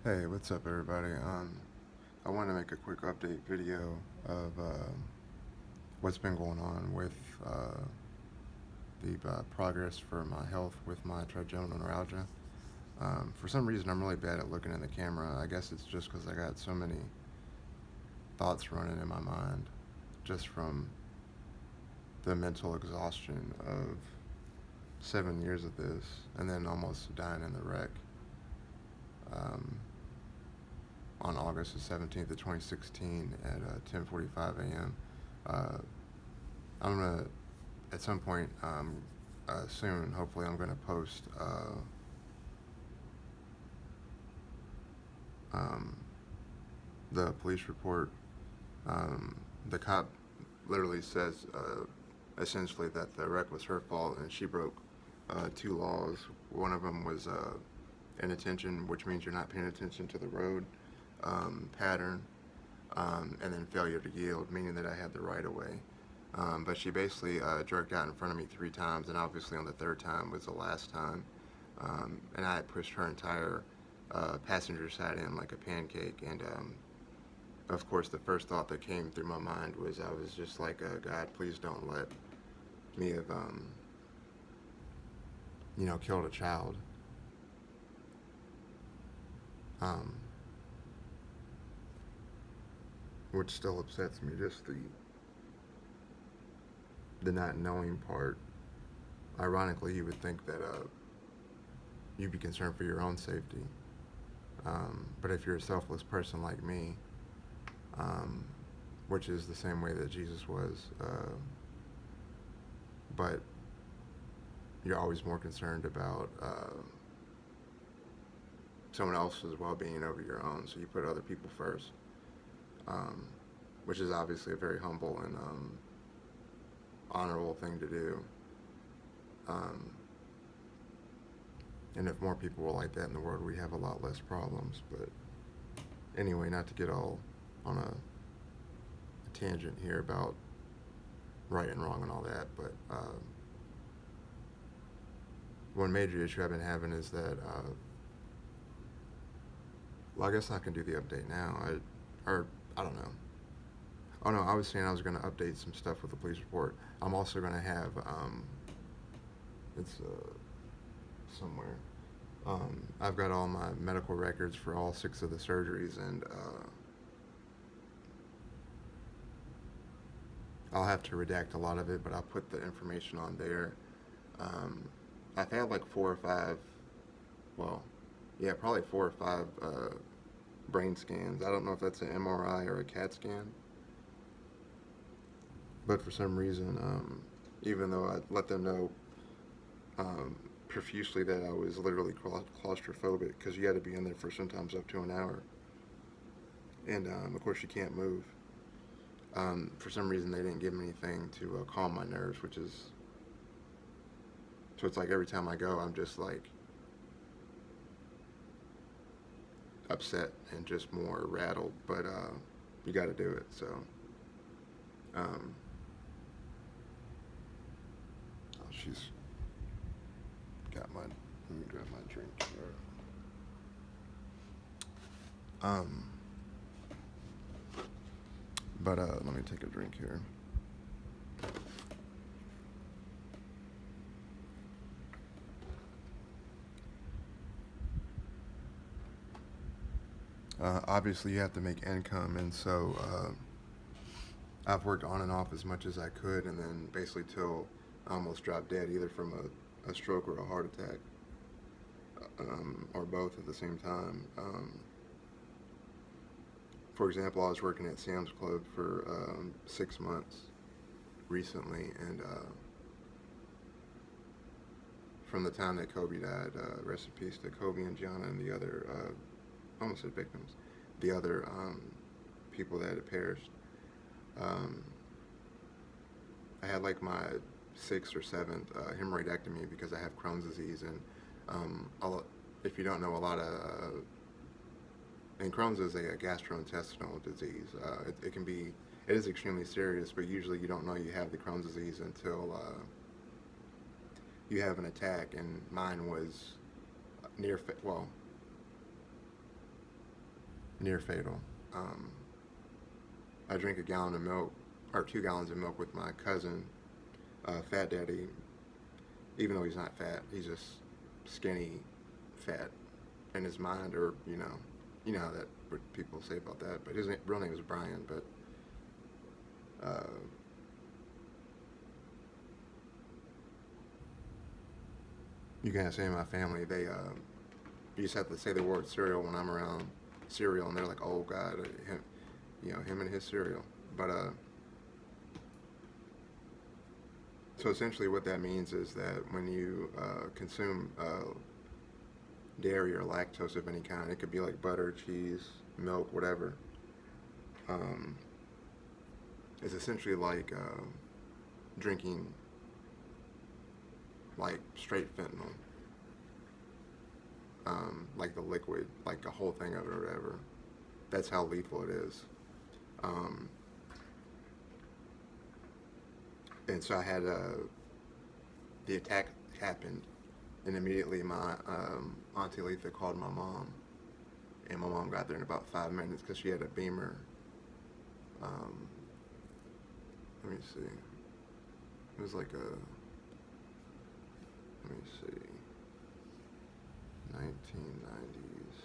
Hey, what's up, everybody? I want to make a quick update video of what's been going on with the progress for my health with my trigeminal neuralgia. For some reason, I'm really bad at looking in the camera. I guess it's just because I got so many thoughts running in my mind just from the mental exhaustion of 7 years of this and then almost dying in the wreck. Um, on August the 17th of 2016 at 10:45 a.m. I'm gonna, at some point soon, hopefully, I'm gonna post um, the police report. The cop literally says essentially that the wreck was her fault and she broke two laws. One of them was inattention, which means you're not paying attention to the road pattern, and then failure to yield, meaning that I had the right of way. But she basically jerked out in front of me 3 times, and obviously on the third time was the last time. And I had pushed her entire passenger side in like a pancake. And of course, the first thought that came through my mind was I was just like, God, please don't let me have, killed a child. Um, which still upsets me, just the not knowing part. Ironically, you would think that you'd be concerned for your own safety. But if you're a selfless person like me, um, which is the same way that Jesus was, but you're always more concerned about someone else's well-being over your own, so you put other people first, um, which is obviously a very humble and honorable thing to do. Um, and if more people were like that in the world, we'd have a lot less problems. But anyway, not to get all on a tangent here about right and wrong and all that, but one major issue I've been having is that, well, I guess I can do the update now. I don't know. Oh no, I was saying I was going to update some stuff with the police report. I'm also going to have, it's somewhere. I've got all my medical records for all 6 of the surgeries, and I'll have to redact a lot of it, but I'll put the information on there. Um, I've had like 4 or 5, well, yeah, probably 4 or 5 brain scans. I don't know if that's an MRI or a CAT scan, but for some reason, even though I let them know um, profusely that I was literally claustrophobic, because you had to be in there for sometimes up to an hour, and of course you can't move. For some reason, they didn't give me anything to calm my nerves, which is, so it's like every time I go, I'm just like upset and just more rattled, but you got to do it. So um, oh, she's got my, let me grab my drink here. um, but let me take a drink here. Obviously you have to make income, and so I've worked on and off as much as I could, and then basically till I almost dropped dead, either from a stroke or a heart attack, or both at the same time. For example, I was working at Sam's Club for 6 months recently, and from the time that Kobe died, rest in peace to Kobe and Gianna and the other, almost said victims, the other people that had perished. Um, I had like my 6th or 7th hemorrhoidectomy because I have Crohn's disease, and if you don't know, a lot of and Crohn's is a gastrointestinal disease. It can be, it is extremely serious, but usually you don't know you have the Crohn's disease until you have an attack, and mine was well, near fatal. I drink a gallon of milk, or 2 gallons of milk with my cousin, Fat Daddy. Even though he's not fat, he's just skinny, fat in his mind, or you know how that what people say about that. But his real name is Brian. But you can't say in my family you just have to say the word cereal when I'm around cereal, and they're like, oh God, him and his cereal. But so essentially what that means is that when you consume dairy or lactose of any kind, it could be like butter, cheese, milk, whatever, it's essentially like drinking like straight fentanyl, like the liquid, like a whole thing of it or whatever. That's how lethal it is. And so I had the attack happened, and immediately my Auntie Letha called my mom, and my mom got there in about 5 minutes because she had a Beamer. Let me see. It was like let me see, 1990s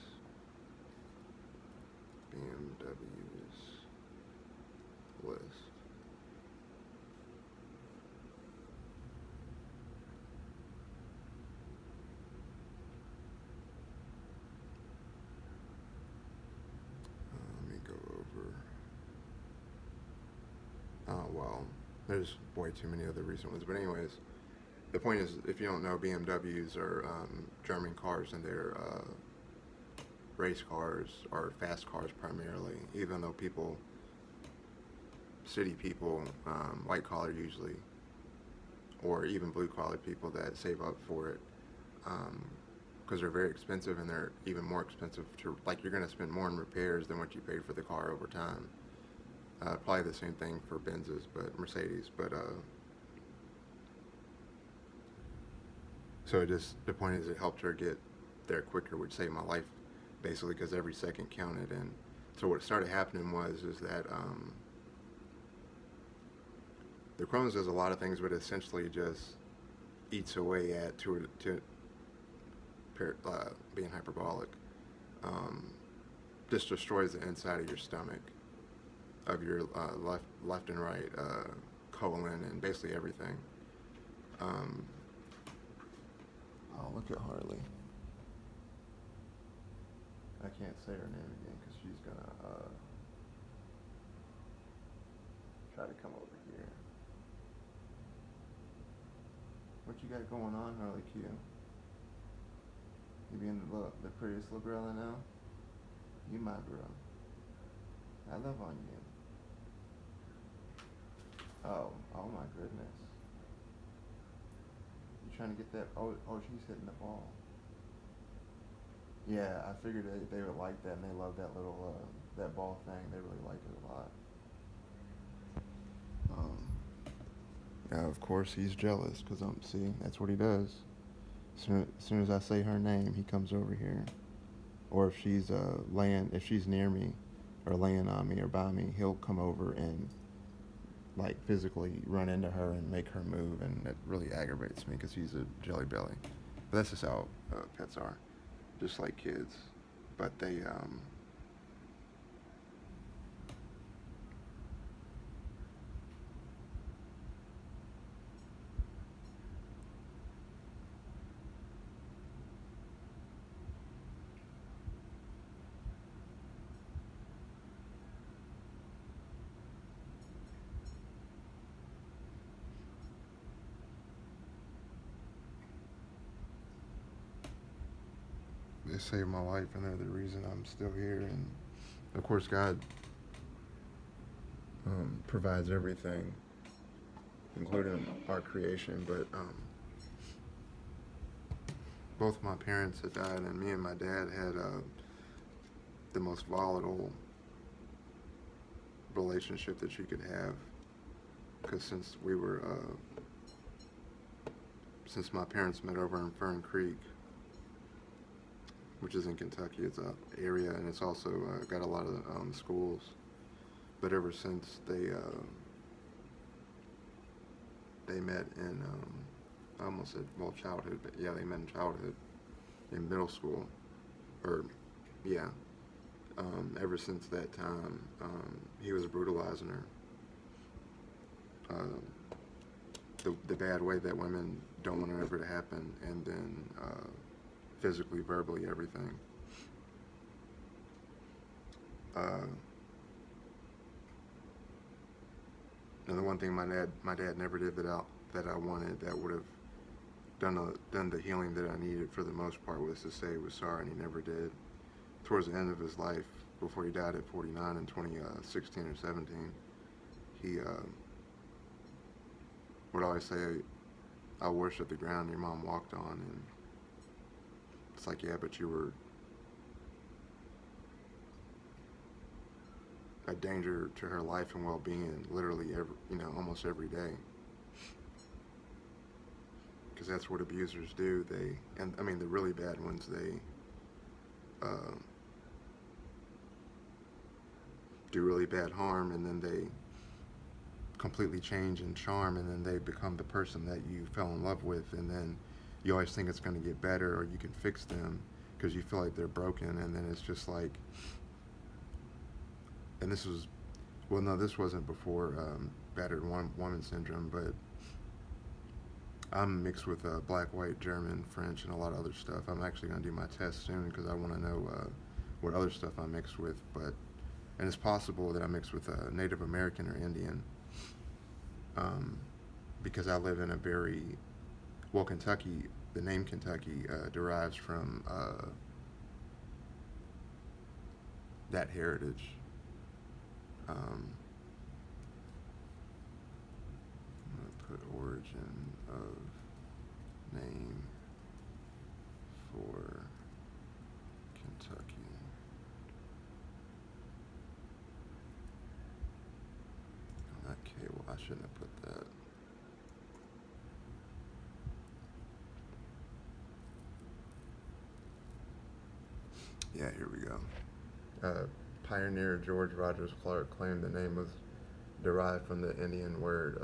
BMWs list. Let me go over. Oh, well, there's way too many other recent ones. But anyways, the point is, if you don't know, BMWs are German cars, and they're race cars or fast cars primarily, even though city people, white collar usually, or even blue collar people that save up for it, because they're very expensive, and they're even more expensive like you're going to spend more in repairs than what you paid for the car over time. Probably the same thing for Benzes, but Mercedes, but so the point is, it helped her get there quicker, which saved my life, basically, because every second counted. And so what started happening is that the Crohn's does a lot of things, but essentially just eats away at being hyperbolic. Just destroys the inside of your stomach, of your left and right colon, and basically everything. Oh, look at Harley. I can't say her name again because she's gonna try to come over here. What you got going on, Harley Q? You being the prettiest little girl I know? You my girl. I love on you. Oh my goodness. You trying to get that? Oh, she's hitting the ball. Yeah, I figured they would like that, and they love that little that ball thing. They really like it a lot. Yeah, of course he's jealous because see, that's what he does. As soon as I say her name, he comes over here. Or if she's if she's near me, or laying on me or by me, he'll come over and like physically run into her and make her move, and it really aggravates me because he's a jelly belly. But that's just how pets are, just like kids. But they saved my life, and they're the reason I'm still here. And of course, God provides everything, including our creation. But both my parents had died, and me and my dad had the most volatile relationship that you could have. Because since my parents met over in Fern Creek, which is in Kentucky. It's a area, and it's also got a lot of schools. But ever since they met in I almost said childhood, but yeah, they met in childhood, in middle school, or yeah. Ever since that time, he was brutalizing her. The bad way that women don't want it ever to happen, and then physically, verbally, everything. And the one thing my dad never did that I wanted, that would have done the healing that I needed for the most part, was to say he was sorry, and he never did. Towards the end of his life, before he died at 49 in 2016 or 17, he would always say, "I worship the ground your mom walked on," and it's like, yeah, but you were a danger to her life and well-being, literally almost every day. Because that's what abusers do. The really bad ones, they do really bad harm, and then they completely change and charm, and then they become the person that you fell in love with, and then you always think it's going to get better, or you can fix them because you feel like they're broken, and then it's just like, and this wasn't before battered woman syndrome, but I'm mixed with black, white, German, French, and a lot of other stuff. I'm actually going to do my test soon because I want to know what other stuff I'm mixed with, and it's possible that I'm mixed with Native American or Indian, because I live in a Kentucky, the name Kentucky derives from that heritage. I'm going to put origin of name for Kentucky. Okay, well, I shouldn't have put that. Yeah, here we go. Pioneer George Rogers Clark claimed the name was derived from the Indian word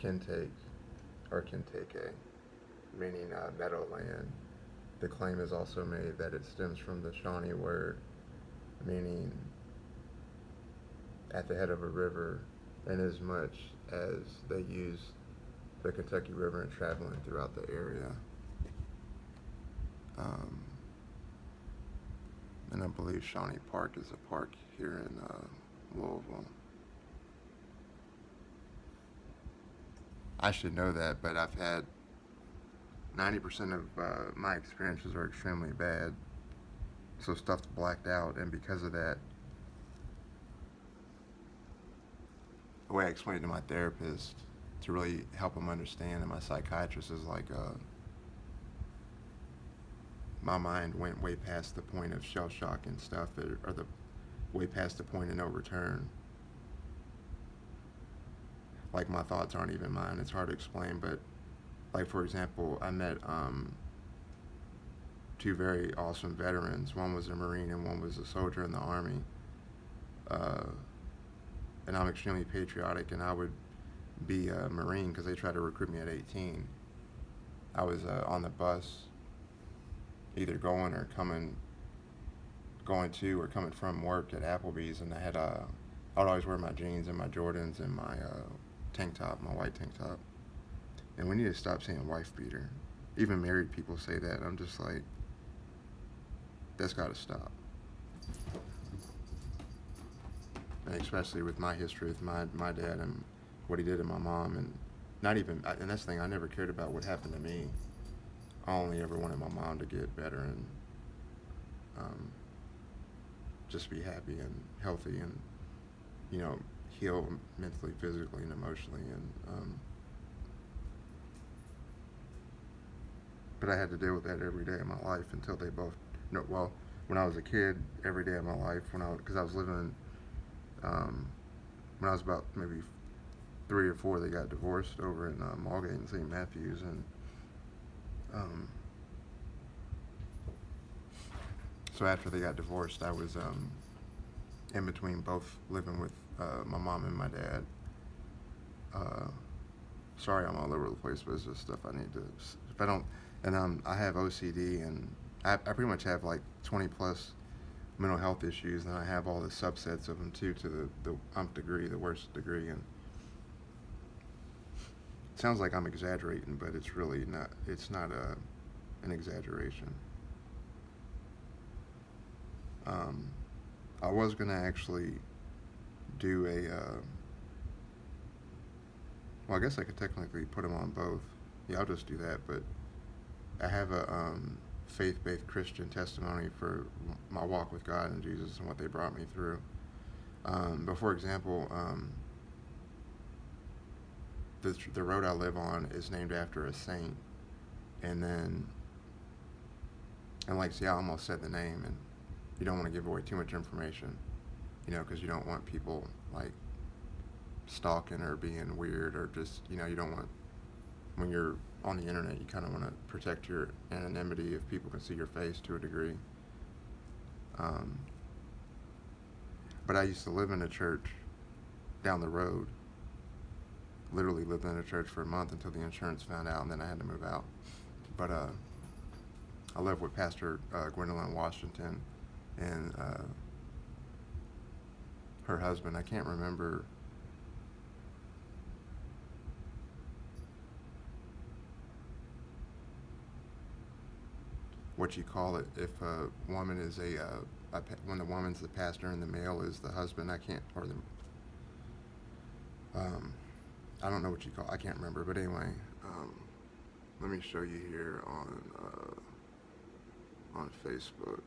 kintake, or kintake, meaning meadowland. The claim is also made that it stems from the Shawnee word, meaning at the head of a river, inasmuch as they use the Kentucky River in traveling throughout the area. And I believe Shawnee Park is a park here in Louisville. I should know that, but I've had 90% of my experiences are extremely bad, so stuff's blacked out, and because of that, the way I explained it to my therapist to really help him understand, and my psychiatrist, is like, my mind went way past the point of shell shock and stuff, or way past the point of no return. Like, my thoughts aren't even mine. It's hard to explain, but like, for example, I met two very awesome veterans. One was a Marine and one was a soldier in the Army. And I'm extremely patriotic, and I would be a Marine because they tried to recruit me at 18. I was on the bus, either going to or coming from work at Applebee's, and I would always wear my jeans and my Jordans and my tank top, my white tank top. And we need to stop saying wife beater. Even married people say that. I'm just like, that's got to stop. And especially with my history with my dad and what he did to my mom, and and that's the thing, I never cared about what happened to me. I only ever wanted my mom to get better and just be happy and healthy and, heal mentally, physically, and emotionally. And but I had to deal with that every day of my life until they both, when I was a kid, every day of my life, because I was living, when I was about maybe 3 or 4, they got divorced over in Malgate and St. Matthews, and So after they got divorced, I was in between both living with my mom and my dad. Uh, Sorry, I'm all over the place, but it's just stuff I need to. If I don't, and I have OCD, and I pretty much have like 20 plus mental health issues, and I have all the subsets of them too, to the umpth degree, the worst degree, and it sounds like I'm exaggerating, but it's really not. It's not an exaggeration. I was gonna actually do a. Well, I guess I could technically put them on both. Yeah, I'll just do that. But I have a faith-based Christian testimony for my walk with God and Jesus and what they brought me through. But for example, the road I live on is named after a saint, and like, see, I almost said the name, and you don't want to give away too much information, because you don't want people like stalking or being weird, or just, you don't want, when you're on the internet, you kind of want to protect your anonymity if people can see your face to a degree. But I used to live in a church down the road. Literally lived in a church for a month until the insurance found out, and then I had to move out. But I lived with Pastor Gwendolyn Washington and her husband. I can't remember what you call it if a woman is when the woman's the pastor and the male is the husband. I can't, or the I don't know what you call. I can't remember. But anyway, let me show you here on Facebook.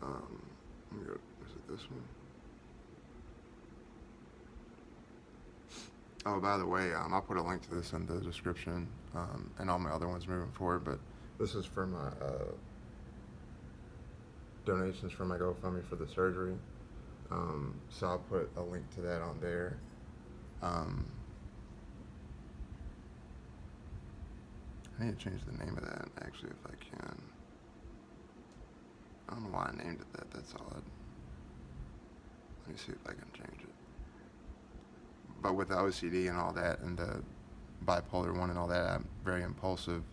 Let me go. Is it this one? Oh, by the way, I'll put a link to this in the description, and all my other ones moving forward. But this is for my donations for my GoFundMe for the surgery. So I'll put a link to that on there. I need to change the name of that, actually, if I can. I don't know why I named it that. That's odd. Let me see if I can change it. But with the OCD and all that, and the bipolar 1 and all that, I'm very impulsive.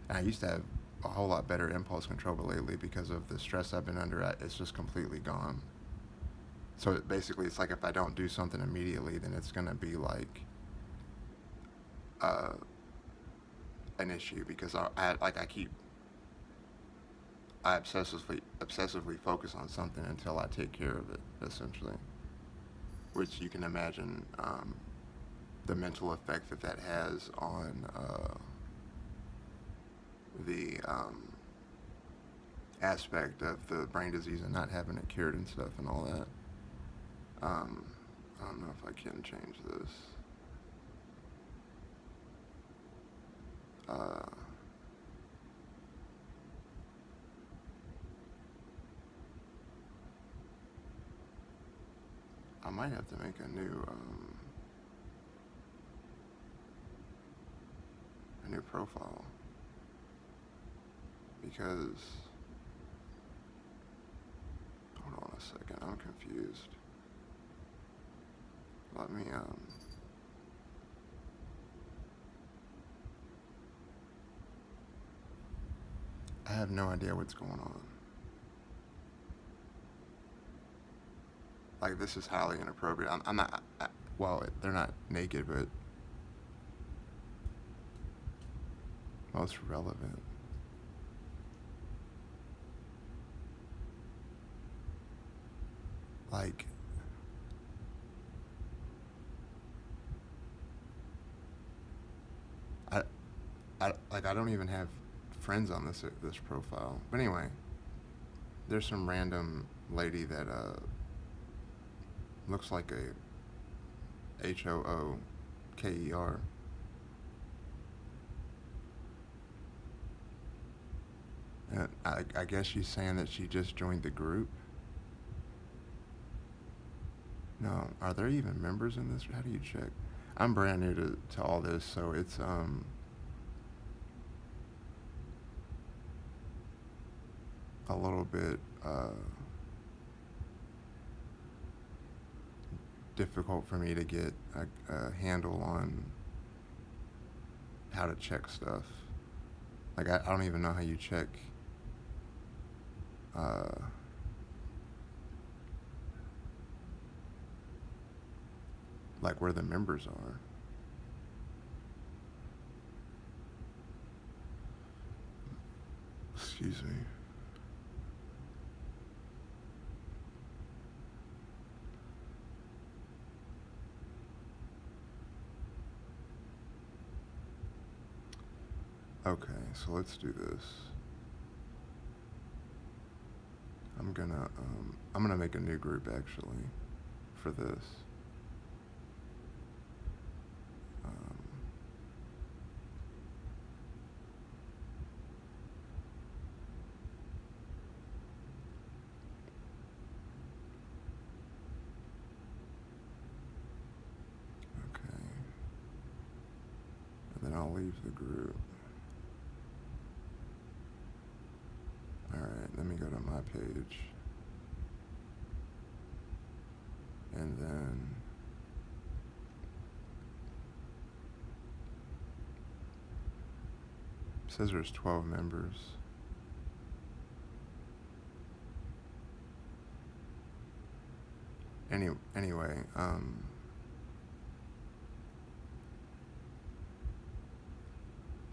And I used to have a whole lot better impulse control, but lately, because of the stress I've been under, it's just completely gone. So basically, it's like if I don't do something immediately, then it's going to be like an issue, because I obsessively focus on something until I take care of it, essentially. Which you can imagine the mental effect that has on the aspect of the brain disease and not having it cured and stuff and all that. I don't know if I can change this. I might have to make a new profile, because hold on a second, I'm confused. Let me I have no idea what's going on. Like, this is highly inappropriate. I'm not, well, they're not naked, but most relevant. Like, I don't even have friends on this profile. But anyway, there's some random lady that looks like a HOOKER. I guess she's saying that she just joined the group. No, are there even members in this? How do you check? I'm brand new to all this, so it's a little bit difficult for me to get a handle on how to check stuff. Like, I don't even know how you check like where the members are. Excuse me. Okay, so let's do this. I'm gonna make a new group actually for this. Okay, and then I'll leave the group. Alright, let me go to my page. And then it says there's 12 members. Anyway,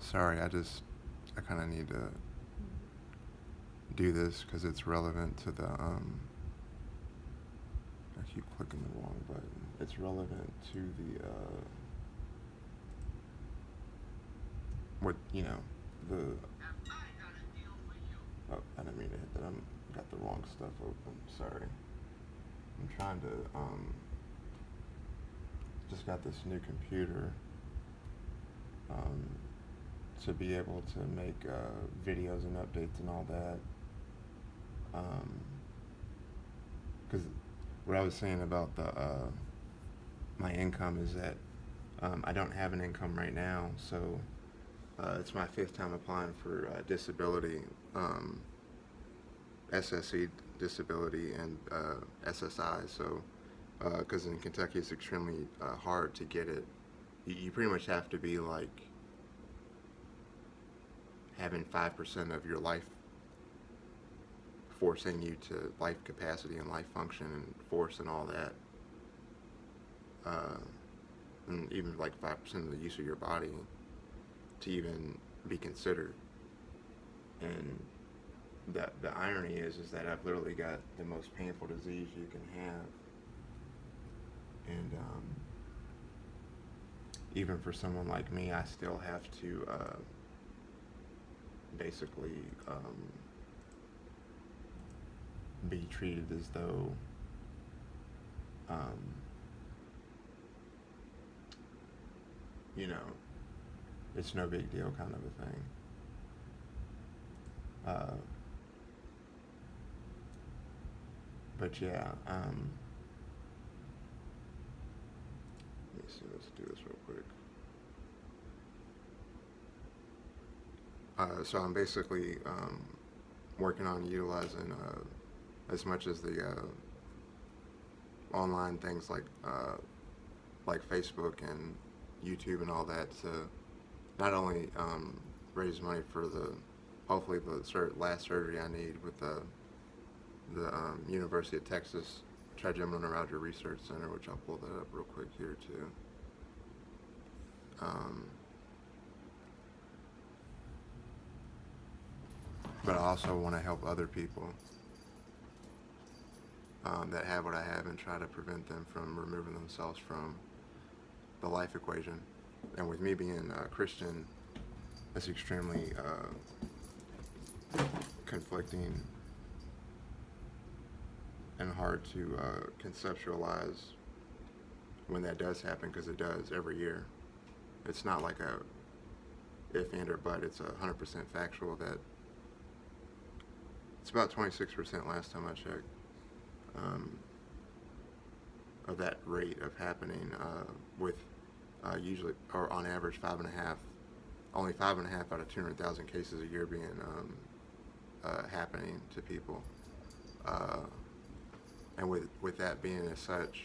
sorry, I kind of need to do this because it's relevant to the, I keep clicking the wrong button. It's relevant to the, the, oh, I didn't mean to hit that. Got the wrong stuff open, sorry. I'm trying to, just got this new computer, to be able to make, videos and updates and all that. Because what I was saying about my income is that I don't have an income right now, so it's my 5th time applying for disability, SSE disability and SSI. So because in Kentucky it's extremely hard to get it. You pretty much have to be like having 5% of your life forcing you to life capacity and life function and force and all that, and even like 5% of the use of your body to even be considered. And the irony is that I've literally got the most painful disease you can have, and even for someone like me, I still have to basically be treated as though it's no big deal kind of a thing. But yeah, let me see, let's do this real quick. So I'm basically working on utilizing as much as the online things like Facebook and YouTube and all that to not only raise money for hopefully the last surgery I need with the University of Texas Trigeminal Neuralgia Research Center, which I'll pull that up real quick here too. But I also want to help other people that have what I have and try to prevent them from removing themselves from the life equation. And with me being a Christian, it's extremely conflicting and hard to conceptualize when that does happen, because it does every year. It's not like a if, and, or but. It's 100% factual that it's about 26% last time I checked of that rate of happening with usually, or on average, only 5.5 out of 200,000 cases a year being happening to people. Uh, and with that being as such,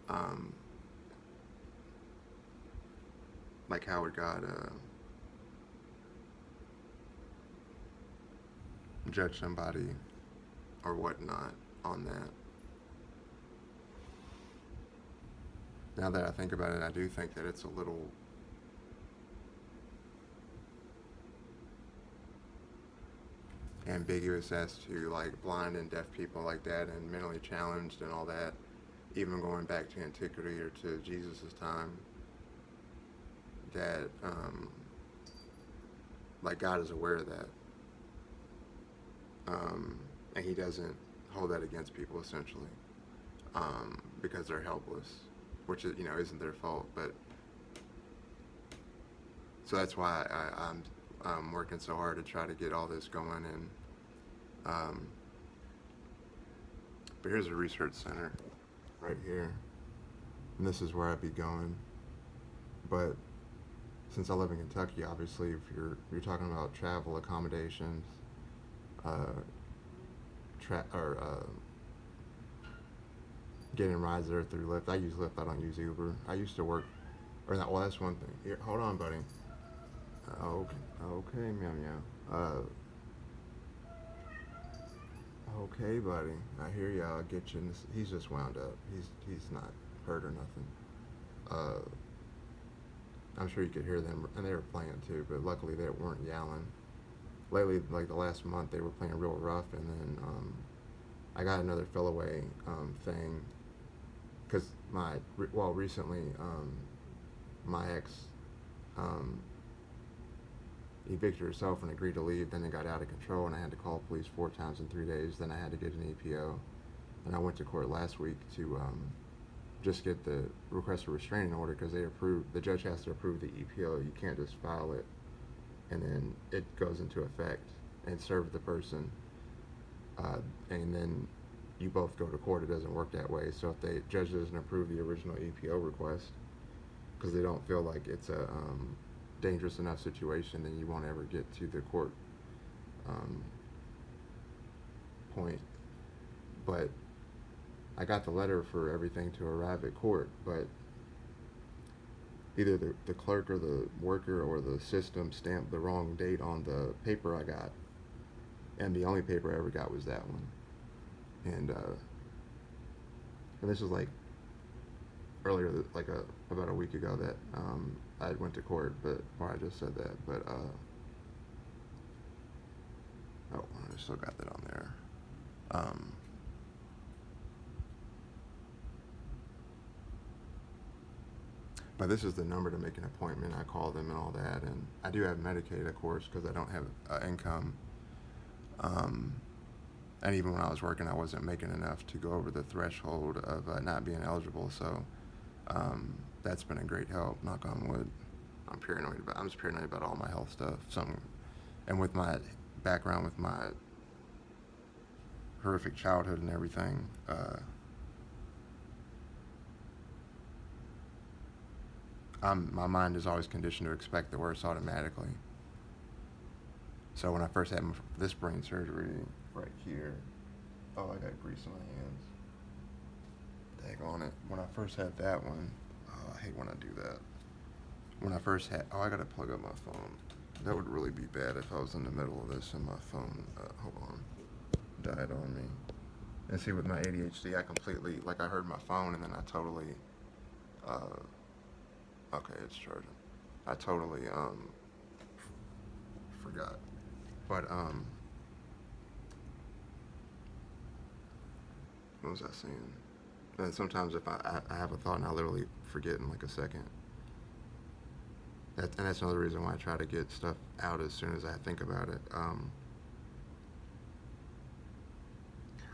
um, like how would God judge somebody or whatnot on that? Now that I think about it, I do think that it's a little ambiguous as to like blind and deaf people like that and mentally challenged and all that, even going back to antiquity or to Jesus' time, that like God is aware of that, and he doesn't hold that against people essentially, because they're helpless, which is, isn't their fault. But so that's why I'm working so hard to try to get all this going. And but here's a research center right here, and this is where I'd be going. But since I live in Kentucky, obviously, if you're talking about travel accommodations, getting rides there through Lyft. I use Lyft. I don't use Uber. I used to work, well, that's one thing. Here, hold on, buddy. Okay, meow meow. Okay, buddy. I hear you. I'll get you. He's just wound up. He's not hurt or nothing. I'm sure you could hear them, and they were playing too. But luckily, they weren't yelling. Lately, like the last month, they were playing real rough, and then I got another fill-away thing, because recently my ex evicted herself and agreed to leave. Then it got out of control, and I had to call police 4 times in 3 days. Then I had to get an EPO, and I went to court last week to just get the request for restraining order, because the judge has to approve the EPO. You can't just file it and then it goes into effect and serve the person, and then you both go to court. It doesn't work that way. So if the judge doesn't approve the original EPO request because they don't feel like it's a dangerous enough situation, then you won't ever get to the court point. But I got the letter for everything to arrive at court, but either the clerk or the worker or the system stamped the wrong date on the paper I got, and the only paper I ever got was that one. And this was like earlier, like about a week ago, that I went to court, or I just said that, but I still got that on there. But this is the number to make an appointment. I call them and all that, and I do have Medicaid, of course, because I don't have income. And even when I was working, I wasn't making enough to go over the threshold of not being eligible. So that's been a great help. Knock on wood. I'm just paranoid about all my health stuff. And with my background, with my horrific childhood and everything, my mind is always conditioned to expect the worst automatically. So when I first had this brain surgery right here, I got grease in my hands. Dang on it. When I first had that one, I hate when I do that. When I first had, I gotta plug up my phone. That would really be bad if I was in the middle of this and my phone, died on me. And see, with my ADHD, I completely, I heard my phone and then I totally, okay, it's charging. I totally forgot. But what was I saying? And sometimes if I have a thought and I literally forget in like a second. And that's another reason why I try to get stuff out as soon as I think about it.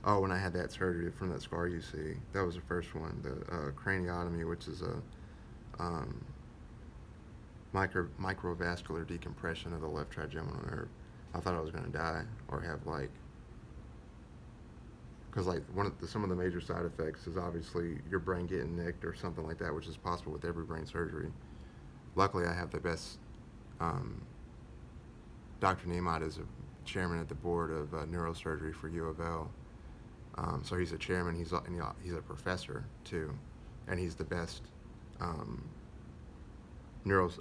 When I had that surgery from that scar you see, that was the first one, the craniotomy, which is a microvascular decompression of the left trigeminal nerve. I thought I was going to die or have because some of the major side effects is obviously your brain getting nicked or something like that, which is possible with every brain surgery. Luckily, I have the best. Dr. Nemot is chairman of the board of neurosurgery for U of L. So he's a chairman. He's a professor too, and he's the best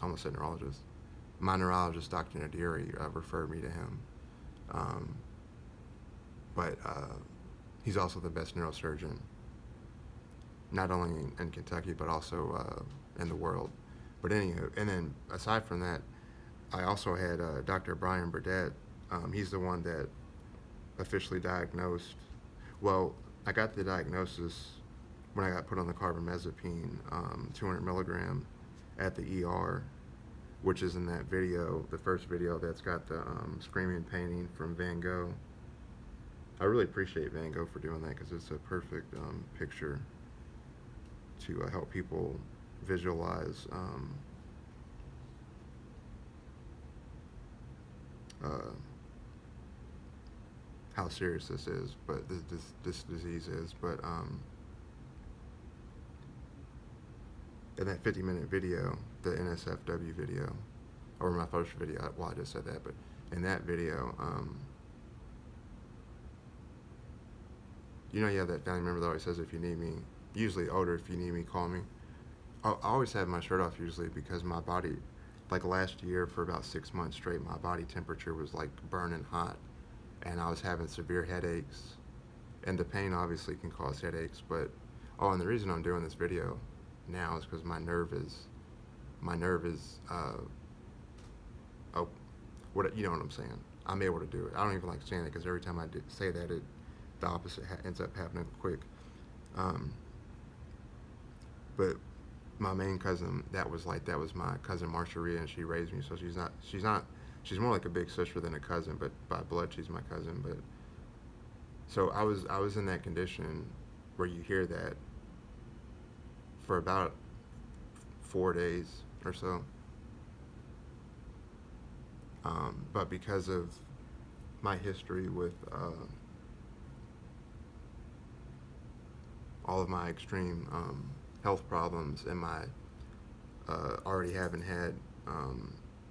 almost said neurologist. My neurologist, Dr. Nadiri, referred me to him. But he's also the best neurosurgeon, not only in Kentucky, but also in the world. But anywho, and then aside from that, I also had Dr. Brian Burdett. He's the one that officially diagnosed. Well, I got the diagnosis when I got put on the carbamazepine, 200 milligram at the ER, which is in that video, the first video that's got the screaming painting from Van Gogh. I really appreciate Van Gogh for doing that because it's a perfect picture to help people visualize how serious this is, but this disease is. But in that 50-minute video, the NSFW video, or my first video, well, I just said that, but in that video, you know, you have that family member that always says, if you need me, usually older, if you need me, call me. I always have my shirt off usually because my body, like last year for about 6 months straight, my body temperature was like burning hot, and I was having severe headaches, and the pain obviously can cause headaches, but, oh, and the reason I'm doing this video now is because my nerve is, oh, what, you know what I'm saying? I'm able to do it. I don't even like saying it because every time I say that, the opposite ends up happening quick. But my main cousin, that was my cousin Marsharia, and she raised me, so she's more like a big sister than a cousin, but by blood she's my cousin. But so I was in that condition where you hear that for about 4 days or so. But because of my history with all of my extreme health problems and my already having had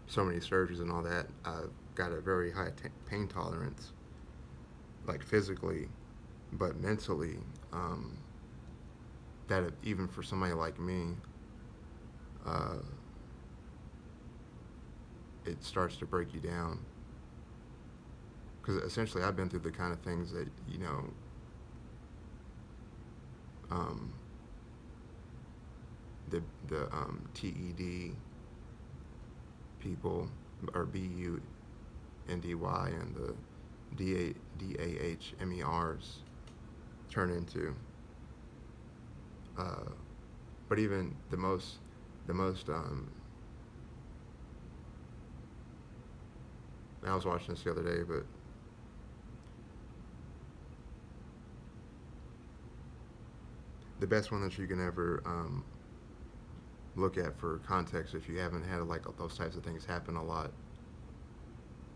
so many surgeries and all that, I've got a very high pain tolerance, like physically, but mentally, that even for somebody like me, it starts to break you down. Because essentially I've been through the kind of things that, you know, the TED people, or BUNDY, and the DAHMERs turn into. But even the most I was watching this the other day, but the best one that you can ever look at for context, if you haven't had like those types of things happen a lot,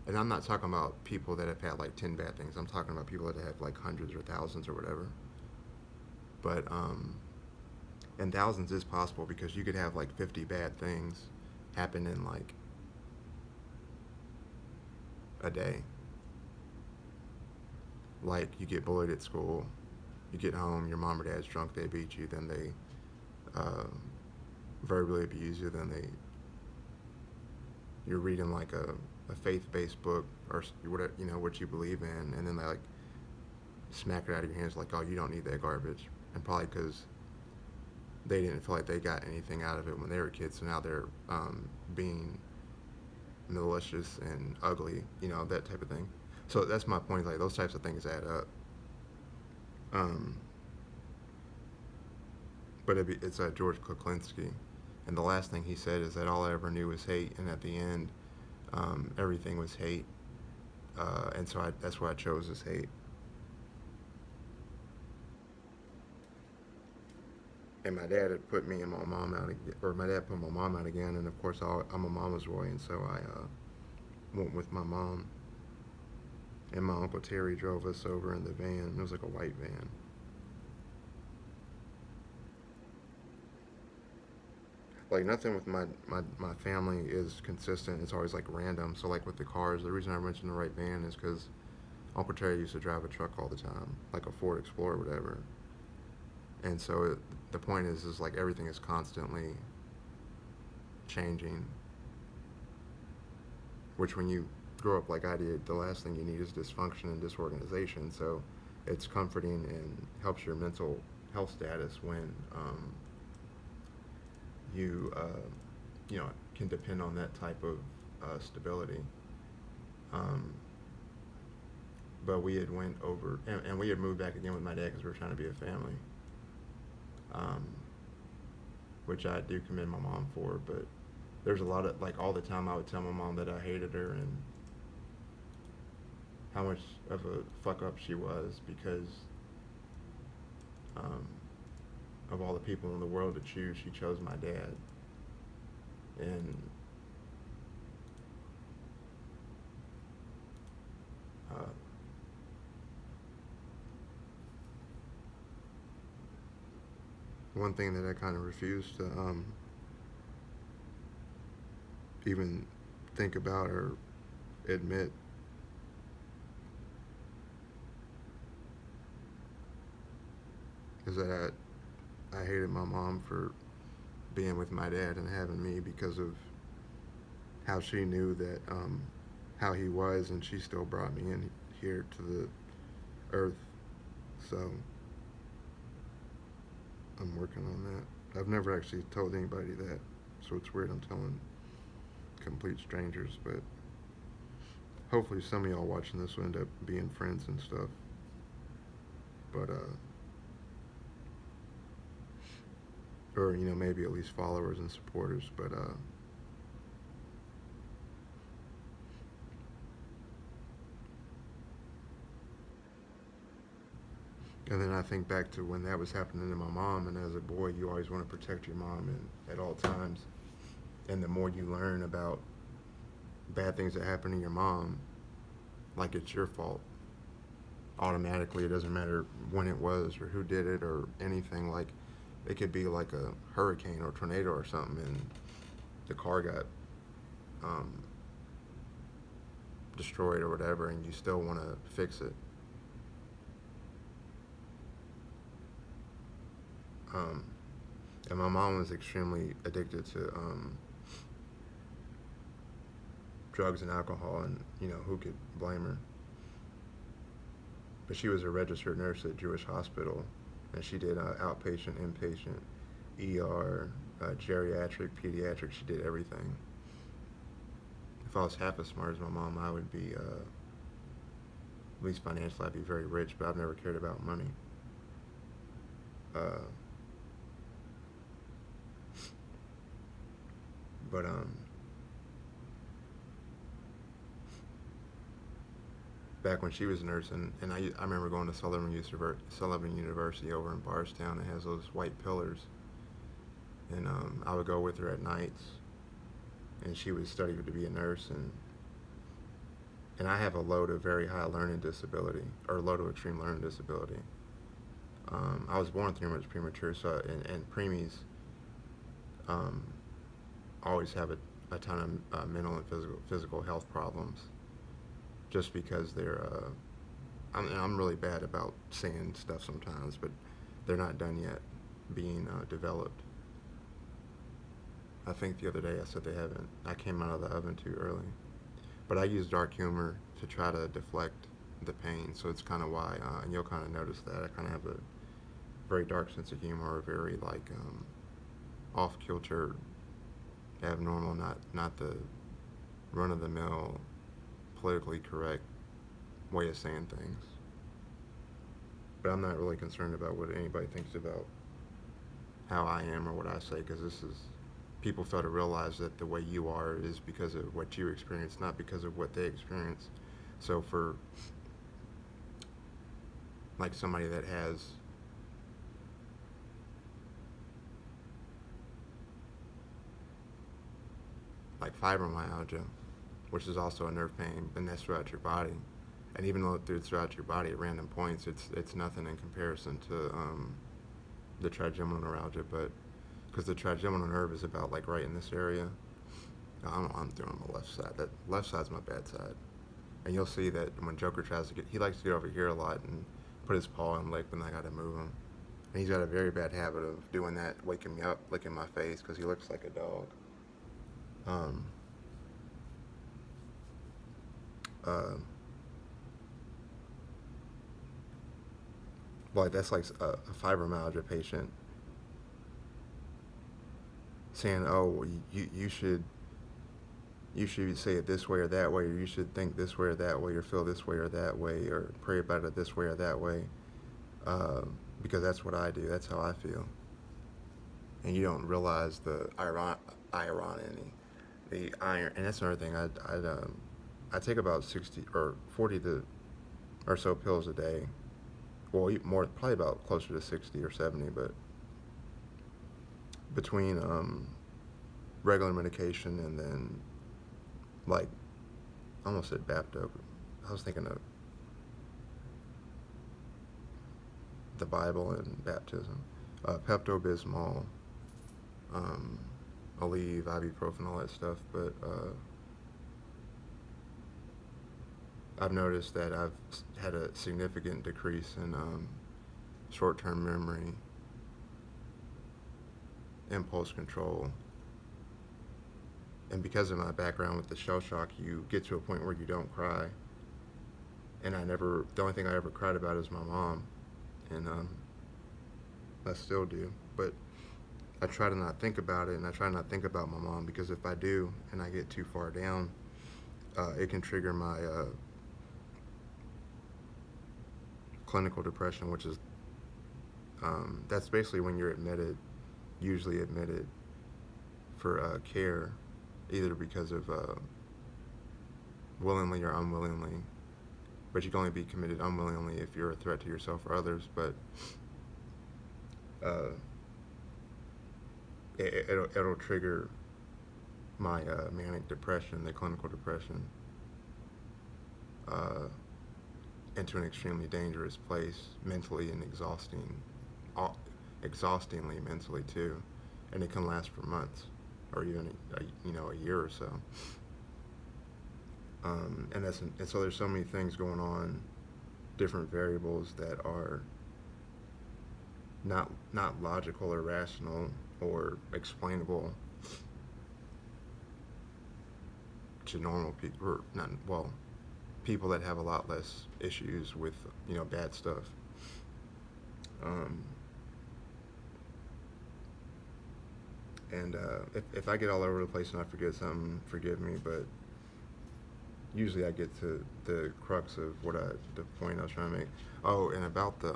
and I'm not talking about people that have had like 10 bad things, I'm talking about people that have like hundreds or thousands or whatever, but and thousands is possible because you could have like 50 bad things happen in like a day. Like you get bullied at school, you get home, your mom or dad's drunk, they beat you, then they verbally abuse you, then you're reading like a faith-based book or whatever, you know, what you believe in, and then they like smack it out of your hands like, oh, you don't need that garbage, and probably because they didn't feel like they got anything out of it when they were kids, so now they're being malicious and ugly, you know, that type of thing. So that's my point, like those types of things add up. But it's George Kuklinski, and the last thing he said is that all I ever knew was hate, and at the end, everything was hate, and so that's why I chose is hate. And my dad had put me and my mom out again, or my dad put my mom out again, and of course I'm a mama's boy, and so I went with my mom, and my Uncle Terry drove us over in the van. It was like a white van. like nothing with my family is consistent. It's always like random. So like with the cars, the reason I mentioned the right van is because Uncle Terry used to drive a truck all the time, like a Ford Explorer or whatever. And so the point is like everything is constantly changing, which when you grow up like I did, the last thing you need is dysfunction and disorganization. So it's comforting and helps your mental health status when you you know, can depend on that type of stability. Um, but we had went over and we had moved back again with my dad because we were trying to be a family, um, which I do commend my mom for. But there's a lot of like all the time I would tell my mom that I hated her and how much of a fuck up she was because um, of all the people in the world to choose, she chose my dad. And uh, one thing that I kind of refuse to even think about or admit is that I hated my mom for being with my dad and having me because of how she knew that how he was, and she still brought me in here to the earth. So I'm working on that. I've never actually told anybody that, so it's weird I'm telling complete strangers, but hopefully some of y'all watching this will end up being friends and stuff. But or you know, maybe at least followers and supporters. But and then I think back to when that was happening to my mom, and as a boy you always want to protect your mom and at all times, and the more you learn about bad things that happen to your mom, like it's your fault automatically. It doesn't matter when it was or who did it or anything. Like it could be like a hurricane or tornado or something, and the car got um, destroyed or whatever, and you still want to fix it. Um, and my mom was extremely addicted to drugs and alcohol, and you know, who could blame her? But she was a registered nurse at Jewish Hospital, and she did outpatient, inpatient, ER, geriatric, pediatric. She did everything. If I was half as smart as my mom, I would be, at least financially, I'd be very rich, but I've never cared about money. Uh, but back when she was nursing, and I remember going to Sullivan University over in Bardstown. It has those white pillars, and I would go with her at nights, and she would study to be a nurse, and I have a low to very high learning disability, or low to extreme learning disability. I was born 3 months premature, so and preemies always have a ton of mental and physical health problems, just because they're. I'm really bad about saying stuff sometimes, but they're not done yet being developed. I think the other day I said they haven't. I came out of the oven too early. But I use dark humor to try to deflect the pain, so it's kind of why, and you'll kind of notice that I kind of have a very dark sense of humor, very like off-kilter, abnormal, not the run-of-the-mill, politically correct way of saying things. But I'm not really concerned about what anybody thinks about how I am or what I say, because this is, people fail to realize that the way you are is because of what you experience, not because of what they experience. So for like somebody that has like fibromyalgia, which is also a nerve pain, and that's throughout your body. And even though it's throughout your body at random points, it's nothing in comparison to the trigeminal neuralgia. But because the trigeminal nerve is about like right in this area. I'm doing on the left side. That left side's my bad side. And you'll see that when Joker tries to get, he likes to get over here a lot and put his paw on the leg, but then I gotta move him. And he's got a very bad habit of doing that, waking me up, licking my face, because he looks like a dog. Um, uh, like that's like a fibromyalgia patient saying, "Oh, you should say it this way or that way, or you should think this way or that way, or feel this way or that way, or pray about it this way or that way, because that's what I do. That's how I feel." And you don't realize the irony, the iron. And that's another thing. I take about 60 or 40 or so pills a day. Well, more, probably about closer to 60 or 70, but between regular medication and then, like, I almost said Bapto. I was thinking of the Bible and baptism. Pepto-Bismol, Aleve, ibuprofen, all that stuff. But I've noticed that I've had a significant decrease in short-term memory, impulse control, and because of my background with the shell shock, you get to a point where you don't cry. And the only thing I ever cried about is my mom, and I still do. But I try to not think about it, and I try not to think about my mom, because if I do and I get too far down, it can trigger my clinical depression, which is that's basically when you're usually admitted for care, either because of willingly or unwillingly. But you can only be committed unwillingly if you're a threat to yourself or others. But it'll trigger my manic depression, the clinical depression, into an extremely dangerous place, mentally and exhaustingly mentally too, and it can last for months or even a year or so. And so there's so many things going on, different variables that are not logical or rational or explainable to normal people, or not, well, people that have a lot less issues with bad stuff. And if I get all over the place and I forget something, forgive me, but usually I get to the crux of the point I was trying to make. Oh, and about the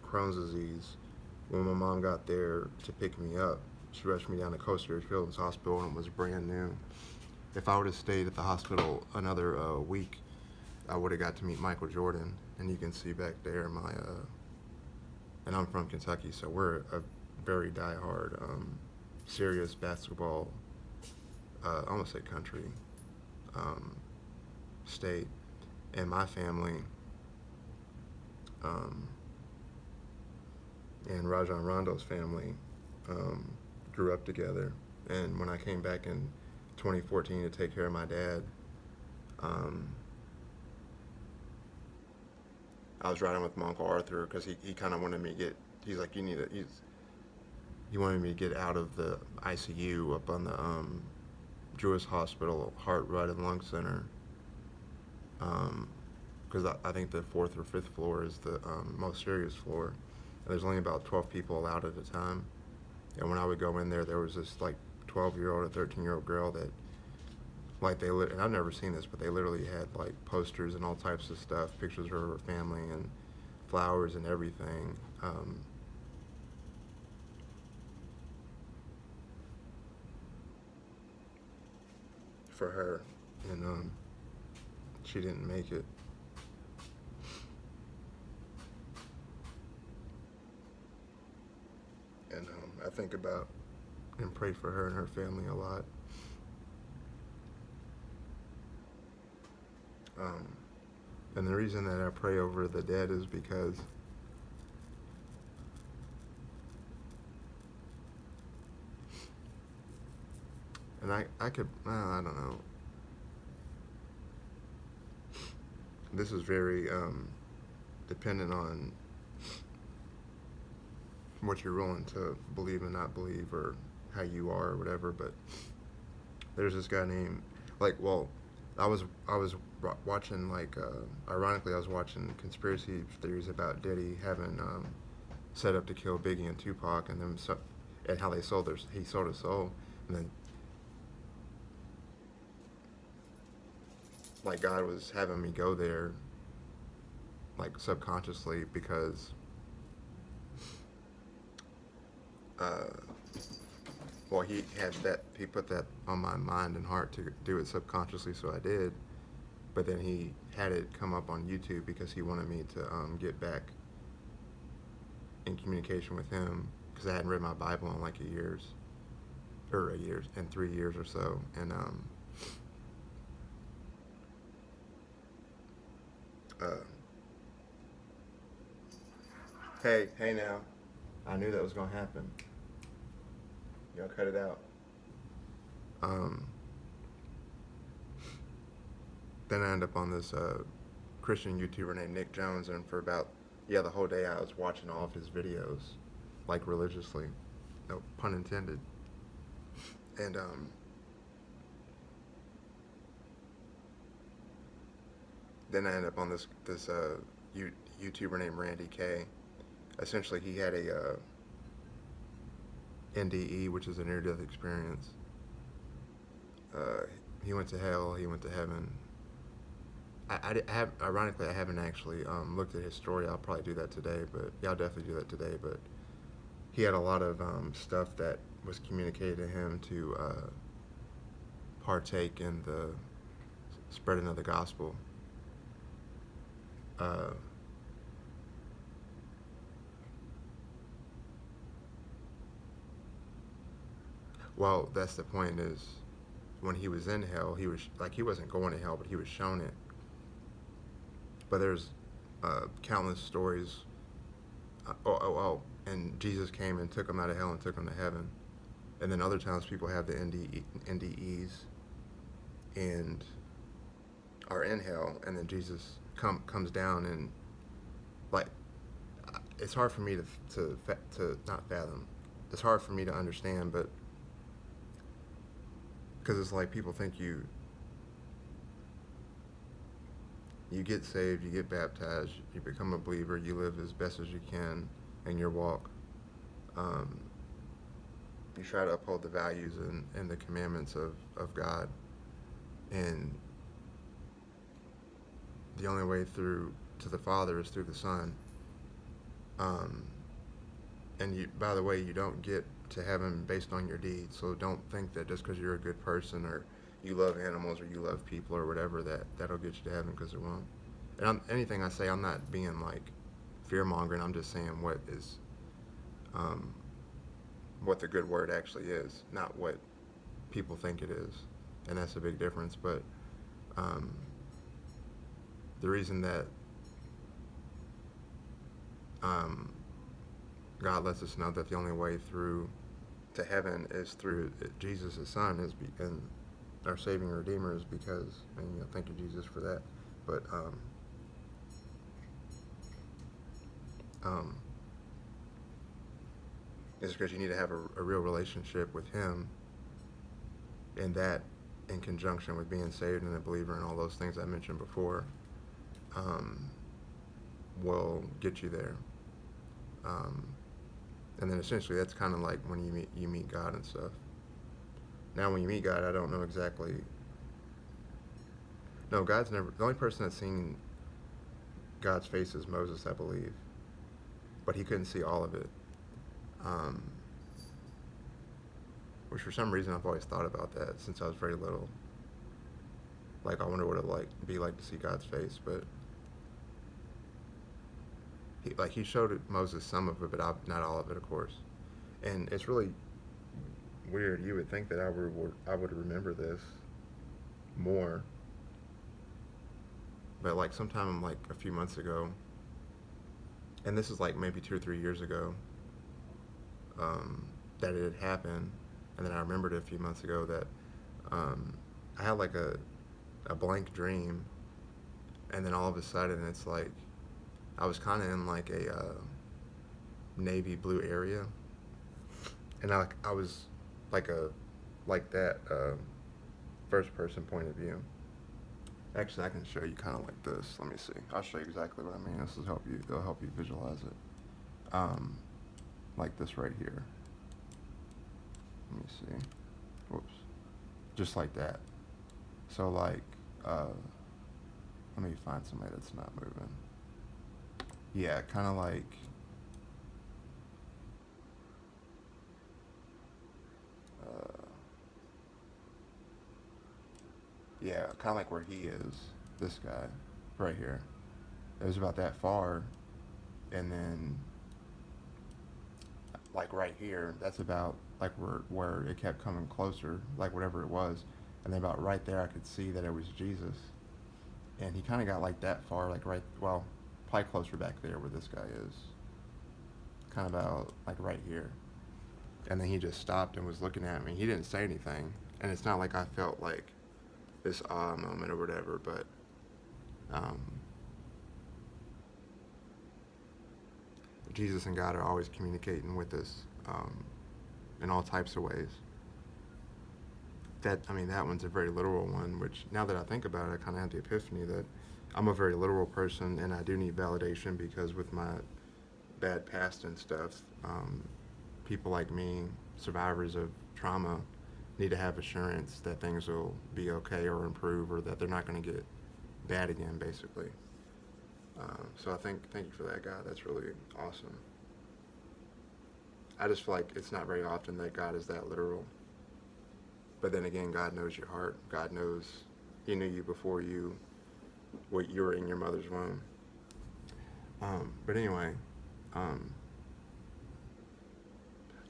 Crohn's disease, when my mom got there to pick me up, she rushed me down to Costa Rica Children's Hospital, and it was brand new. If I would have stayed at the hospital another week, I would have got to meet Michael Jordan, and you can see back there and I'm from Kentucky, so we're a very diehard, serious basketball, I almost say country, state. And my family and Rajon Rondo's family grew up together. And when I came back in 2014 to take care of my dad, I was riding with my Uncle Arthur because he kind of wanted me to get, he's like, he wanted me to get out of the ICU up on the Jewish Hospital Heart, Blood, and Lung Center, because I think the 4th or 5th floor is the most serious floor. And there's only about 12 people allowed at a time. And when I would go in there was this like 12-year-old or 13-year-old girl that, like, and I've never seen this, but they literally had like posters and all types of stuff, pictures of her family and flowers and everything. For her, and she didn't make it. And I think about and pray for her and her family a lot. And the reason that I pray over the dead is because And I could, I don't know. This is very dependent on what you're willing to believe and not believe, or how you are, or whatever. But there's this guy named, like, well, I was watching, like, ironically, I was watching conspiracy theories about Diddy having set up to kill Biggie and Tupac, and them, and how he sold his soul, and then, like, God was having me go there, like, subconsciously, because uh, well, he put that on my mind and heart to do it subconsciously, so I did. But then he had it come up on YouTube because he wanted me to get back in communication with him, because I hadn't read my Bible in like in 3 years or so, and uh, hey now, I knew that was gonna happen. Y'all cut it out. Um, then I ended up on this Christian YouTuber named Nick Jones, and for about, the whole day I was watching all of his videos, like, religiously, no pun intended. And then I ended up on this YouTuber named Randy K. Essentially, he had a NDE, which is a near-death experience. Uh, he went to hell. He went to heaven. Ironically, I haven't actually looked at his story. I'll probably do that today, but yeah, I'll definitely do that today. But he had a lot of stuff that was communicated to him to partake in the spreading of the gospel. Uh, well, that's the point. Is when he was in hell, he was like, he wasn't going to hell, but he was shown it. But there's countless stories. And Jesus came and took him out of hell and took him to heaven. And then other times people have the NDEs and are in hell, and then Jesus comes down, and, like, it's hard for me to not fathom. It's hard for me to understand, but because it's like people think you get saved, you get baptized, you become a believer, you live as best as you can in your walk. You try to uphold the values and the commandments of God. And the only way through to the Father is through the Son. And by the way, you don't get to heaven based on your deeds. So don't think that just because you're a good person, or you love animals, or you love people, or whatever, that'll get you to heaven, because it won't. And anything I say, I'm not being like fear mongering. I'm just saying what the good word actually is, not what people think it is, and that's a big difference. But the reason that God lets us know that the only way through to heaven is through Jesus, His Son, and our saving Redeemer, is because, and thank you, Jesus, for that. But it's because you need to have a real relationship with Him, and that, in conjunction with being saved and a believer and all those things I mentioned before, will get you there. And then essentially that's kind of like when you meet God and stuff. Now when you meet God, I don't know exactly. No, God's never. The only person that's seen God's face is Moses, I believe, but he couldn't see all of it. Which for some reason I've always thought about that since I was very little. Like, I wonder what it'd be like to see God's face, but he showed Moses some of it, but not all of it, of course. And it's really weird. You would think that I would remember this more, but like sometime like a few months ago, and this is like maybe 2 or 3 years ago, that it had happened, and then I remembered it a few months ago that I had like a blank dream, and then all of a sudden it's like I was kind of in like a navy blue area, and I was like that first person point of view. Actually, I can show you kind of like this. Let me see. I'll show you exactly what I mean. This will help you. It'll help you visualize it. Like this right here. Let me see. Whoops. Just like that. So like, let me find somebody that's not moving. Yeah, kind of like. Yeah, kind of like where he is. This guy, right here. It was about that far, and then like right here, that's about like where it kept coming closer, like whatever it was, and then about right there, I could see that it was Jesus, and he kind of got like that far, like right, well, probably closer back there where this guy is, kind of about like right here, and then he just stopped and was looking at me. He didn't say anything, and it's not like I felt like this awe moment or whatever, but Jesus and God are always communicating with us in all types of ways. That one's a very literal one, which now that I think about it, I kind of have the epiphany that I'm a very literal person, and I do need validation because with my bad past and stuff, people like me, survivors of trauma, need to have assurance that things will be okay or improve, or that they're not going to get bad again, basically. So thank you for that, God. That's really awesome. I just feel like it's not very often that God is that literal. But then again, God knows your heart. God knows He knew you before you were in your mother's womb. But anyway,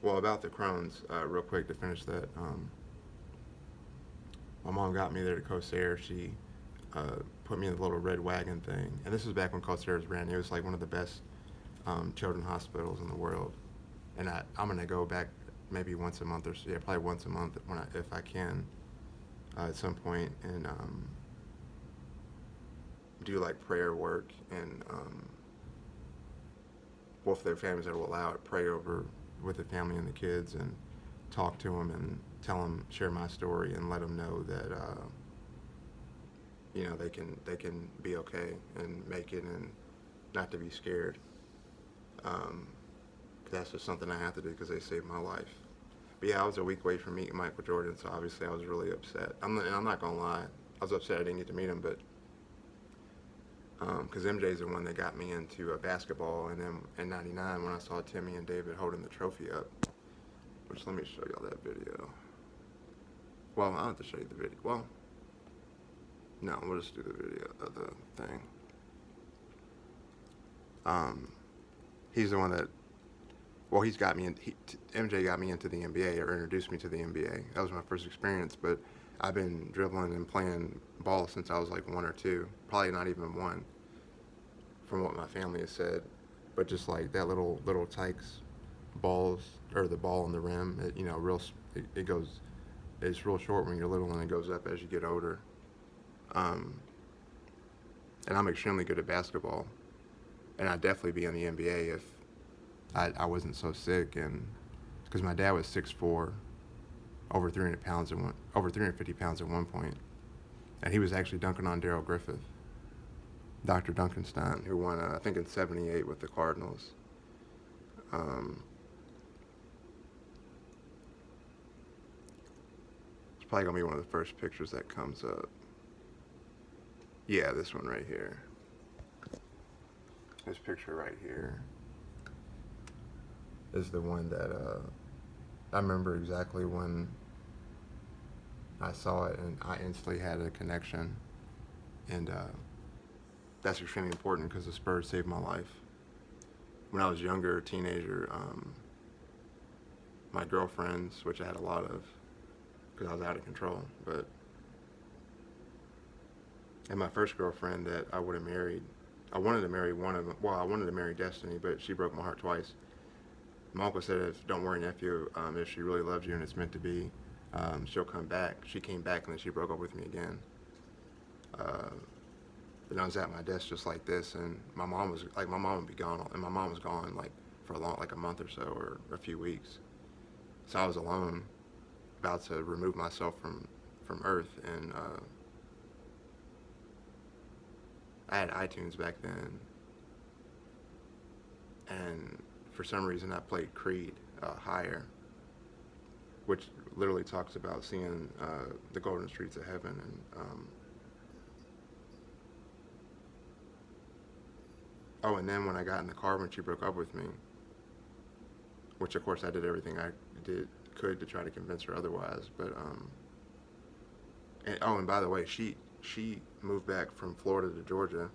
well, about the Crohn's, real quick to finish that. My mom got me there to Corsair. She put me in the little red wagon thing. And this was back when Corsair was brand new. It was like one of the best children's hospitals in the world. And I'm going to go back maybe once a month or so. Yeah, probably once a month if I can at some point, and do like prayer work, and well, if their families that will allow it, pray over with the family and the kids, and talk to them and tell them, share my story, and let them know that they can be okay and make it, and not to be scared. That's just something I have to do because they saved my life. But yeah, I was a week away from meeting Michael Jordan, so obviously I was really upset. I'm not gonna lie, I was upset I didn't get to meet him, but because MJ's the one that got me into basketball, and then in '99 when I saw Timmy and David holding the trophy up, which let me show y'all that video. Well, I don't have to show you the video. Well, no, we'll just do the video of the thing. He's the one that, well, he's got me in, MJ got me into the NBA, or introduced me to the NBA. That was my first experience, but I've been dribbling and playing ball since I was like 1 or 2, probably not even 1, from what my family has said. But just like that little Tykes balls, or the ball on the rim, it's real short when you're little, and it goes up as you get older. And I'm extremely good at basketball, and I'd definitely be in the NBA if I wasn't so sick, and because my dad was 6'4", over 300 pounds over 350 pounds at one point, and he was actually dunking on Darrell Griffith, Dr. Duncanstein, who won I think in '78 with the Cardinals. It's probably gonna be one of the first pictures that comes up. Yeah, this one right here. This picture right here is the one that I remember exactly when I saw it, and I instantly had a connection, and that's extremely important because the Spurs saved my life. When I was younger, teenager, my girlfriends, which I had a lot of because I was out of control, and my first girlfriend that I would have married, I wanted to marry one of them. Well, I wanted to marry Destiny, but she broke my heart twice. My uncle said, don't worry, nephew, if she really loves you and it's meant to be, she'll come back. She came back and then she broke up with me again. And I was at my desk just like this, and my mom would be gone, and my mom was gone like for a month or so, or a few weeks. So I was alone, about to remove myself from Earth, and I had iTunes back then, and for some reason I played Creed, Higher, which literally talks about seeing the golden streets of heaven, and oh, and then when I got in the car when she broke up with me, which of course I did everything I could to try to convince her otherwise, but and by the way, she moved back from Florida to Georgia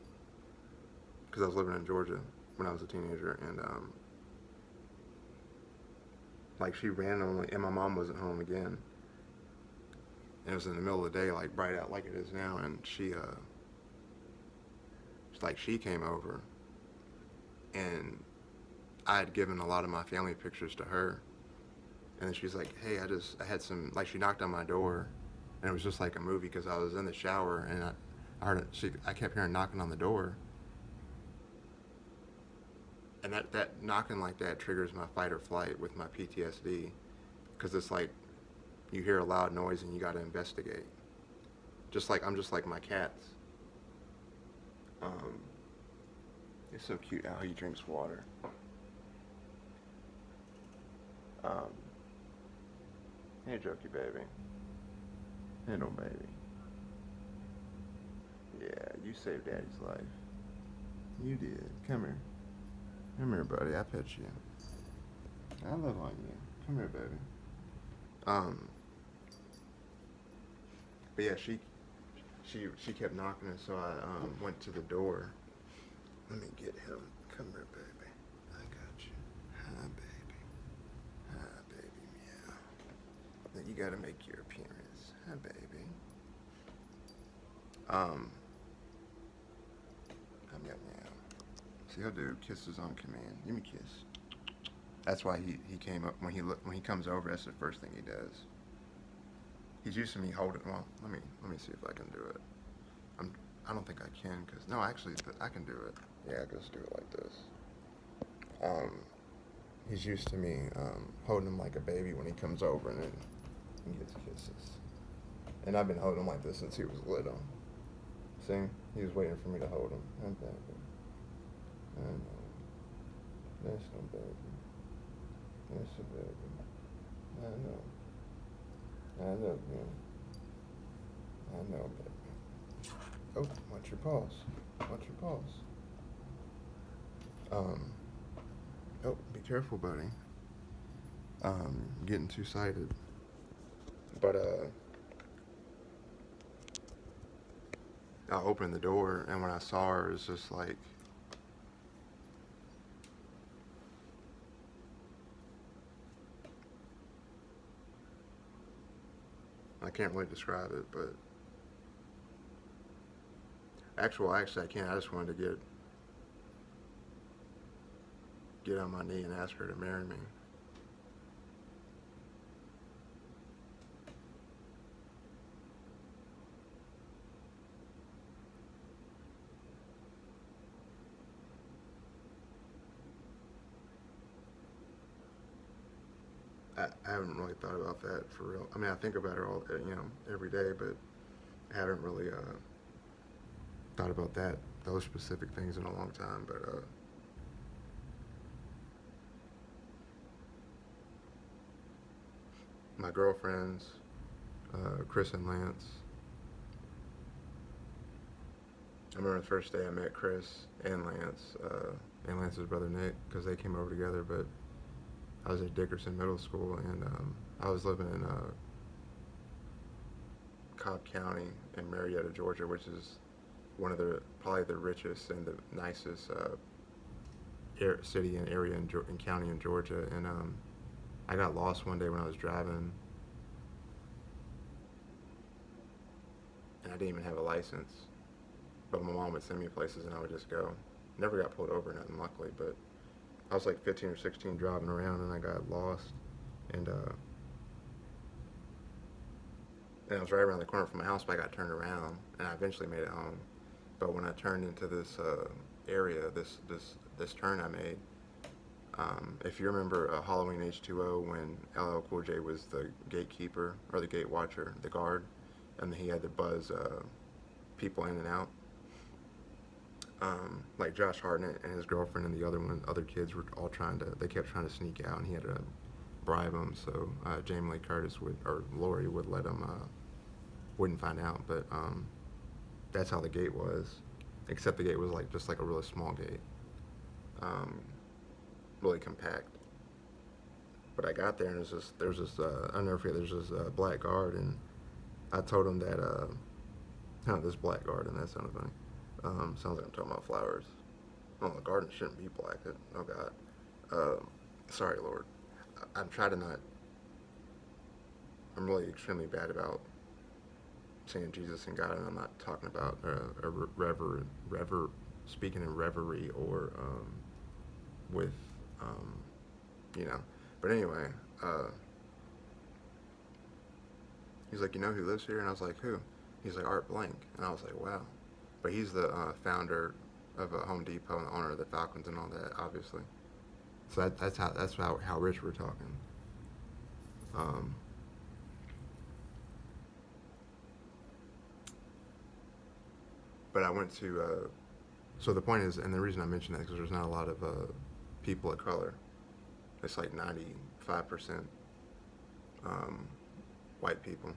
because I was living in Georgia when I was a teenager, and like she randomly, and my mom wasn't home again, and it was in the middle of the day, like bright out like it is now, and she came over, and I had given a lot of my family pictures to her, and then she's like, hey, I had some, like, she knocked on my door, and it was just like a movie because I was in the shower, and I heard it, I kept hearing knocking on the door, and that knocking like that triggers my fight or flight with my PTSD, because it's like you hear a loud noise and you got to investigate. I'm just like my cats. It's so cute how he drinks water. Hey, Jokey baby. Hey, no baby. Yeah, you saved Daddy's life. You did. Come here. Come here, buddy. I pet you. I love on you. Come here, baby. But yeah, she kept knocking, and so I went to the door. Let me get him. Come here, baby. I got you. Hi, baby. Hi, baby. Meow. Then you gotta make your appearance. Hi, baby. Meow, meow. See, he'll do kisses on command. Give me a kiss. That's why he came up when he comes over. That's the first thing he does. He's used to me holding. Well, let me see if I can do it. I don't think I can, because no, actually I can do it. Yeah, I just do it like this. He's used to me holding him like a baby when he comes over, and then he gets kisses. And I've been holding him like this since he was little. See, he was waiting for me to hold him. I'm baby. I know. That's no baby. That's a baby. I know. I love you. I know, baby. Oh, watch your paws. Watch your paws. Oh, be careful, buddy. Getting too excited. But, I opened the door, and when I saw her, it was just like, I can't really describe it, but actually I can't. I just wanted to get on my knee and ask her to marry me. I haven't really thought about that for real. I mean, I think about her all, every day, but I haven't really thought about those specific things in a long time. But my girlfriends, Chris and Lance. I remember the first day I met Chris and Lance's brother Nick, because they came over together, but I was at Dickerson Middle School, and I was living in Cobb County in Marietta, Georgia, which is probably the richest and the nicest city and area and county in Georgia. And I got lost one day when I was driving, and I didn't even have a license, but my mom would send me places and I would just go. Never got pulled over, nothing, luckily, but I was like 15 or 16 driving around, and I got lost, and and I was right around the corner from my house, but I got turned around, and I eventually made it home. But when I turned into this area, this turn I made, if you remember Halloween H2O, when LL Cool J was the gatekeeper or the gate watcher, the guard, and he had to buzz people in and out. Like Josh Hartnett and his girlfriend and the other kids were all they kept trying to sneak out, and he had to bribe them. So Jamie Lee Curtis or Lori would let them, wouldn't find out. But that's how the gate was, except the gate was just like a really small gate, really compact. But I got there, and there's this I'll never forget. There's this black guard, and I told him that this black garden, that sounded funny. Sounds like I'm talking about flowers. Oh, the garden shouldn't be black. Oh, God. Sorry, Lord. I'm trying to not. I'm really extremely bad about saying Jesus and God, and I'm not talking about speaking in reverie or with, you know. But anyway, he's like, you know who lives here? And I was like, who? He's like, Art Blank. And I was like, wow. But he's the founder of Home Depot and the owner of the Falcons and all that, obviously. So that's how rich we're talking. But I went to. So the point is, and the reason I mention that is because there's not a lot of people of color. It's like 95% white people.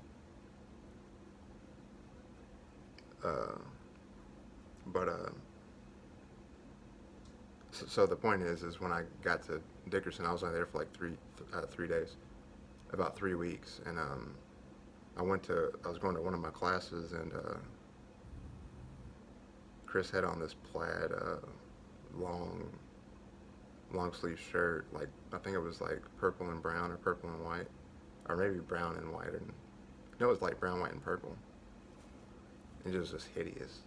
So the point is when I got to Dickerson, I was only there for like 3 days, about 3 weeks, and I was going to one of my classes, and Chris had on this plaid long sleeve shirt, like I think it was like purple and brown or purple and white, or maybe brown and white, and no, it was like brown, white, and purple. It was just hideous.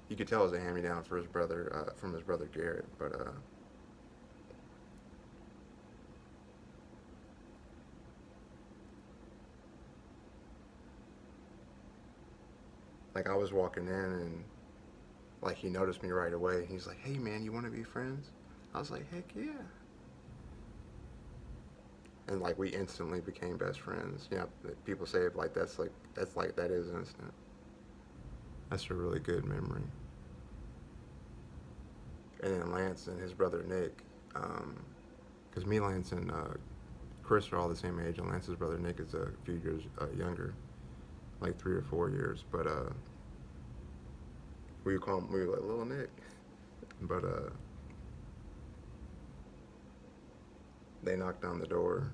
You could tell it was a hand-me-down for his brother, from his brother Garrett, but like I was walking in, and like he noticed me right away. He's like, "Hey man, you want to be friends?" I was like, "Heck yeah!" And like we instantly became best friends. You know, people say it like that is instant. That's a really good memory. And then Lance and his brother Nick, because me, Lance, and Chris are all the same age, and Lance's brother Nick is a few years younger, like 3 or 4 years. But we were like Little Nick. But they knocked on the door,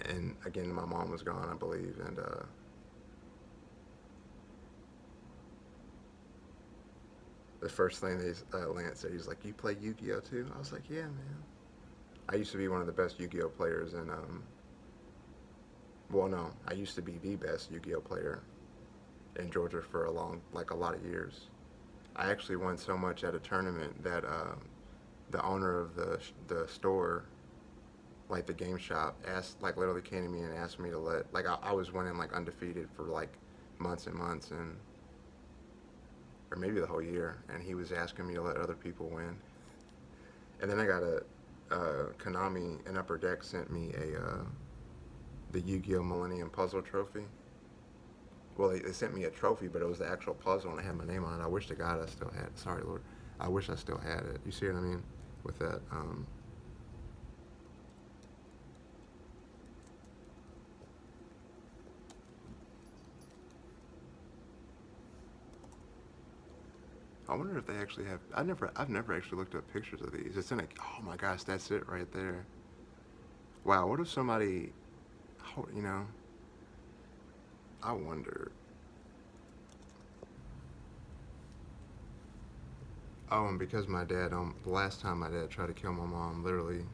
and again, my mom was gone, I believe, and the first thing Lance said, he's like, "You play Yu-Gi-Oh too?" I was like, "Yeah, man." I used to be one of the best Yu-Gi-Oh players, and well, no, I used to be the best Yu-Gi-Oh player in Georgia for a lot of years. I actually won so much at a tournament that the owner of the store, like the game shop, literally came to me and asked me to I was winning like undefeated for like months and months, and or maybe the whole year, and he was asking me to let other people win. And then I got Konami in Upper Deck sent me the Yu-Gi-Oh! Millennium Puzzle Trophy. Well, they sent me a trophy, but it was the actual puzzle, and it had my name on it. I wish to God I still had it. Sorry, Lord. I wish I still had it. You see what I mean? With that. I wonder if they actually have. I've never actually looked up pictures of these. It's in a. Oh my gosh, that's it right there. Wow. What if somebody, you know? I wonder. Oh, and because my dad, the last time my dad tried to kill my mom, literally,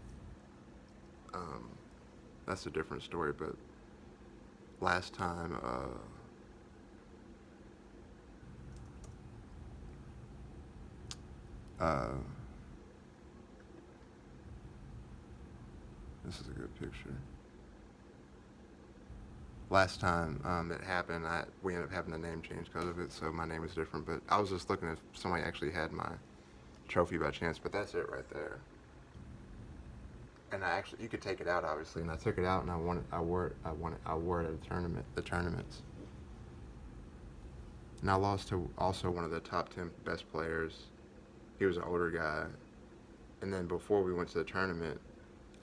that's a different story, but last time, this is a good picture. last time it happened, we ended up having a name change because of it, so my name is different. But I was just looking if somebody actually had my trophy by chance, but that's it right there. And you could take it out obviously, and I took it out and I wore it at the tournaments. And I lost to also one of the top 10 best players. He was an older guy. And then before we went to the tournament,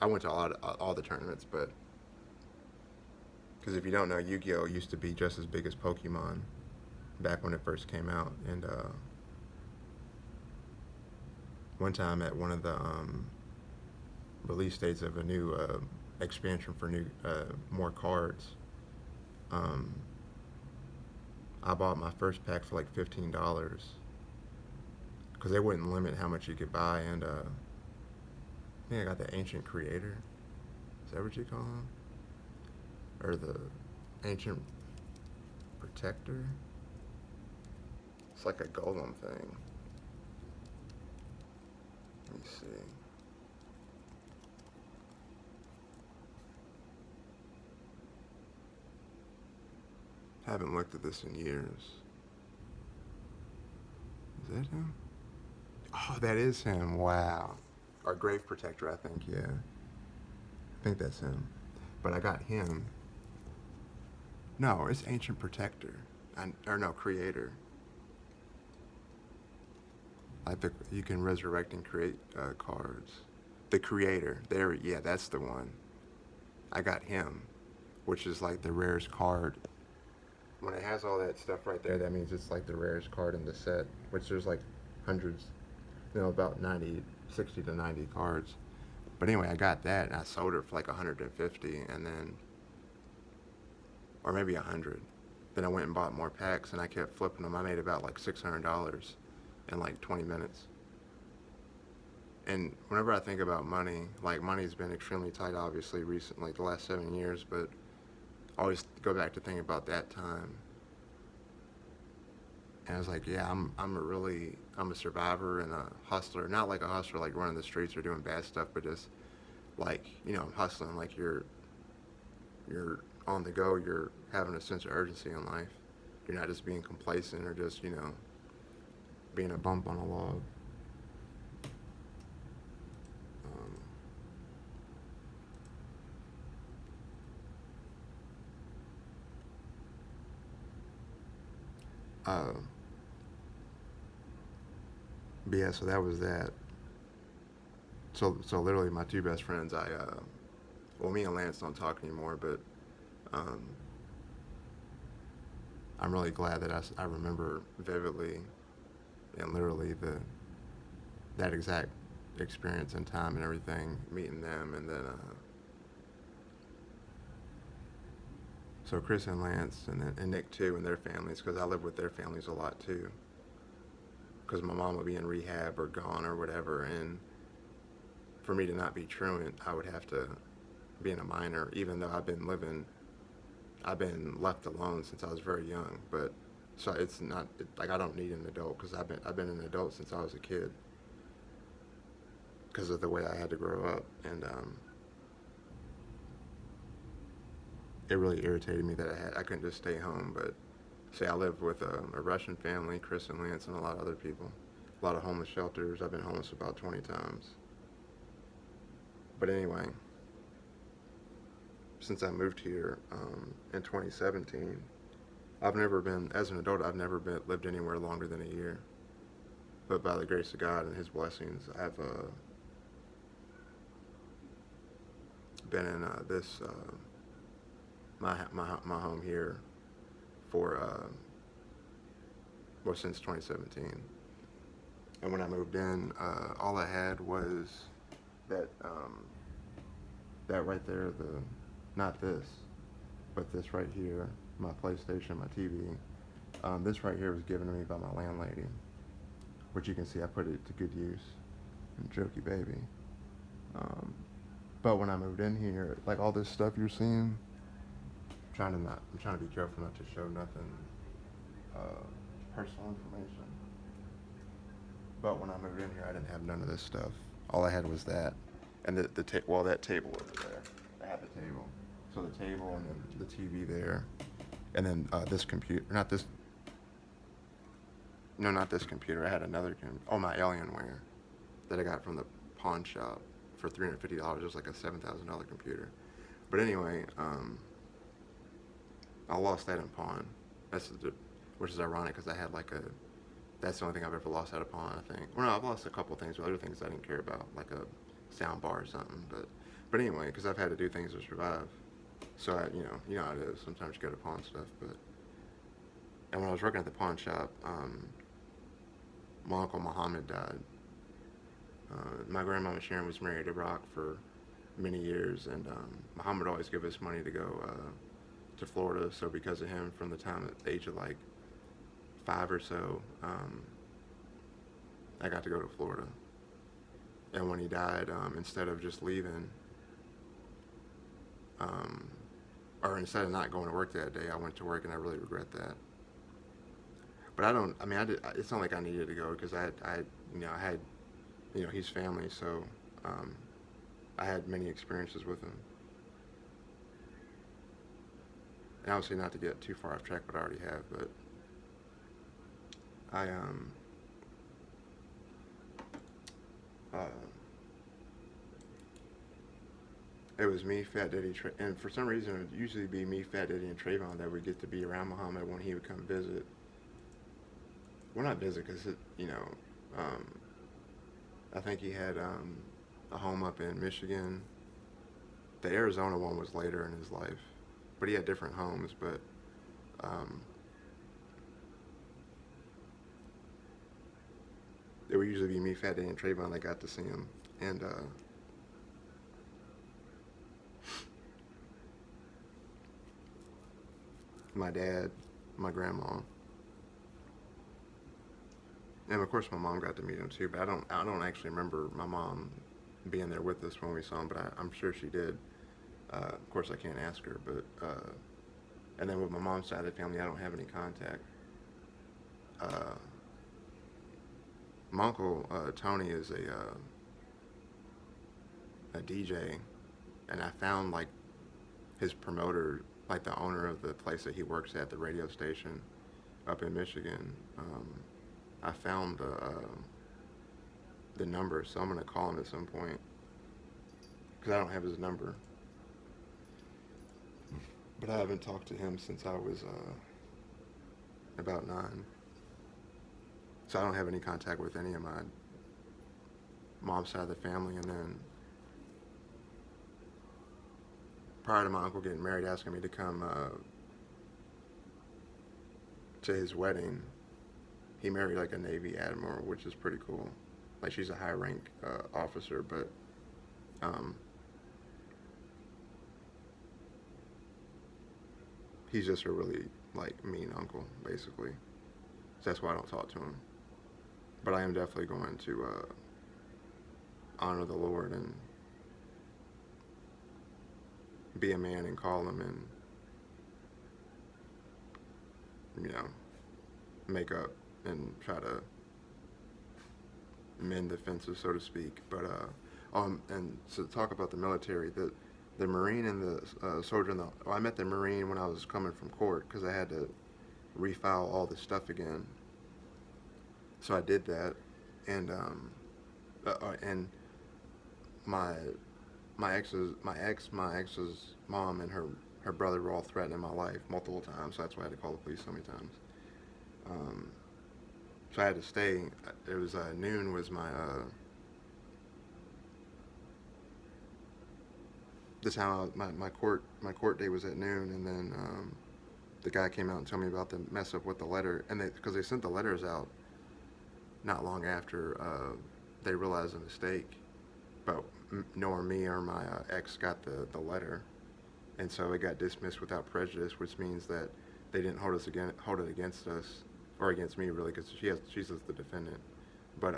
I went to all the tournaments, but because if you don't know, Yu-Gi-Oh used to be just as big as Pokemon back when it first came out. And one time at one of the release dates of a new expansion for more cards, I bought my first pack for like $15 because they wouldn't limit how much you could buy. And I think I got the Ancient Creator. Is that what you call him? Or the Ancient Protector? It's like a golem thing. Let me see. Haven't looked at this in years. Is that him? Oh, that is him. Wow. Our Grave Protector, I think, yeah. I think that's him. But I got him. No, it's Ancient Protector. Creator. You can resurrect and create cards. The Creator. Yeah, that's the one. I got him, which is like the rarest card. When it has all that stuff right there, that means it's like the rarest card in the set, which there's like hundreds, about 60 to 90 cards. But anyway, I got that and I sold it for like 150, and then, or maybe 100. Then I went and bought more packs and I kept flipping them. I made about like $600 in like 20 minutes. And whenever I think about money, like money's been extremely tight, obviously, recently, like the last 7 years, but I always go back to thinking about that time. And I was like, yeah, I'm a survivor and a hustler. Not like a hustler, like running the streets or doing bad stuff, but just like, hustling, like you're on the go, you're having a sense of urgency in life. You're not just being complacent or just, being a bump on a log. But yeah, so that was that. So literally my two best friends, me and Lance don't talk anymore, but I'm really glad that I remember vividly and literally that exact experience and time and everything, meeting them. And then so Chris and Lance and Nick too, and their families, because I live with their families a lot too, because my mom would be in rehab or gone or whatever, and for me to not be truant, I would have to be in a minor, even though I've been left alone since I was very young. But so it's not like I don't need an adult, because I've been an adult since I was a kid, because of the way I had to grow up. And it really irritated me that I couldn't just stay home. But say I live with a Russian family, Chris and Lance, and a lot of other people, a lot of homeless shelters. I've been homeless about 20 times. But anyway, since I moved here in 2017, as an adult, I've never lived anywhere longer than a year. But by the grace of God and His blessings, I've been in my home here for since 2017. And when I moved in, all I had was that right there, not this, but this right here, my PlayStation, my TV. This right here was given to me by my landlady, which you can see I put it to good use. Jokey baby. But when I moved in here, like all this stuff you're seeing, I'm trying to be careful not to show nothing personal information. But when I moved in here, I didn't have none of this stuff. All I had was that, and that table over there. I had the table. So the table and then the TV there, and then this computer, not this. No, not this computer. I had another my Alienware that I got from the pawn shop for $350. It was like a $7,000 computer. But anyway, I lost that in pawn. Which is ironic because I had that's the only thing I've ever lost out of pawn, I think. Well, no, I've lost a couple things, but other things I didn't care about, like a sound bar or something. But anyway, because I've had to do things to survive. So you know how it is. Sometimes you go to pawn stuff, and when I was working at the pawn shop, my uncle Muhammad died. My grandmama Sharon was married to Rock for many years, and Muhammad would always give us money to go to Florida. So because of him, from the time at the age of like 5 or so, I got to go to Florida. And when he died, instead of just leaving, or instead of not going to work that day, I went to work, and I really regret that. But it's not like I needed to go because I had, he's family, so I had many experiences with him. And obviously not to get too far off track, but I already have, but it was me, Fat Daddy, and for some reason it would usually be me, Fat Daddy, and Trayvon that would get to be around Muhammad when he would come visit. Well, not visit, because I think he had a home up in Michigan. The Arizona one was later in his life, but he had different homes. But it would usually be me, Fat Daddy, and Trayvon that got to see him, and my dad, my grandma. And of course my mom got to meet him too, but I don't actually remember my mom being there with us when we saw him, but I'm sure she did. Of course I can't ask her, but and then with my mom's side of the family, I don't have any contact. My uncle Tony is a DJ, and I found like his promoter, like the owner of the place that he works at, the radio station up in Michigan. I found the number, so I'm going to call him at some point, because I don't have his number. But I haven't talked to him since I was about 9. So I don't have any contact with any of my mom's side of the family. And then prior to my uncle getting married, asking me to come to his wedding, he married like a Navy admiral, which is pretty cool. Like, she's a high rank officer, but he's just a really like mean uncle, basically. So that's why I don't talk to him. But I am definitely going to honor the Lord and be a man and call him and make up and try to mend the fences, so to speak. But and to talk about the military, the Marine and the soldier I met the Marine when I was coming from court, because I had to refile all this stuff again. So I did that, and my ex's mom and her brother were all threatening my life multiple times, so that's why I had to call the police so many times. So I had to stay. It was noon was my this how my court date was at noon, and then the guy came out and told me about the mess up with the letter, and because they sent the letters out not long after they realized a mistake, but nor me or my ex got the letter, and so it got dismissed without prejudice, which means that they didn't hold it against us, or against me really, because she's the defendant. But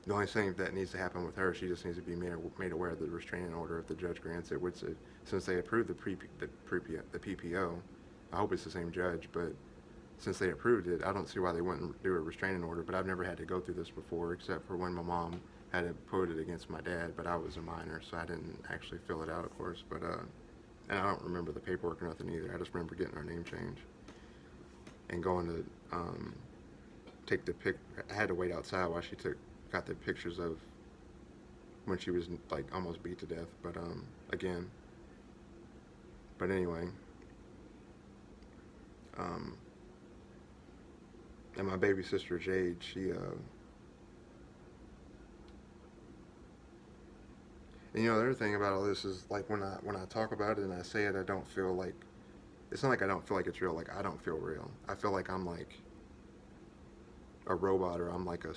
the only thing that needs to happen with her, she just needs to be made aware of the restraining order if the judge grants it, which since they approved the PPO, I hope it's the same judge, but since they approved it, I don't see why they wouldn't do a restraining order. But I've never had to go through this before, except for when my mom had to put it against my dad. But I was a minor, so I didn't actually fill it out, of course. But and I don't remember the paperwork or nothing either. I just remember getting our name changed and going to take the pic. I had to wait outside while she got the pictures of when she was like almost beat to death. But again. But anyway. And my baby sister Jade, she and you know, the other thing about all this is like when I talk about it and I say it, I don't feel like it's not like I don't feel like it's real. Like I don't feel real. I feel like I'm like a robot, or I'm like a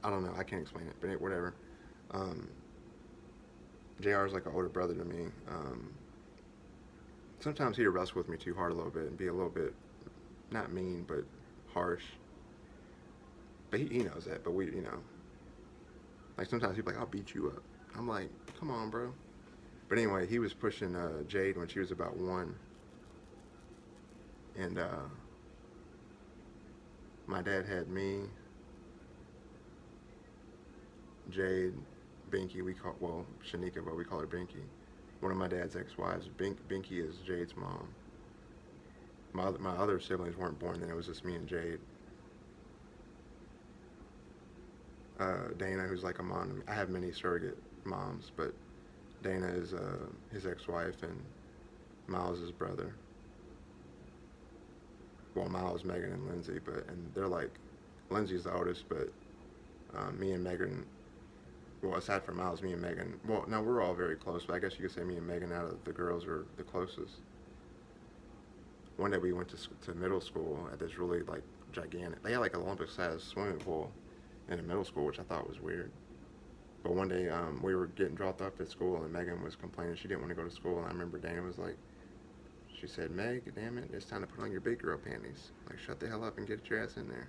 I don't know. I can't explain it, but whatever. JR is like an older brother to me. Sometimes he'd wrestle with me too hard a little bit and be a little bit not mean but harsh. But he knows that. But we, you know, like sometimes he'd be like, "I'll beat you up." I'm like, "Come on, bro." But anyway, he was pushing Jade when she was about 1, and my dad had me, Jade, Binky. Shanika, but we call her Binky. One of my dad's ex-wives. Binky is Jade's mom. My other siblings weren't born then. It was just me and Jade. Dana, who's like a mom. I have many surrogate moms, but Dana is his ex-wife, and Miles' his brother. Well, Miles, Megan, and Lindsay, and they're like, Lindsay's the oldest, but me and Megan, well, aside from Miles, me and Megan, well, no, we're all very close, but I guess you could say me and Megan out of the girls are the closest. One day we went to middle school at this really like gigantic, they had like an Olympic-sized swimming pool in the middle school, which I thought was weird. But one day we were getting dropped off at school, and Megan was complaining she didn't want to go to school, and I remember Dana was like, she said, "Meg, damn it, it's time to put on your big girl panties. Like, shut the hell up and get your ass in there."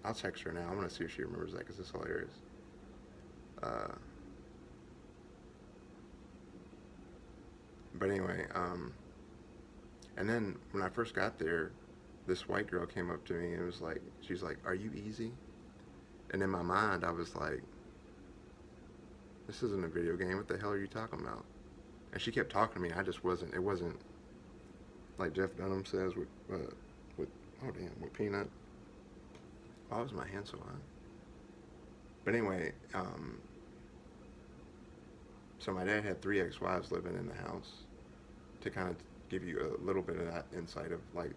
I'll text her now. I want to see if she remembers that, because it's hilarious. But anyway, and then when I first got there, this white girl came up to me and was like, she's like, "Are you easy?" And in my mind, I was like, this isn't a video game. What the hell are you talking about? And she kept talking to me. I just wasn't. It wasn't like Jeff Dunham says with Peanut. Why was my hand so high? But anyway, so my dad had 3 ex-wives living in the house, to kind of give you a little bit of that insight of like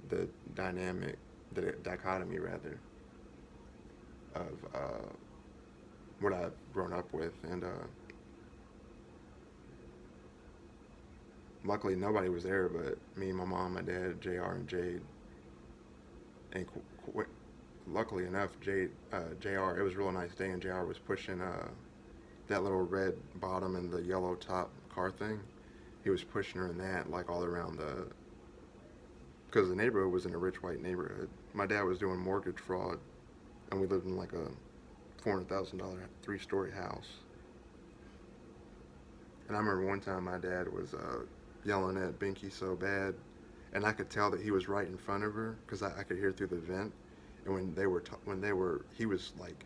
the dynamic, the dichotomy rather, of what I've grown up with. And luckily nobody was there but me, my mom, my dad, JR, and Jade. And luckily enough, JR, it was a real nice day, and JR was pushing that little red bottom and the yellow top car thing. He was pushing her in that, like all around because the neighborhood was in a rich white neighborhood. My dad was doing mortgage fraud, and we lived in like a $400,000 3-story house. And I remember one time my dad was yelling at Binky so bad, and I could tell that he was right in front of her, because I could hear through the vent. And he was like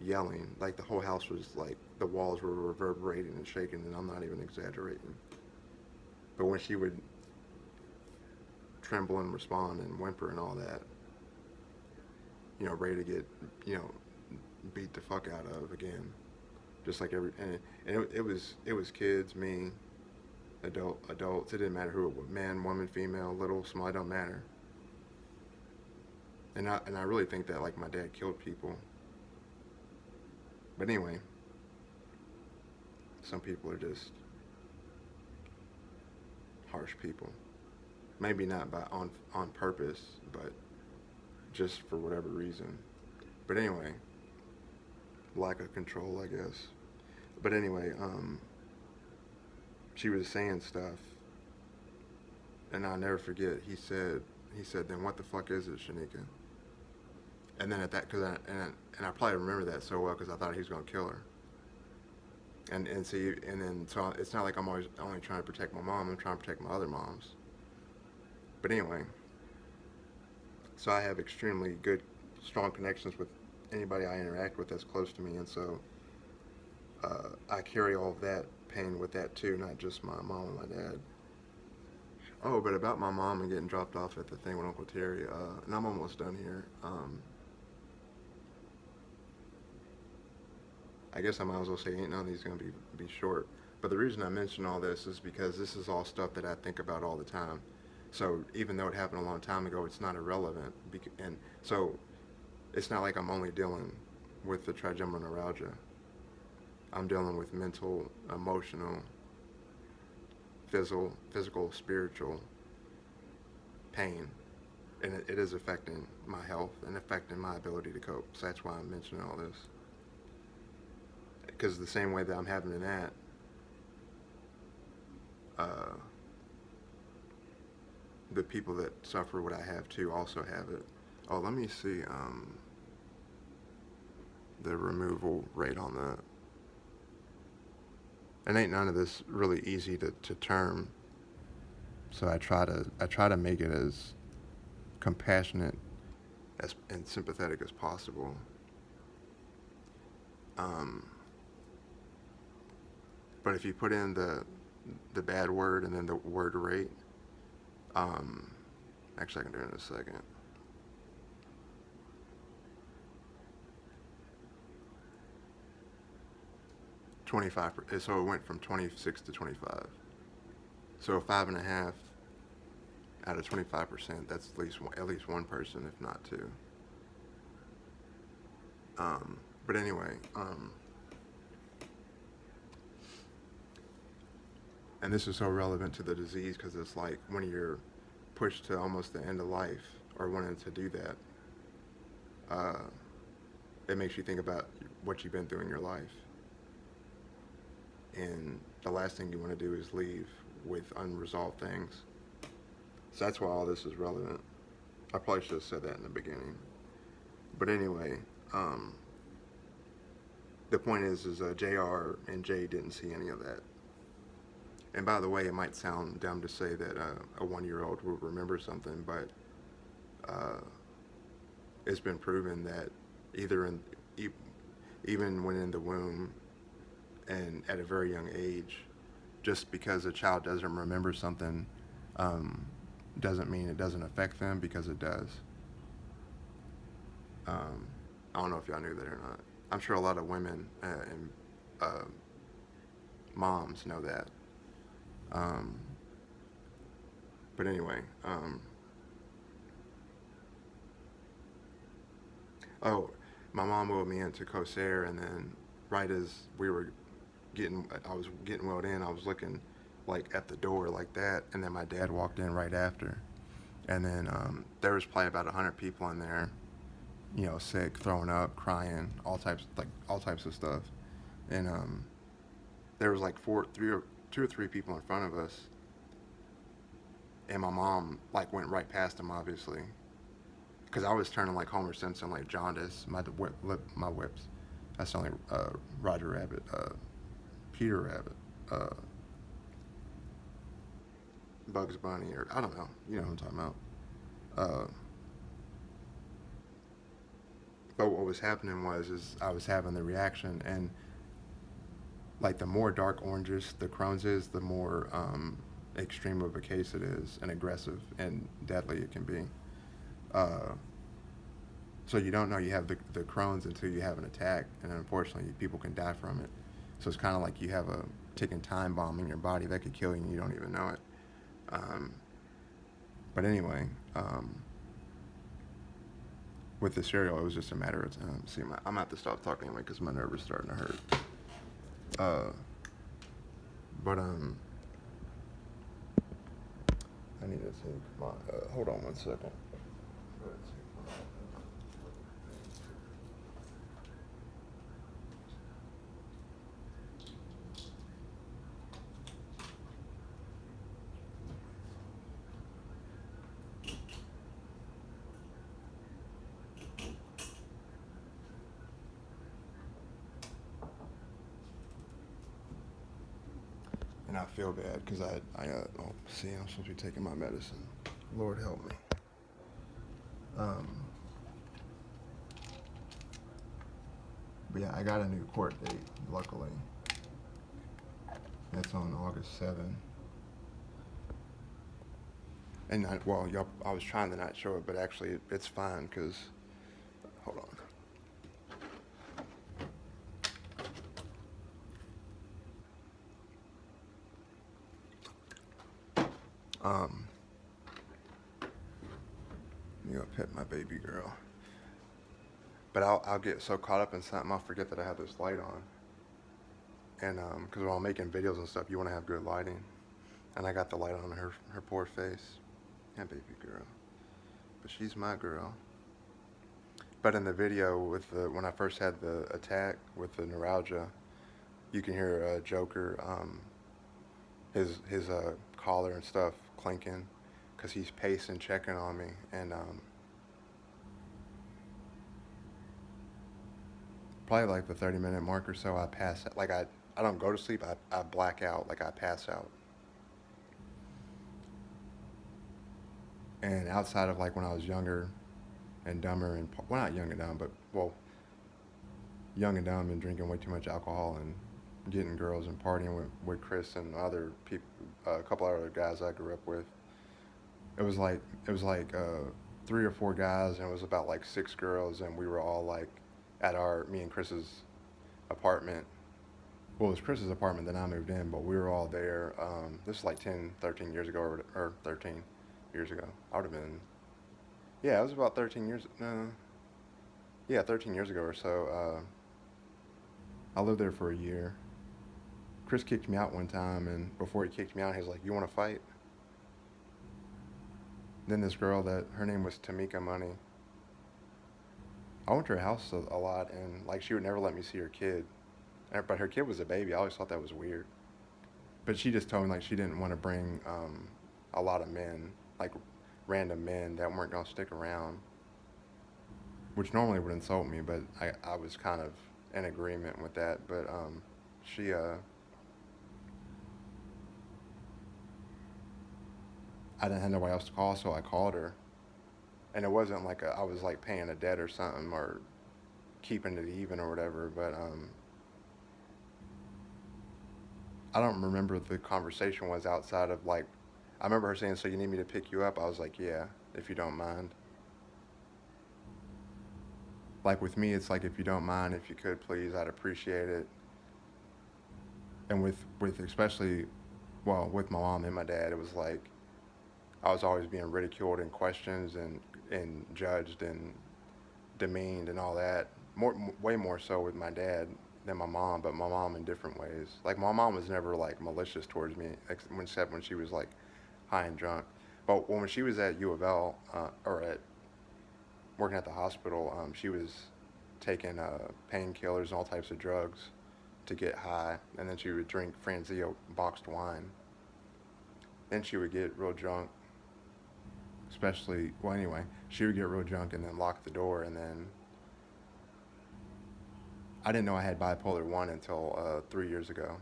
yelling, like the whole house was like, the walls were reverberating and shaking, and I'm not even exaggerating. But when she would tremble and respond and whimper and all that, you know, ready to get, you know, beat the fuck out of again, just like it was kids, me, adults. It didn't matter who it was, man, woman, female, little, small, it don't matter. And I really think that like my dad killed people. But anyway, some people are just harsh people. Maybe not on purpose, but just for whatever reason. But anyway, lack of control, I guess. But anyway, she was saying stuff, and I'll never forget. He said, "Then what the fuck is it, Shanika?" And then at that, and I probably remember that so well because I thought he was gonna kill her. And see, and then so it's not like I'm always only trying to protect my mom. I'm trying to protect my other moms. But anyway, so I have extremely good, strong connections with anybody I interact with that's close to me, and so I carry all of that pain with that too, not just my mom and my dad. Oh, but about my mom and getting dropped off at the thing with Uncle Terry, and I'm almost done here. I guess I might as well say ain't none of these gonna be short. But the reason I mention all this is because this is all stuff that I think about all the time. So even though it happened a long time ago, it's not irrelevant. And so it's not like I'm only dealing with the trigeminal neuralgia. I'm dealing with mental, emotional, physical, spiritual pain, and it is affecting my health and affecting my ability to cope. So that's why I'm mentioning all this. Because the same way that I'm having that, the people that suffer what I have too also have it. Oh, let me see the removal rate on that. And ain't none of this really easy to term. So I try to make it as compassionate and sympathetic as possible. But if you put in the bad word and then the word rate, actually I can do it in a second. So it went from 26 to 25. So 5.5 out of 25%. That's at least one person, if not two. But anyway, and this is so relevant to the disease because it's like when you're pushed to almost the end of life or wanting to do that, it makes you think about what you've been through in your life. And the last thing you want to do is leave with unresolved things. So that's why all this is relevant. I probably should have said that in the beginning. But anyway, the point is JR and Jay didn't see any of that. And by the way, it might sound dumb to say that a 1-year-old will remember something, but it's been proven that even when in the womb and at a very young age, just because a child doesn't remember something doesn't mean it doesn't affect them, because it does. I don't know if y'all knew that or not. I'm sure a lot of women and moms know that. But anyway, oh, my mom wheeled me into Corsair, and then right as I was getting wheeled in, I was looking like at the door like that, and then my dad walked in right after, and then there was probably about 100 people in there, sick, throwing up, crying, all types of stuff, and there was like two or three people in front of us, and my mom like went right past them, obviously, because I was turning like Homer Simpson, like jaundice, my whips. I sound like Roger Rabbit, Peter Rabbit, Bugs Bunny, or I don't know, you know what I'm talking about. But what was happening is I was having the reaction, and like the more dark oranges the Crohn's is, the more extreme of a case it is, and aggressive and deadly it can be. So you don't know you have the Crohn's until you have an attack, and unfortunately people can die from it. So it's kind of like you have a ticking time bomb in your body that could kill you and you don't even know it. But anyway, with the cereal, it was just a matter of time. See, I'm gonna have to stop talking anyway because my nerve is starting to hurt. But I need to take my. Hold on 1 second. I feel bad because oh, see, I'm supposed to be taking my medicine. Lord help me. Um, but yeah, I got a new court date, luckily. It's on August 7th. And I was trying to not show it, but actually it's fine because, hold on. Um, I'm gonna pet my baby girl. But I'll get so caught up in something, I'll forget that I have this light on. And because while I'm making videos and stuff, you want to have good lighting. And I got the light on her poor face. Yeah, baby girl. But she's my girl. But in the video when I first had the attack with the neuralgia, you can hear Joker, his collar and stuff clinking, because he's pacing, checking on me, and probably like the 30-minute mark or so, I pass out. Like I don't go to sleep. I black out. Like I pass out. And outside of like when I was younger and dumber and well, not young and dumb, but well, young and dumb and drinking way too much alcohol and getting girls and partying with Chris and other people, a couple other guys I grew up with. It was like 3 or 4 guys, and it was about like 6 girls, and we were all like at me and Chris's apartment. Well, it was Chris's apartment, then I moved in, but we were all there. This is like 10, 13 years ago, or 13 years ago. I would have been, yeah, it was about 13 years, yeah, 13 years ago or so. I lived there for a year. Chris kicked me out one time, and before he kicked me out, he was like, "You want to fight?" Then this girl her name was Tamika Money. I went to her house a lot, and like she would never let me see her kid. But her kid was a baby. I always thought that was weird. But she just told me like she didn't want to bring a lot of men, like random men that weren't gonna stick around, which normally would insult me. But I was kind of in agreement with that. But she I didn't have nobody else to call, so I called her. And it wasn't like I was like paying a debt or something or keeping it even or whatever. But I don't remember the conversation was outside of like, I remember her saying, "So you need me to pick you up?" I was like, "Yeah, if you don't mind." Like with me, it's like, if you don't mind, if you could please, I'd appreciate it. And with especially, well, with my mom and my dad, it was like I was always being ridiculed and questioned and judged and demeaned and all that. Way more so with my dad than my mom, but my mom in different ways. Like my mom was never like malicious towards me, except when she was like high and drunk. But when she was at U of L or at working at the hospital, she was taking painkillers and all types of drugs to get high, and then she would drink Franzia boxed wine. Then she would get real drunk, especially, well, anyway, she would get real drunk and then lock the door, and then I didn't know I had bipolar 1 until 3 years ago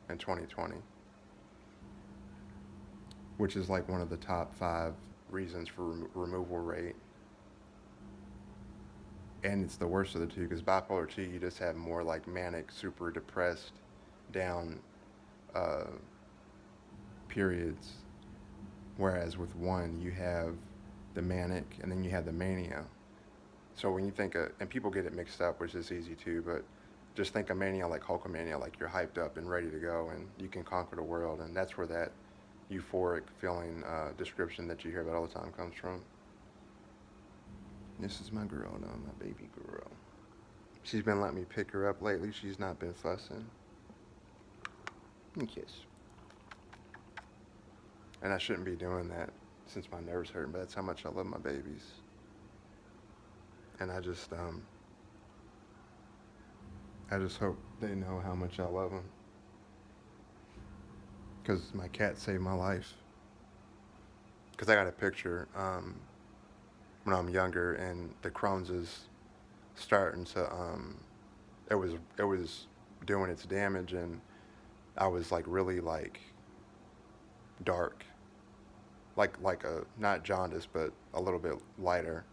in 2020, which is like one of the top 5 reasons for removal rate. And it's the worst of the two, because bipolar 2, you just have more like manic, super depressed, down periods. Whereas with 1, you have the manic and then you have the mania. So when you think and people get it mixed up, which is easy too, but just think of mania like Hulkamania, like you're hyped up and ready to go and you can conquer the world. And that's where that euphoric feeling description that you hear about all the time comes from. This is my girl now, my baby girl. She's been letting me pick her up lately. She's not been fussing. And kiss. And I shouldn't be doing that since my nerves hurt, but that's how much I love my babies. And I just hope they know how much I love them. Because my cat saved my life. Because I got a picture when I'm younger, and the Crohn's is starting to, it was doing its damage, and I was like really like dark, like a not jaundice, but a little bit lighter.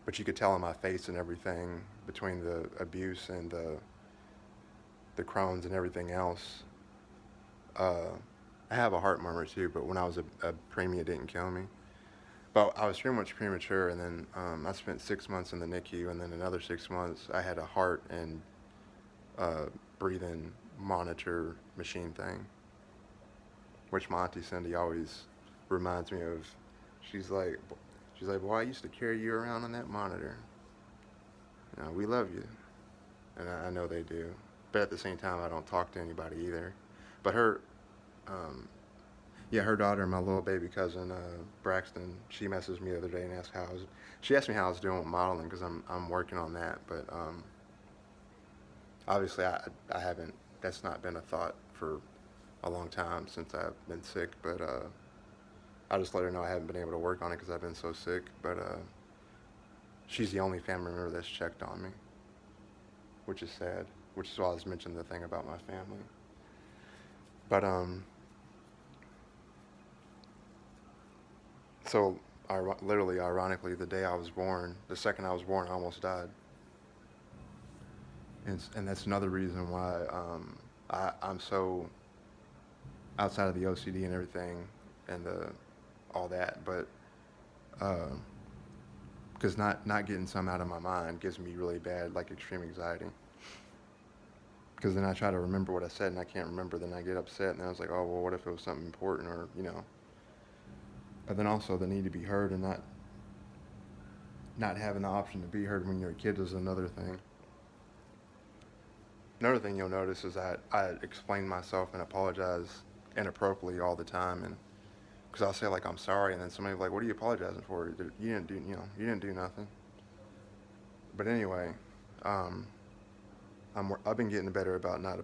But you could tell in my face and everything between the abuse and the Crohn's and everything else. Uh, I have a heart murmur too, but when I was a preemie, it didn't kill me. But I was pretty much premature, and then I spent 6 months in the NICU, and then another 6 months I had a heart and breathing monitor machine thing, which my auntie Cindy always reminds me of. She's like, boy, I used to carry you around on that monitor. You know, we love you, and I know they do. But at the same time, I don't talk to anybody either. But um, yeah, her daughter, my little baby cousin, Braxton, she messaged me the other day and asked how I was. She asked me how I was doing with modeling because I'm working on that. But obviously, I haven't. That's not been a thought for a long time since I've been sick. But I just let her know I haven't been able to work on it because I've been so sick. But she's the only family member that's checked on me, which is sad. Which is why I was mentioning the thing about my family. But so literally, ironically, the day I was born, the second I was born, I almost died. And that's another reason why I'm so outside of the OCD and everything and all that, but because not getting some out of my mind gives me really bad, like, extreme anxiety. Because then I try to remember what I said and I can't remember, then I get upset, and then I was like, oh, well, what if it was something important, or, you know. But then also the need to be heard and not having the option to be heard when you're a kid is another thing. Another thing you'll notice is that I explain myself and apologize inappropriately all the time, and because I'll say, like, I'm sorry, and then somebody will be like, what are you apologizing for? You didn't do nothing. But anyway, um, I've been getting better about not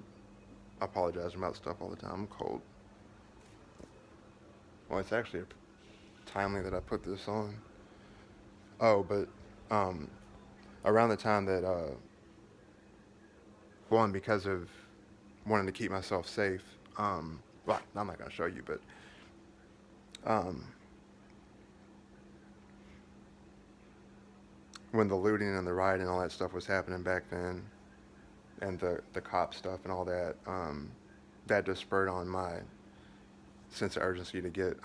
apologizing about stuff all the time. I'm cold. Well, it's actually timely that I put this on. Oh, but um, around the time that one, because of wanting to keep myself safe. Well, I'm not gonna show you, but um, when the looting and the rioting and all that stuff was happening back then, and the cop stuff and all that, that just spurred on my sense of urgency to get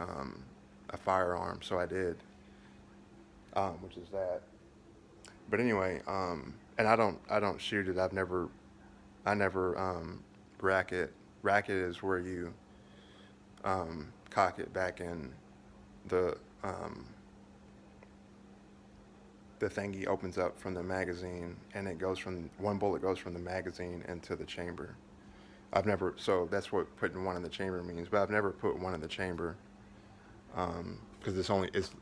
a firearm. So I did, which is that. But anyway, and I don't shoot it. I never rack it. Rack it is where you cock it back in the the thingy opens up from the magazine, and it goes from one bullet goes from the magazine into the chamber. So that's what putting one in the chamber means. But I've never put one in the chamber because it's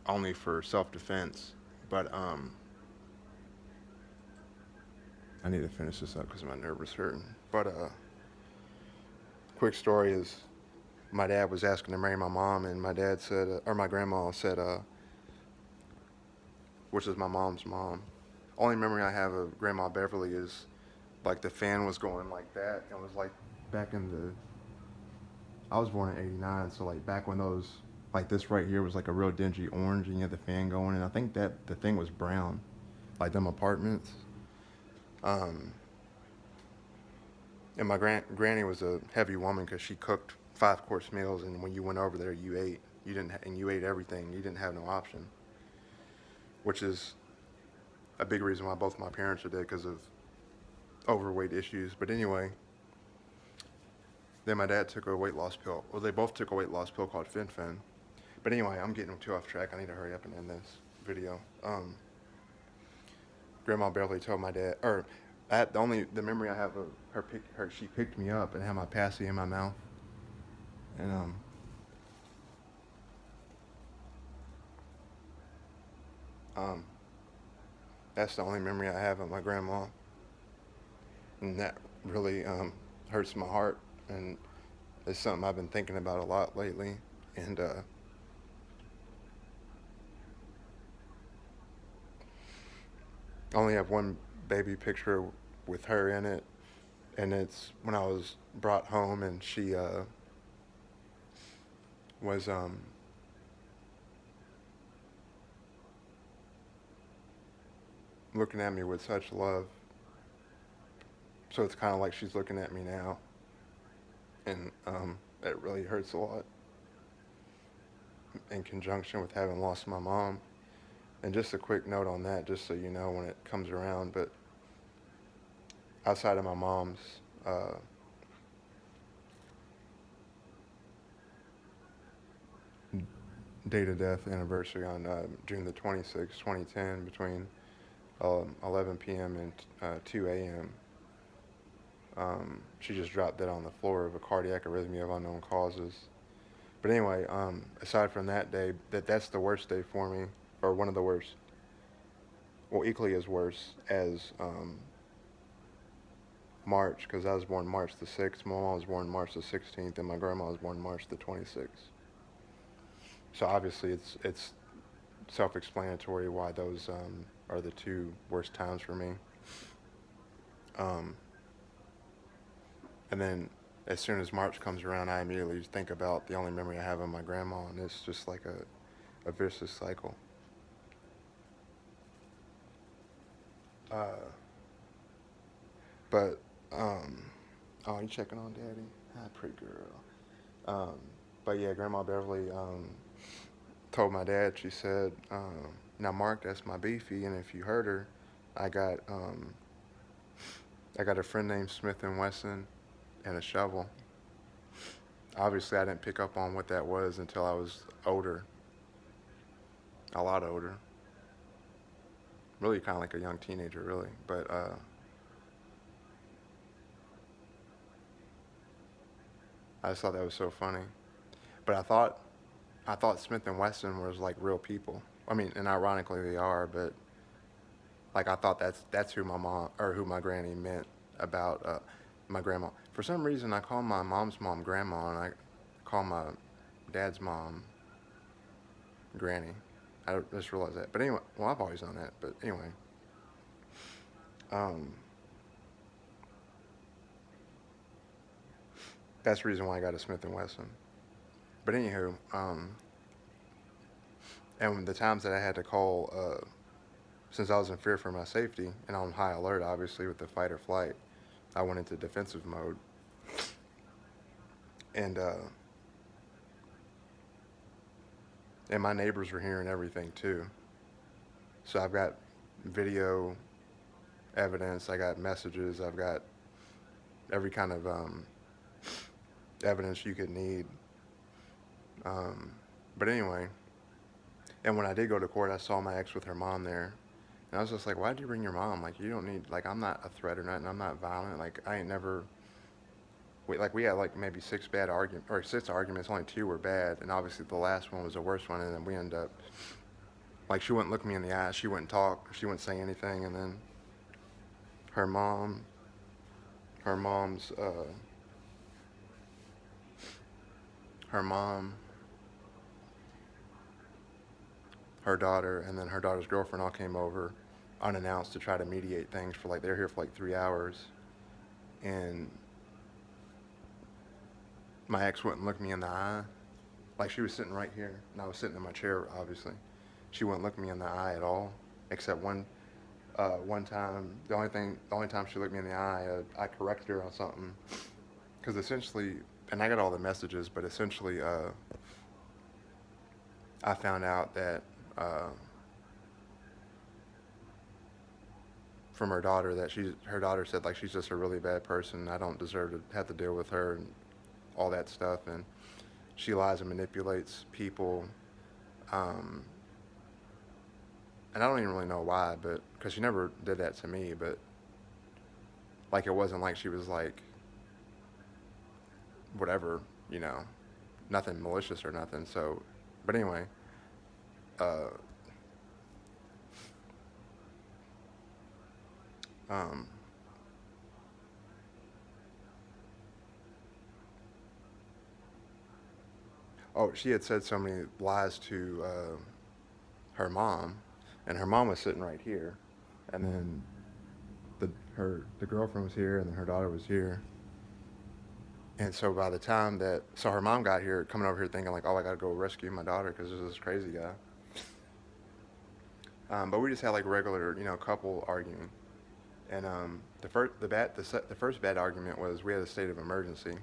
only for self-defense. But I need to finish this up because my nerve is hurting. But quick story is, my dad was asking to marry my mom, and my dad said, or my grandma said, which is my mom's mom. Only memory I have of Grandma Beverly is, like, the fan was going like that. It was like back in I was born in '89, so like back when those, like this right here was like a real dingy orange, and you had the fan going, and I think that the thing was brown, like them apartments. Um, and my granny was a heavy woman because she cooked 5-course meals, and when you went over there, you ate. You ate everything. You didn't have no option, which is a big reason why both my parents are dead, because of overweight issues. But anyway, then my dad took a weight loss pill. Well, they both took a weight loss pill called Fen. But anyway, I'm getting too off track. I need to hurry up and end this video. Grandma Beverly told my dad, or the memory I have of her, she picked me up and had my passy in my mouth, and that's the only memory I have of my grandma, and that really hurts my heart, and it's something I've been thinking about a lot lately, and I only have one baby picture with her in it, and it's when I was brought home, and was looking at me with such love. So it's kind of like she's looking at me now, and it really hurts a lot in conjunction with having lost my mom. And just a quick note on that, just so you know when it comes around, but outside of my mom's date of death anniversary on June the 26th, 2010, between 11 p.m. and 2 a.m., she just dropped dead on the floor of a cardiac arrhythmia of unknown causes. But anyway, aside from that day, that's the worst day for me, or one of the worst. Well, equally as worse as March, because I was born March the 6th, my mom was born March the 16th, and my grandma was born March the 26th. So obviously it's self-explanatory why those are the two worst times for me. And then as soon as March comes around, I immediately think about the only memory I have of my grandma, and it's just like a vicious cycle. But, oh, you checking on Daddy? Hi, pretty girl. But yeah, Grandma Beverly told my dad, she said, now Mark, that's my beefy, and if you heard her, I got a friend named Smith and Wesson and a shovel. Obviously, I didn't pick up on what that was until I was older, a lot older. Really kind of like a young teenager, really. But I just thought that was so funny. But I thought Smith and Wesson was like real people. I mean, and ironically they are, but like I thought that's who my mom or who my granny meant about my grandma. For some reason, I call my mom's mom grandma, and I call my dad's mom granny. I just realized that. But anyway, well, I've always known that. But anyway, um, that's the reason why I got a Smith and Wesson. But anywho, and the times that I had to call, since I was in fear for my safety and on high alert, obviously with the fight or flight, I went into defensive mode. And my neighbors were hearing everything too. So I've got video evidence, I got messages, I've got every kind of evidence you could need. But anyway, and when I did go to court, I saw my ex with her mom there. And I was just like, why'd you bring your mom? Like, you don't need, like, I'm not a threat or nothing. I'm not violent. Like, I ain't never, we had like maybe six arguments. Only two were bad. And obviously the last one was the worst one. And then we ended up, like, she wouldn't look me in the eye. She wouldn't talk. She wouldn't say anything. And then her mom's, her mom, her daughter, and then her daughter's girlfriend all came over unannounced to try to mediate things for like, they were here for like 3 hours. And my ex wouldn't look me in the eye. Like, she was sitting right here, and I was sitting in my chair, obviously. She wouldn't look me in the eye at all, except one time. The only time she looked me in the eye, I corrected her on something, because essentially, and I got all the messages, but essentially, I found out that from her daughter that her daughter said like she's just a really bad person. I don't deserve to have to deal with her and all that stuff, and she lies and manipulates people, and I don't even really know why, but because she never did that to me, but like it wasn't like she was like whatever, nothing malicious or nothing. So, but anyway, uh, um, oh, she had said so many lies to her mom, and her mom was sitting right here, and then the girlfriend was here, and then her daughter was here, And so by the time that, so her mom got here, coming over here thinking like, oh, I gotta go rescue my daughter because there's this crazy guy. But we just had like regular, couple arguing. And the first bad argument was we had a state of emergency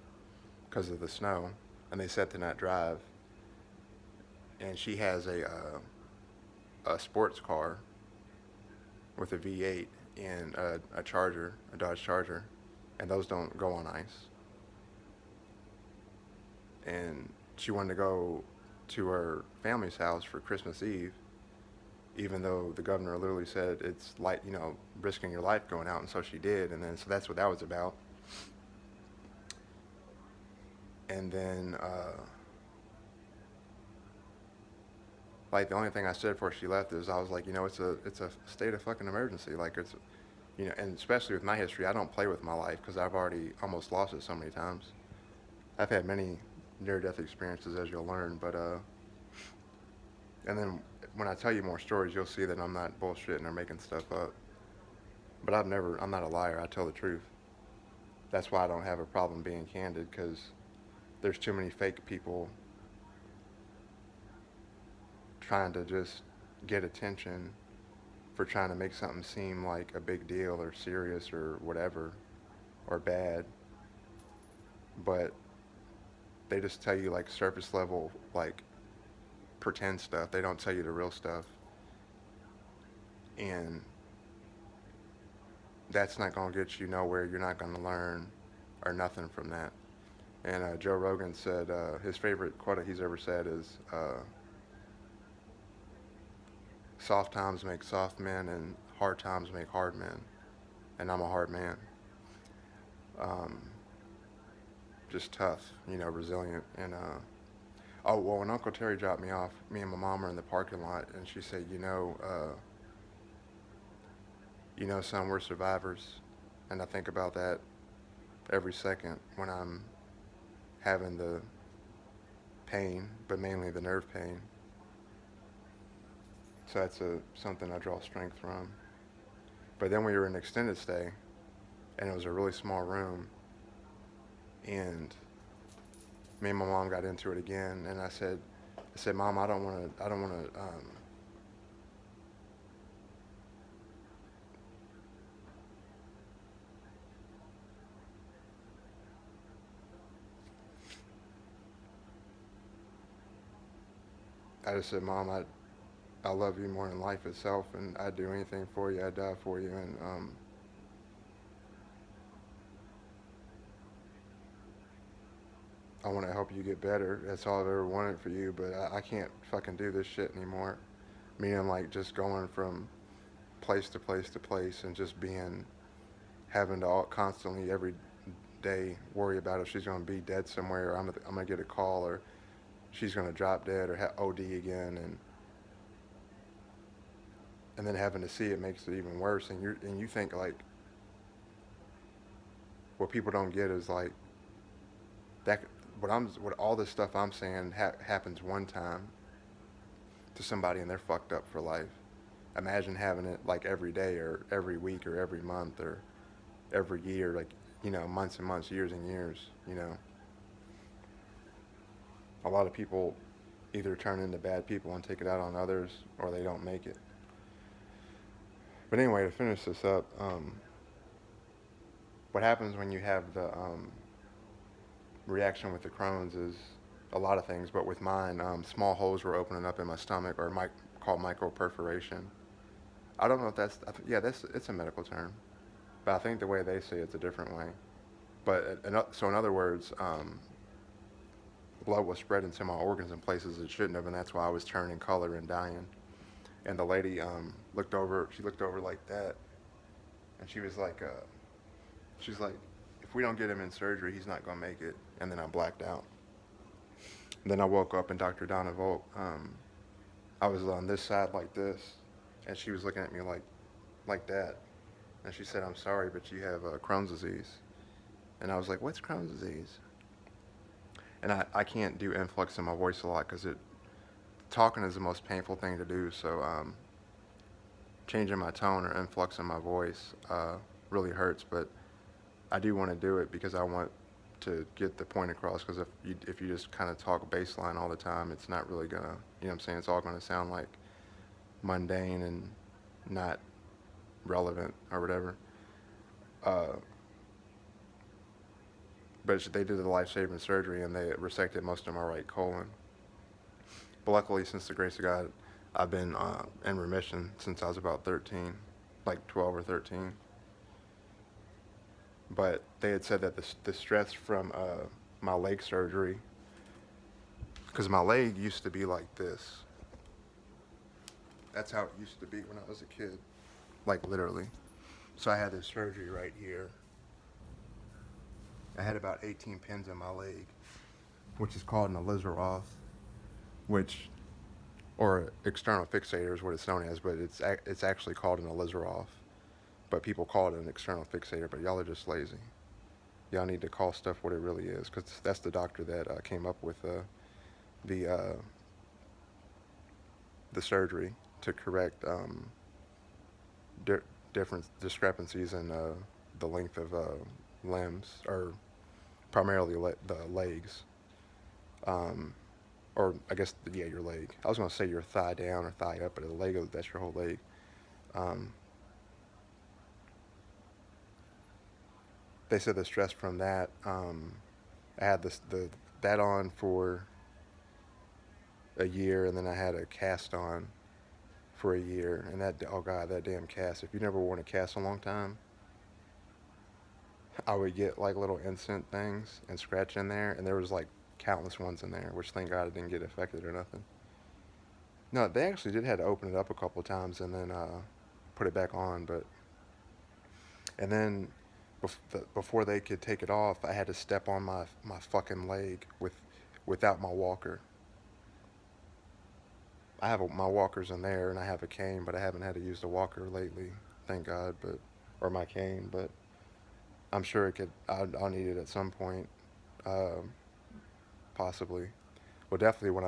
because of the snow, and they said to not drive. And she has a sports car with a V8 and a Charger, a Dodge Charger, and those don't go on ice. And she wanted to go to her family's house for Christmas Eve, even though the governor literally said it's like, risking your life going out, and so she did. And then, so that's what that was about. And then, like, the only thing I said before she left is I was like, it's a state of fucking emergency. Like, it's, and especially with my history, I don't play with my life because I've already almost lost it so many times. I've had many near-death experiences, as you'll learn, but, and then when I tell you more stories, you'll see that I'm not bullshitting or making stuff up. But I'm not a liar. I tell the truth. That's why I don't have a problem being candid, because there's too many fake people trying to just get attention for trying to make something seem like a big deal or serious or whatever or bad. But they just tell you like surface level, like pretend stuff. They don't tell you the real stuff. And that's not going to get you nowhere. You're not going to learn or nothing from that. And Joe Rogan said his favorite quote he's ever said is, soft times make soft men and hard times make hard men. And I'm a hard man. Just tough, resilient. And, oh, well, when Uncle Terry dropped me off, me and my mom were in the parking lot, and she said, son, we're survivors. And I think about that every second when I'm having the pain, but mainly the nerve pain. So that's something I draw strength from. But then we were in extended stay, and it was a really small room, and me and my mom got into it again, and I said, Mom, I don't want to, I just said, Mom, I love you more than life itself, and I'd do anything for you. I'd die for you, and I want to help you get better. That's all I've ever wanted for you, but I can't fucking do this shit anymore. Meaning, like, just going from place to place to place and just having to constantly every day worry about if she's going to be dead somewhere, or I'm going to get a call, or she's going to drop dead or OD again, and then having to see it makes it even worse. And you think, like, what people don't get is like that. What all this stuff I'm saying happens one time to somebody, and they're fucked up for life. Imagine having it like every day or every week or every month or every year, like, months and months, years and years. A lot of people either turn into bad people and take it out on others, or they don't make it. But anyway, to finish this up, what happens when you have the reaction with the Crohn's is a lot of things, but with mine, small holes were opening up in my stomach, or called microperforation. I don't know if that's it's a medical term, but I think the way they say it's a different way. But so in other words, blood was spreading to my organs in places it shouldn't have, and that's why I was turning color and dying. And the lady looked over like that, and she was like, she's like, if we don't get him in surgery, he's not going to make it. And then I blacked out. And then I woke up, and Dr. Donna Volk, I was on this side like this, and she was looking at me like that. And she said, I'm sorry, but you have Crohn's disease. And I was like, what's Crohn's disease? And I can't do influx in my voice a lot because talking is the most painful thing to do. So changing my tone or influx in my voice really hurts. But I do want to do it because I want to get the point across, because if you just kind of talk baseline all the time, it's not really gonna, you know what I'm saying, it's all gonna sound like mundane and not relevant or whatever. Uh, but they did the life-saving surgery and they resected most of my right colon. But luckily, since the grace of God, I've been in remission since I was about 13, like 12 or 13. But they had said that the stress from my leg surgery, because my leg used to be like this. That's how it used to be when I was a kid, like literally. So I had this surgery right here. I had about 18 pins in my leg, which is called an alizaroth, which, or external fixator is what it's known as, but it's actually called an alizaroth. But people call it an external fixator, but y'all are just lazy. Y'all need to call stuff what it really is, because that's the doctor that came up with the surgery to correct different discrepancies in the length of limbs, or primarily the legs, or I guess your leg. I was gonna say your thigh down or thigh up, but the leg, that's your whole leg. They said the stress from that. I had that on for a year, and then I had a cast on for a year, and oh god, that damn cast. If you never worn a cast in a long time, I would get like little instant things and scratch in there, and there was like countless ones in there, which thank god it didn't get affected or nothing. No, they actually did have to open it up a couple of times and then put it back on, and then before they could take it off, I had to step on my fucking leg without my walker. I have my walker's in there, and I have a cane, but I haven't had to use the walker lately, thank God, or my cane, but I'm sure I'll need it at some point, possibly. Well, definitely when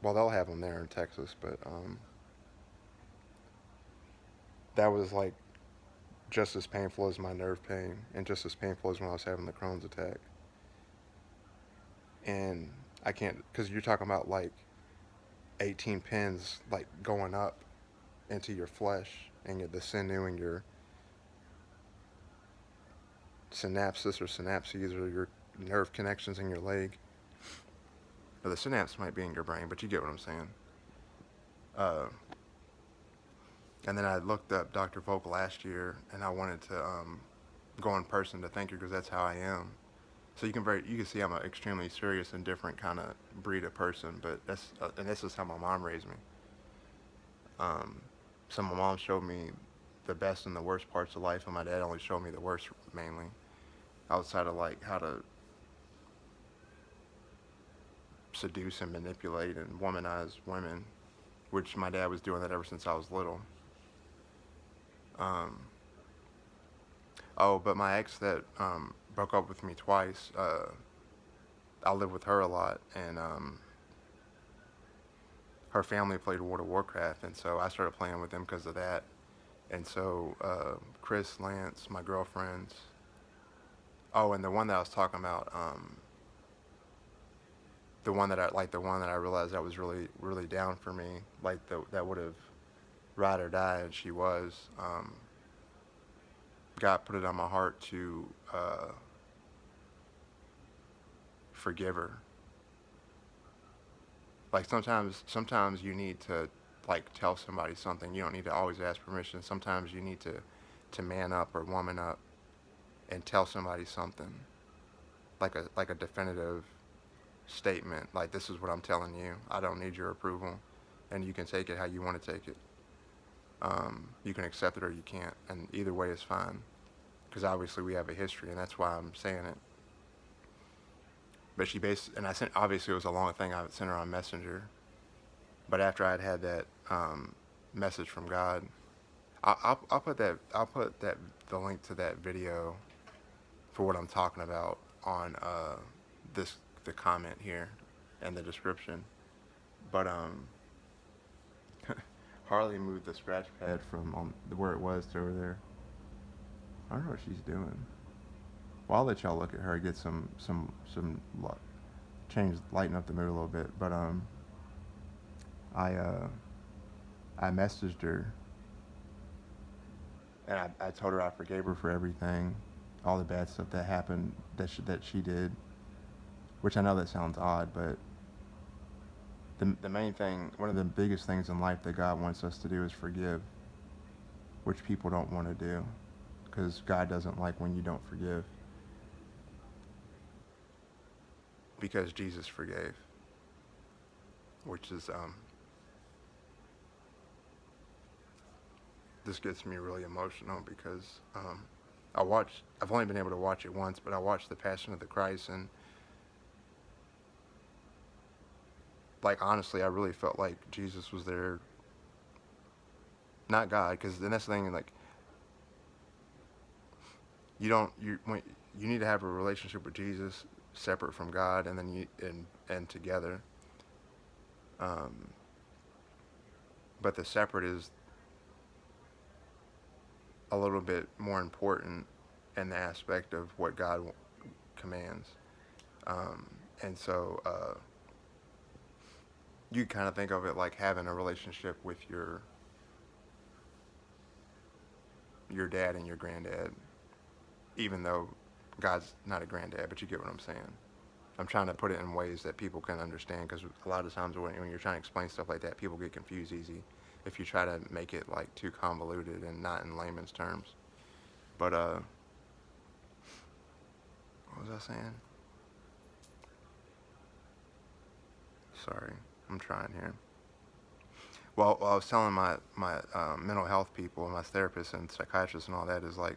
they'll have them there in Texas, but that was like just as painful as my nerve pain, and just as painful as when I was having the Crohn's attack. And I can't, because you're talking about like 18 pins like going up into your flesh and the sinew and your synapses or synapses or your nerve connections in your leg. Or the synapse might be in your brain, but you get what I'm saying. And then I looked up Dr. Volk last year, and I wanted to go in person to thank her, because that's how I am. So you can see I'm an extremely serious and different kind of breed of person, but and this is how my mom raised me. So my mom showed me the best and the worst parts of life, and my dad only showed me the worst mainly, outside of like how to seduce and manipulate and womanize women, which my dad was doing that ever since I was little. But my ex that broke up with me twice, I lived with her a lot, and her family played World of Warcraft, and so I started playing with them because of that. And so Chris, Lance, my girlfriends, and the one that I was talking about, the one that I realized that was really, really down for me, like that would have ride or die, and she was. God put it on my heart to forgive her. Like sometimes you need to like tell somebody something. You don't need to always ask permission. Sometimes you need to man up or woman up and tell somebody something, like a definitive statement. Like, this is what I'm telling you. I don't need your approval, and you can take it how you want to take it. You can accept it or you can't, and either way is fine, because obviously we have a history, and that's why I'm saying it. But obviously it was a long thing. I sent her on Messenger, but after I'd had that message from God, I'll put the link to that video for what I'm talking about on the comment here and the description. But Harley moved the scratch pad from where it was to over there. I don't know what she's doing. Well, I'll let y'all look at her, get change, lighten up the mood a little bit. But I I messaged her, and I told her I forgave her for everything, all the bad stuff that happened that she did. Which I know that sounds odd, but the main thing, one of the biggest things in life that God wants us to do is forgive, which people don't want to do, because God doesn't like when you don't forgive. Because Jesus forgave, which is this gets me really emotional because I've only been able to watch it once, but I watched The Passion of the Christ, and like honestly, I really felt like Jesus was there, not God, because the next thing, like, you need to have a relationship with Jesus separate from God, and then and together. But the separate is a little bit more important in the aspect of what God commands. And so you kind of think of it like having a relationship with your dad and your granddad, even though God's not a granddad, but you get what I'm saying. I'm trying to put it in ways that people can understand, because a lot of times when you're trying to explain stuff like that, people get confused easy if you try to make it like too convoluted and not in layman's terms. But what was I saying? Sorry, I'm trying here. Well, I was telling my mental health people, my therapists and psychiatrists and all that, is like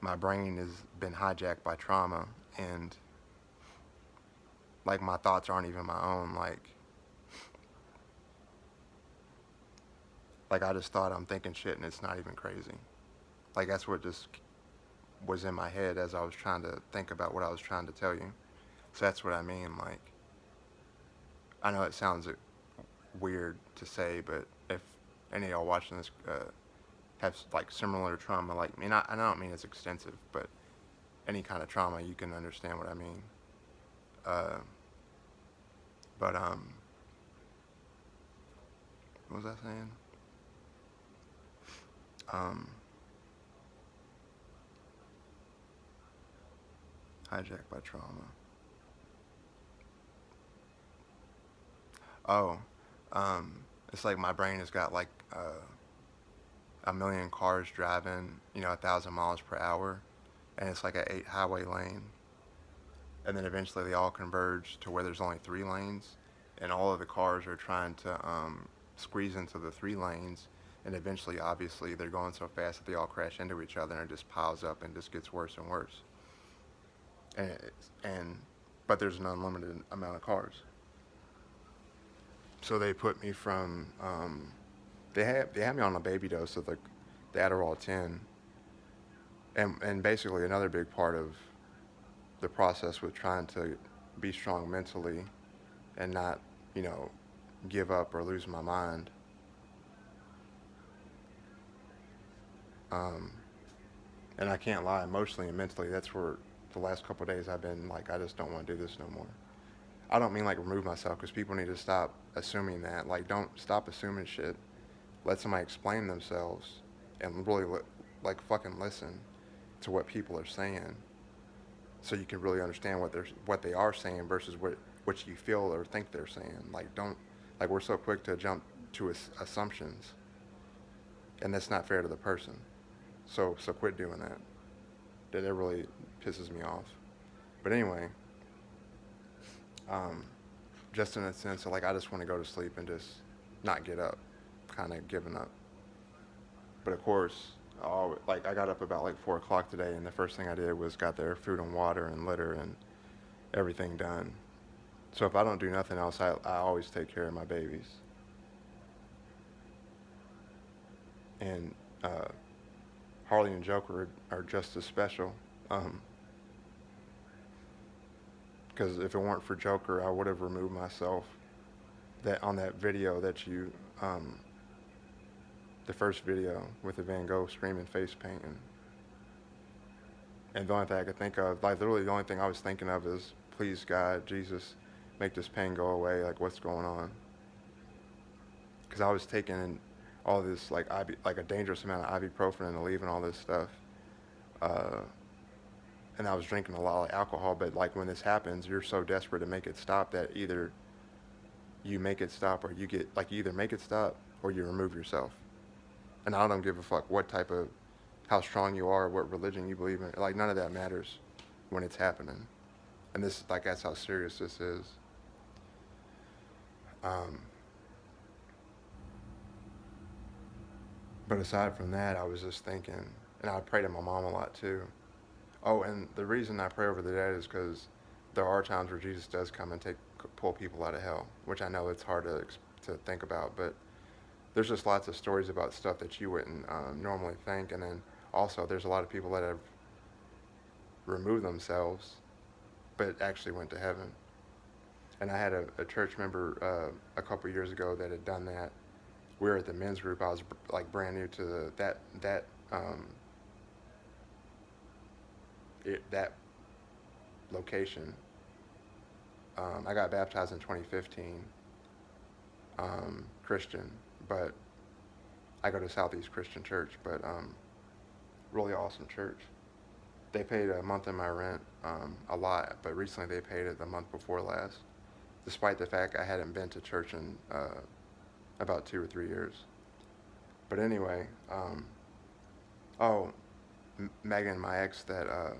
my brain has been hijacked by trauma, and like my thoughts aren't even my own. Like I just thought I'm thinking shit, and it's not even crazy. Like that's what just was in my head as I was trying to think about what I was trying to tell you. So that's what I mean. Like, I know it sounds weird to say, but if any of y'all watching this have like similar trauma like me, and I don't mean it's extensive, but any kind of trauma, you can understand what I mean. Uh, but what was I saying? Hijacked by trauma. Oh, it's like my brain has got like a million cars driving, 1,000 miles per hour, and it's like a 8 highway lane, and then eventually they all converge to where there's only 3 lanes, and all of the cars are trying to squeeze into the 3 lanes, and eventually, obviously, they're going so fast that they all crash into each other, and it just piles up and just gets worse and worse. And but there's an unlimited amount of cars. So they put me from they had me on a baby dose of the Adderall 10, and basically another big part of the process with trying to be strong mentally and not give up or lose my mind. And I can't lie, emotionally and mentally, that's where the last couple of days I've been like, I just don't want to do this no more. I don't mean like remove myself, because people need to stop assuming that. Like, don't stop assuming shit. Let somebody explain themselves and really like fucking listen to what people are saying, so you can really understand what they are saying versus what you feel or think they're saying. Like, don't, like, we're so quick to jump to assumptions, and that's not fair to the person. So quit doing that. That really pisses me off. But anyway, just in a sense of like, I just want to go to sleep and just not get up, kind of giving up. But of course, I got up about like 4 o'clock today, and the first thing I did was got their food and water and litter and everything done. So if I don't do nothing else, I always take care of my babies. And Harley and Joker are just as special. Because if it weren't for Joker, I would have removed myself. That on that video that you, the first video with the Van Gogh screaming face painting, And the only thing I could think of, like literally the only thing I was thinking of is, please God, Jesus, make this pain go away. Like what's going on? Because I was taking all this like like a dangerous amount of ibuprofen and Aleve and all this stuff. Uh, and I was drinking a lot of alcohol, but like when this happens, you're so desperate to make it stop that either you make it stop or you get, like you either make it stop or you remove yourself. And I don't give a fuck what type of, how strong you are, what religion you believe in. Like none of that matters when it's happening. And this, like that's how serious this is. Um, but aside from that, I was just thinking, and I pray to my mom a lot too. Oh, and the reason I pray over the dead is because there are times where Jesus does come and pull people out of hell, which I know it's hard to think about, but there's just lots of stories about stuff that you wouldn't normally think, and then also there's a lot of people that have removed themselves, but actually went to heaven. And I had a church member a couple years ago that had done that. We were at the men's group. I was like brand new to that location. I got baptized in 2015, Christian, but I go to Southeast Christian Church, but really awesome church. They paid a month in my rent, a lot, but recently they paid it the month before last, despite the fact I hadn't been to church in about 2 or 3 years. But anyway, Megan, my ex, that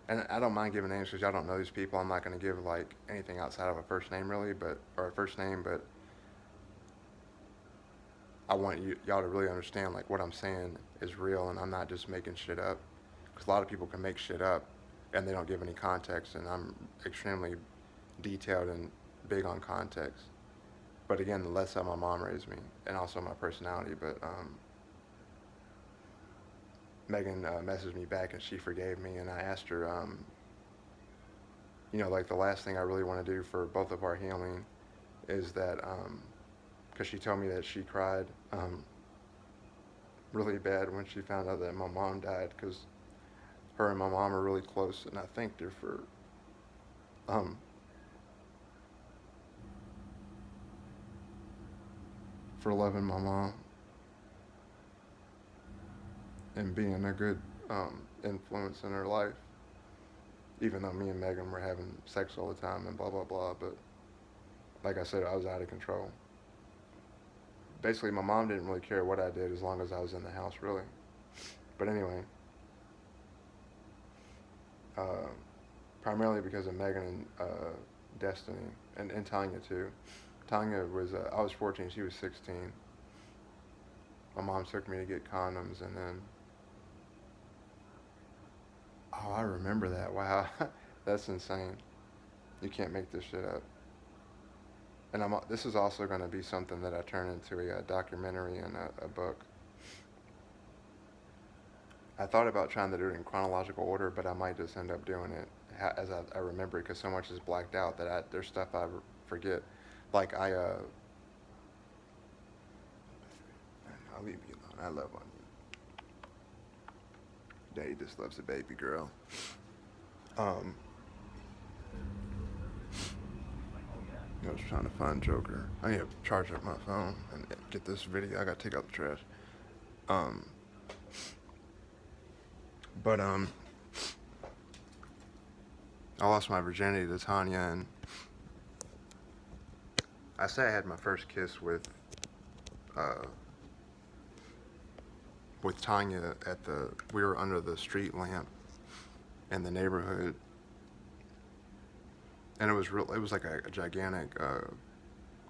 and I don't mind giving names because y'all don't know these people. I'm not going to give like anything outside of a first name really, or a first name, but I want y'all to really understand like what I'm saying is real, and I'm not just making shit up. Because a lot of people can make shit up, and they don't give any context, and I'm extremely detailed and big on context. But again, the less how my mom raised me, and also my personality. But Megan messaged me back, and she forgave me, and I asked her, like the last thing I really want to do for both of our healing is that, because she told me that she cried really bad when she found out that my mom died, because her and my mom are really close, and I thanked her for loving my mom and being a good influence in her life, even though me and Megan were having sex all the time and blah blah blah. But like I said, I was out of control. Basically, my mom didn't really care what I did as long as I was in the house, really. But anyway, primarily because of Megan and Destiny, and Tanya too. Tanya was, I was 14, she was 16. My mom took me to get condoms, and then, oh, I remember that. Wow, that's insane. You can't make this shit up. And this is also going to be something that I turn into a documentary and a book. I thought about trying to do it in chronological order, but I might just end up doing it as I remember it, because so much is blacked out that there's stuff I forget. Like I'll leave you alone. I love on you. Daddy just loves a baby girl. I was trying to find Joker. I need to charge up my phone and get this video. I gotta take out the trash. But I lost my virginity to Tanya, and I say I had my first kiss with Tanya we were under the street lamp in the neighborhood, and it was like a gigantic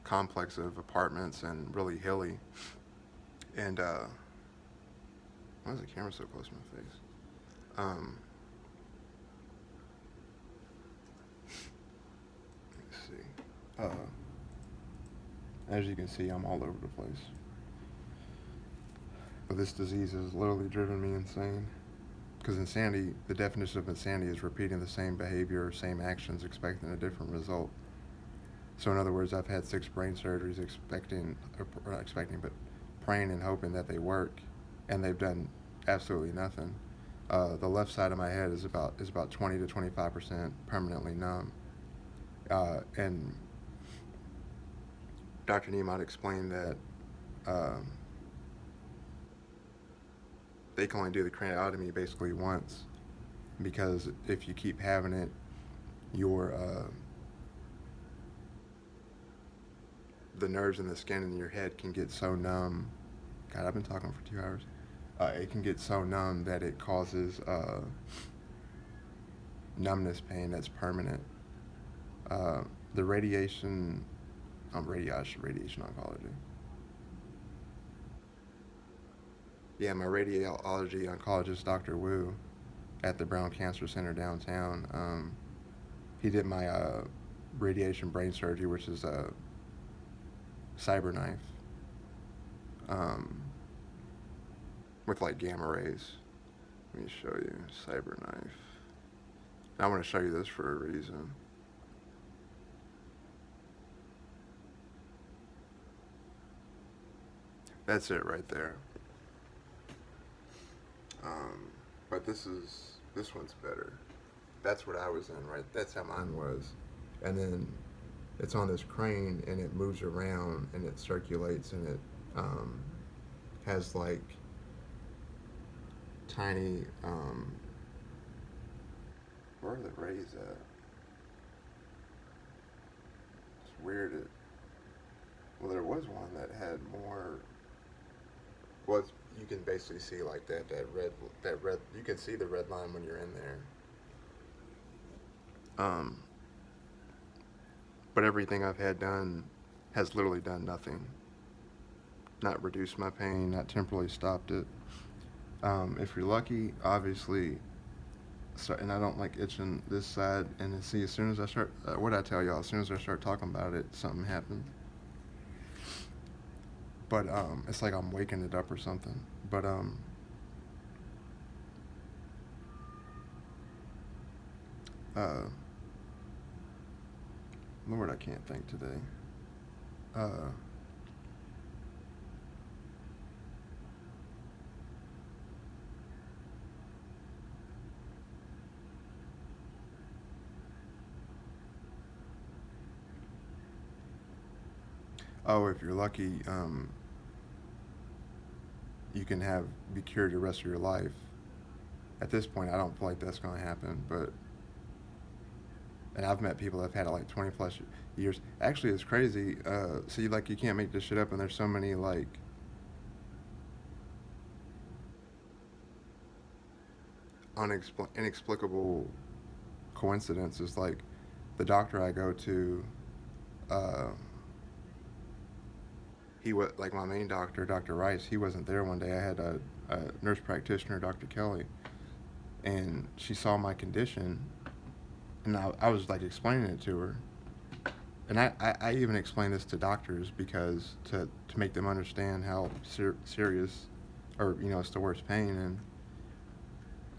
complex of apartments and really hilly. And why is the camera so close to my face? Let's see. As you can see, I'm all over the place. But this disease has literally driven me insane. Because insanity, the definition of insanity is repeating the same behavior or same actions expecting a different result. So in other words, I've had 6 brain surgeries not expecting, but praying and hoping that they work. And they've done absolutely nothing. The left side of my head is about 20 to 25% permanently numb. And Dr. Nemot explained that um, they can only do the craniotomy basically once, because if you keep having it, your the nerves in the skin in your head can get so numb. God, I've been talking for 2 hours. It can get so numb that it causes numbness pain that's permanent. Uh, the radiation oncology. Yeah, my radiology oncologist, Dr. Wu, at the Brown Cancer Center downtown. He did my radiation brain surgery, which is a cyber knife, um, with like gamma rays. Let me show you cyber knife. I want to show you this for a reason. That's it right there. Um, but this one's better. That's what I was in, right? That's how mine was. And then it's on this crane and it moves around and it circulates and it has like tiny where are the rays at? It's weird. Well, there was one that had more. Well, you can basically see like that red. You can see the red line when you're in there. Um, but everything I've had done has literally done nothing. Not reduced my pain, not temporarily stopped it. If you're lucky, obviously, and I don't like itching this side. And see, as soon as I start, what I tell y'all, as soon as I start talking about it, something happens. But it's like I'm waking it up or something. But uh, Lord, I can't think today. Uh, oh, if you're lucky, you can be cured the rest of your life. At this point, I don't feel like that's going to happen, but and I've met people that have had it like 20 plus years. Actually, it's crazy. See, like you can't make this shit up, and there's so many like inexplicable coincidences. Like the doctor I go to, uh, he was like my main doctor, Dr. Rice. He wasn't there one day. I had a nurse practitioner, Dr. Kelly, and she saw my condition, and I was like explaining it to her. And I even explain this to doctors because to make them understand how serious, or it's the worst pain.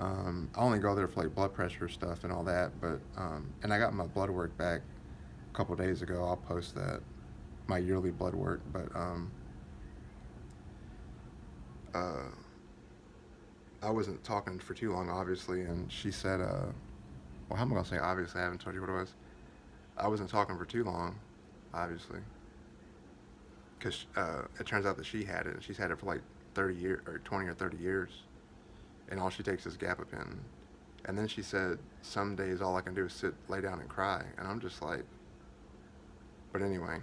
And I only go there for like blood pressure stuff and all that. But and I got my blood work back a couple days ago. I'll post that, my yearly blood work. But uh, I wasn't talking for too long, obviously. And she said, well, how am I gonna say obviously? I haven't told you what it was. I wasn't talking for too long, obviously, because it turns out that she had it. She's had it for like 30 years, or 20 or 30 years, and all she takes is gabapentin. And then she said, some days all I can do is lay down and cry. And I'm just like, but anyway,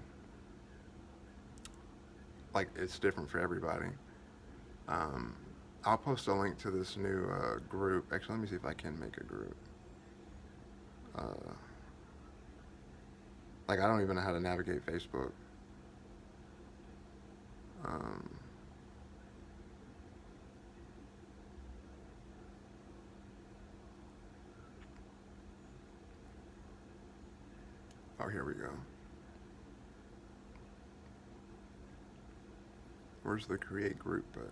like it's different for everybody. I'll post a link to this new group. Actually, let me see if I can make a group. Like I don't even know how to navigate Facebook. Um, oh, here we go. Where's the create group button?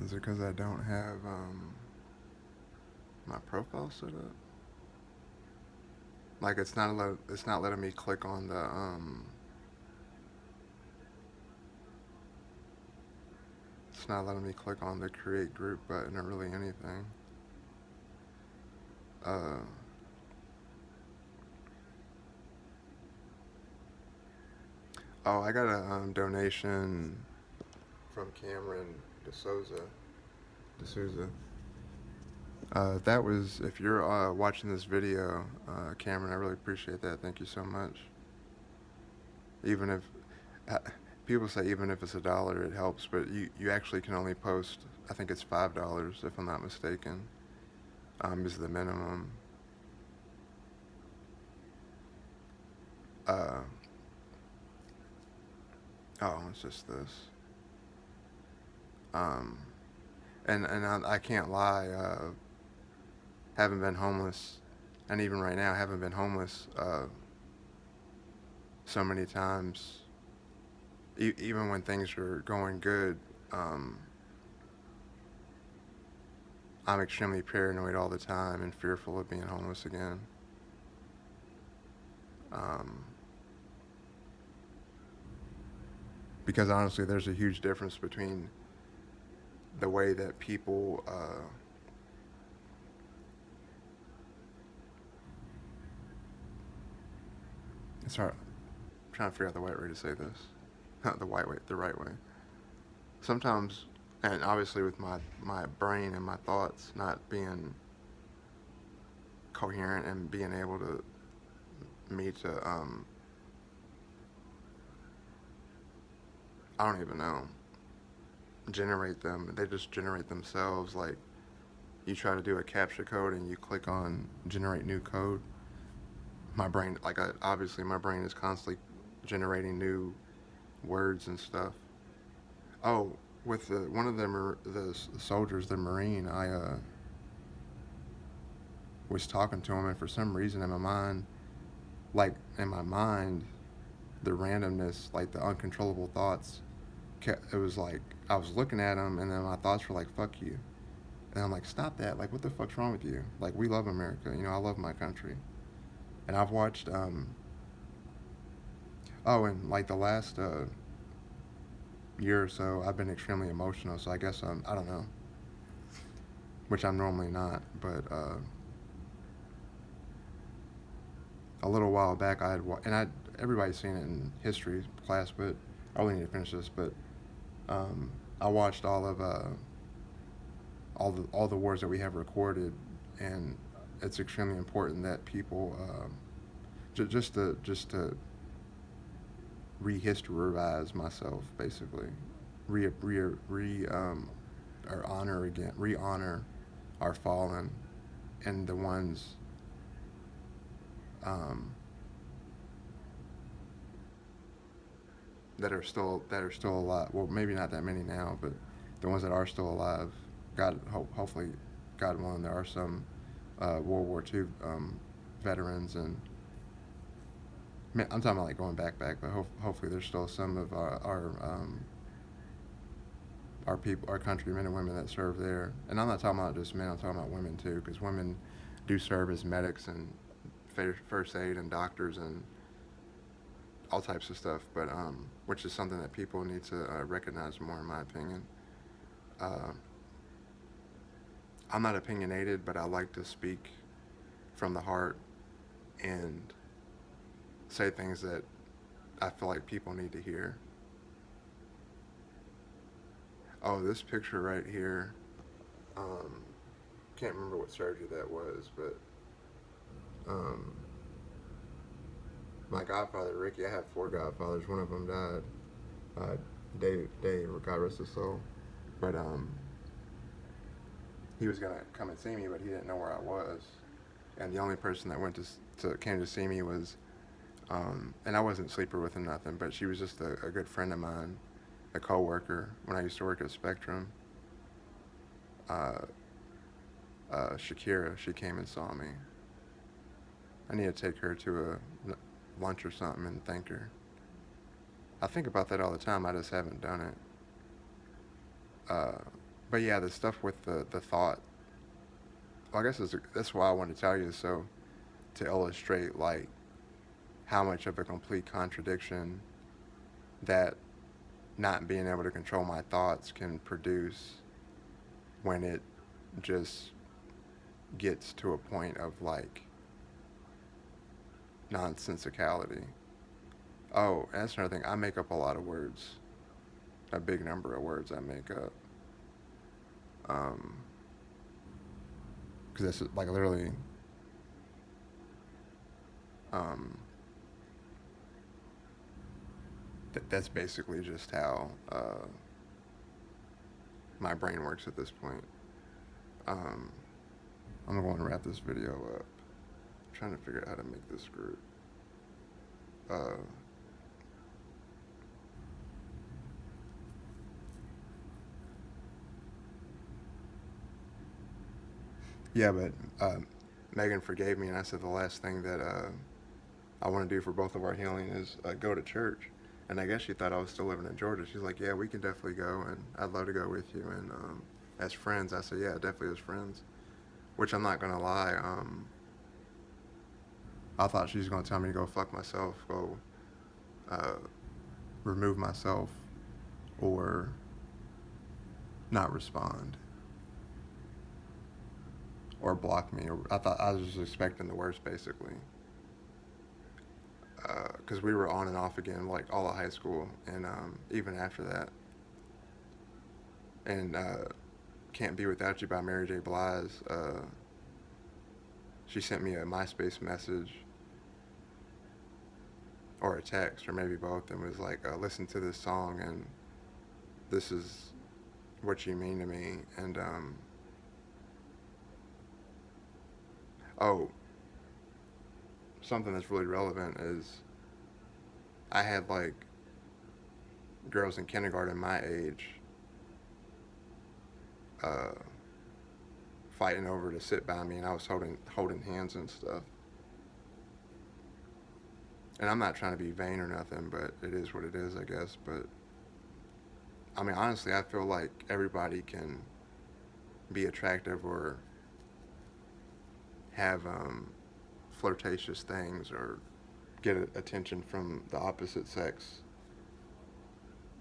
Is it because I don't have my profile set up? Like it's not letting me click on the it's not letting me click on the create group button or really anything. Uh, oh, I got a donation from Cameron D'Souza. That was, if you're watching this video, Cameron, I really appreciate that. Thank you so much. Even if uh, people say even if it's $1, it helps, but you actually can only post. I think it's $5 if I'm not mistaken. Is the minimum. Uh, oh, it's just this. Um, and I can't lie. Haven't been homeless, and even right now, haven't been homeless so many times. Even when things are going good, I'm extremely paranoid all the time and fearful of being homeless again. Um, because honestly, there's a huge difference between the way that people it's hard. I'm trying to figure out the right way to say this. Not the right way. Sometimes, and obviously with my brain and my thoughts not being coherent and being able to me to I don't even know, generate them. They just generate themselves. Like you try to do a captcha code and you click on generate new code. My brain, obviously my brain is constantly generating new words and stuff. Oh, with one of the soldiers, the Marine, I was talking to him, and for some reason in my mind, the randomness, like the uncontrollable thoughts, it was like I was looking at him, and then my thoughts were like, "Fuck you," and I'm like, "Stop that! Like, what the fuck's wrong with you? Like, we love America, I love my country." And I've watched, oh, and like the last year or so, I've been extremely emotional. So I guess I don't know, which I'm normally not, but a little while back everybody's seen it in history class, but I only need to finish this. But I watched all of all the wars that we have recorded, and it's extremely important that people just to rehistorize myself, basically, or re-honor our fallen and the ones that are still alive. Well, maybe not that many now, but the ones that are still alive. Hopefully, God willing, there are some World War II veterans, and I'm talking about like going back, but hopefully there's still some of our people, our countrymen and women that serve there. And I'm not talking about just men, I'm talking about women too, because women do serve as medics and first aid and doctors and all types of stuff, but which is something that people need to recognize more, in my opinion. I'm not opinionated, but I like to speak from the heart and say things that I feel like people need to hear. Oh, this picture right here, can't remember what surgery that was, but my godfather, Ricky, I have 4 godfathers. One of them died. Dave, God rest his soul. But he was gonna come and see me, but he didn't know where I was. And the only person that came to see me was, and I wasn't sleeper with him, nothing, but she was just a good friend of mine, a co-worker when I used to work at Spectrum. Shakira, she came and saw me. I need to take her to a lunch or something and thank her. I think about that all the time. I just haven't done it. But yeah, the stuff with the thought. Well, I guess that's why I wanted to tell you, so to illustrate like how much of a complete contradiction that not being able to control my thoughts can produce when it just gets to a point of like nonsensicality. Oh, and that's another thing. I make up a lot of words, a big number of words I make up. Because that's like literally, um, that's basically just how my brain works at this point. Um, I'm going to wrap this video up. I'm trying to figure out how to make this group. Uh, yeah, but Megan forgave me, and I said the last thing that I want to do for both of our healing is go to church. And I guess she thought I was still living in Georgia. She's like, yeah, we can definitely go, and I'd love to go with you. And as friends, I said, yeah, definitely as friends. Which I'm not going to lie, I thought she was going to tell me to go fuck myself, go uh, remove myself, or not respond, or block me. Or I thought I was just expecting the worst, basically. Because we were on and off again, like all of high school, and even after that. And Can't Be Without You by Mary J. Blige, she sent me a MySpace message, or a text, or maybe both, and was like, listen to this song, and this is what you mean to me. And, oh, something that's really relevant is I had like girls in kindergarten my age uh, fighting over to sit by me, and I was holding hands and stuff. And I'm not trying to be vain or nothing, but it is what it is, I guess. But I mean, honestly, I feel like everybody can be attractive or have flirtatious things or get attention from the opposite sex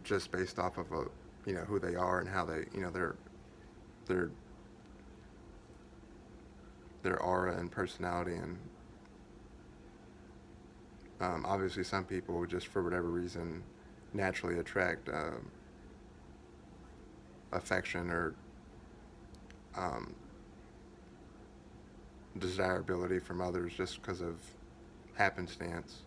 just based off of who they are and how they, their their aura and personality. And obviously some people just for whatever reason naturally attract affection or um, desirability from others just because of happenstance.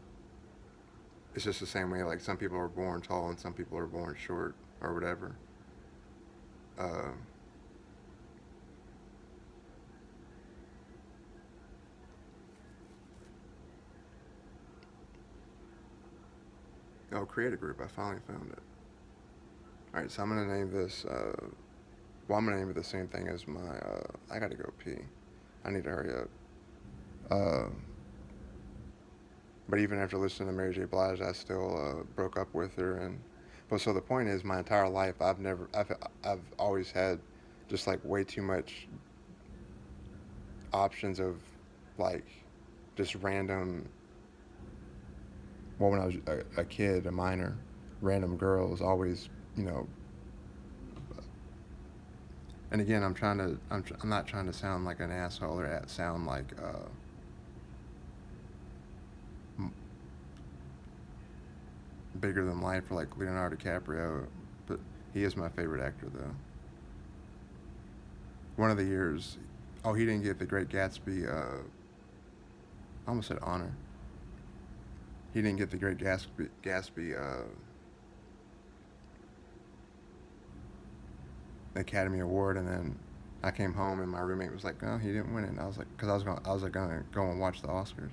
It's just the same way, like some people are born tall and some people are born short or whatever. Uh, Create a group. I finally found it. All right, so I'm gonna name this. I'm gonna name it the same thing as my. I gotta go pee. I need to hurry up. Uh, but even after listening to Mary J. Blige, I still broke up with her. But so the point is, my entire life, I've always had just like way too much options of like just random. Well, when I was a kid, a minor, random girls always, you know. And again, I'm not trying to sound like an asshole or sound like bigger than life or like Leonardo DiCaprio, but he is my favorite actor though. One of the years, oh, he didn't get the Great Gatsby. I almost said honor. He didn't get the Great Gatsby Academy Award, and then I came home and my roommate was like, "No, he didn't win it." And I was like, because I was like gonna go and watch the Oscars.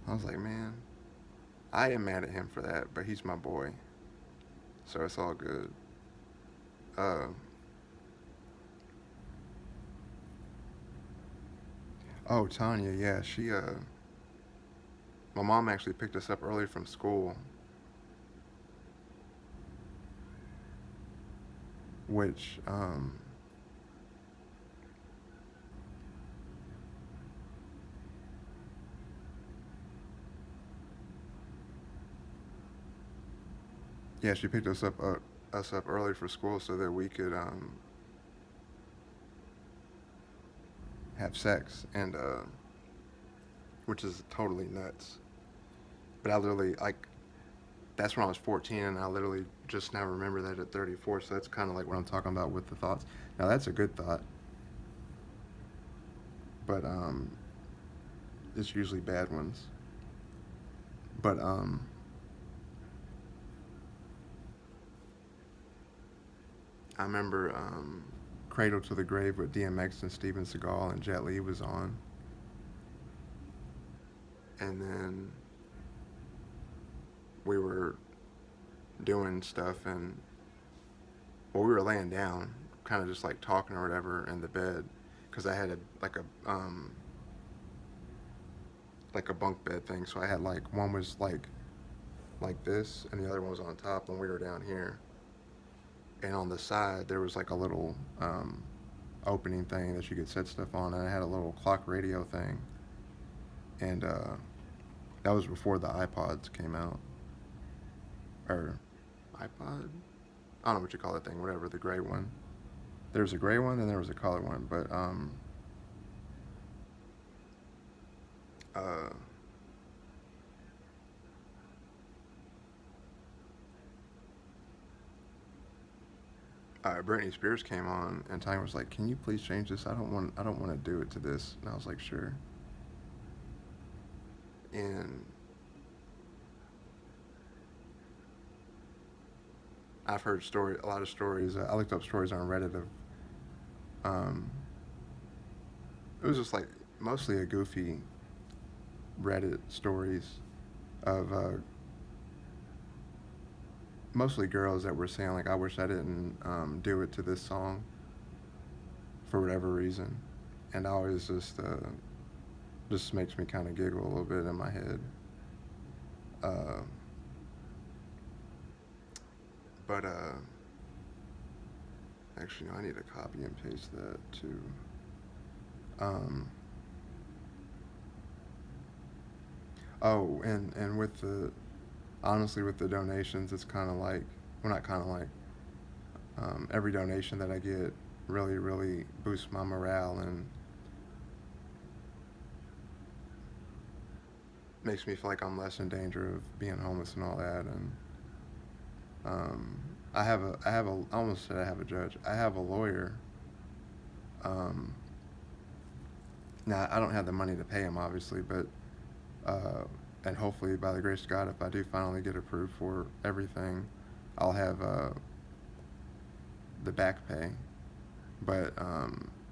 I was like, man, I am mad at him for that, but he's my boy, so it's all good. Uh, oh, Tanya, yeah, my mom actually picked us up early from school, which Yeah, she picked us up early for school so that we could have sex, and which is totally nuts. But I literally like that's when I was 14, and I literally just now remember that at 34. So that's kind of like what I'm talking about with the thoughts. Now that's a good thought, but it's usually bad ones. But I remember Cradle to the Grave with DMX and Steven Seagal and Jet Li was on, and then we were doing stuff, and well, we were laying down, kind of just like talking or whatever in the bed, because I had like a bunk bed thing. So I had like one was like this, and the other one was on top, and we were down here. And on the side there was like a little opening thing that you could set stuff on, and I had a little clock radio thing, and that was before the iPods came out, or iPod. I don't know what you call that thing, whatever, the gray one. There's a gray one and there was a color one, but uh, Britney Spears came on, and Tanya was like, "Can you please change this? I don't want to do it to this." And I was like, "Sure." And I've heard a lot of stories. I looked up stories on Reddit of um, it was just like mostly a goofy Reddit stories of mostly girls that were saying like, "I wish I didn't do it to this song for whatever reason," and I always just makes me kind of giggle a little bit in my head. Uh, but actually, no, I need to copy and paste that too. Um, oh, and with the honestly with the donations, it's kind of like well, not kind of like every donation that I get really boosts my morale and makes me feel like I'm less in danger of being homeless and all that. And um, I have a I almost said I have a judge. I have a lawyer. Um, Now I don't have the money to pay him, obviously, but and hopefully by the grace of God, if I do finally get approved for everything, I'll have the back pay. But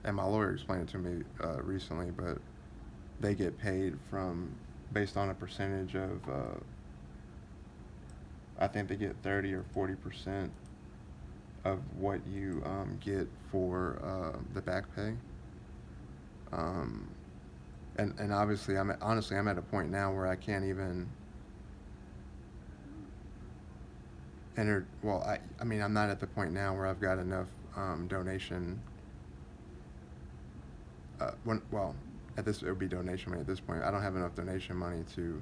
and my lawyer explained it to me recently, but they get paid from based on a percentage of I think they get 30 or 40% of what you get for the back pay. Um, and obviously honestly I'm at a point now where I can't even enter. Well, I mean I'm not at the point now where I've got enough donation. Well, at this it would be donation money at this point. I don't have enough donation money to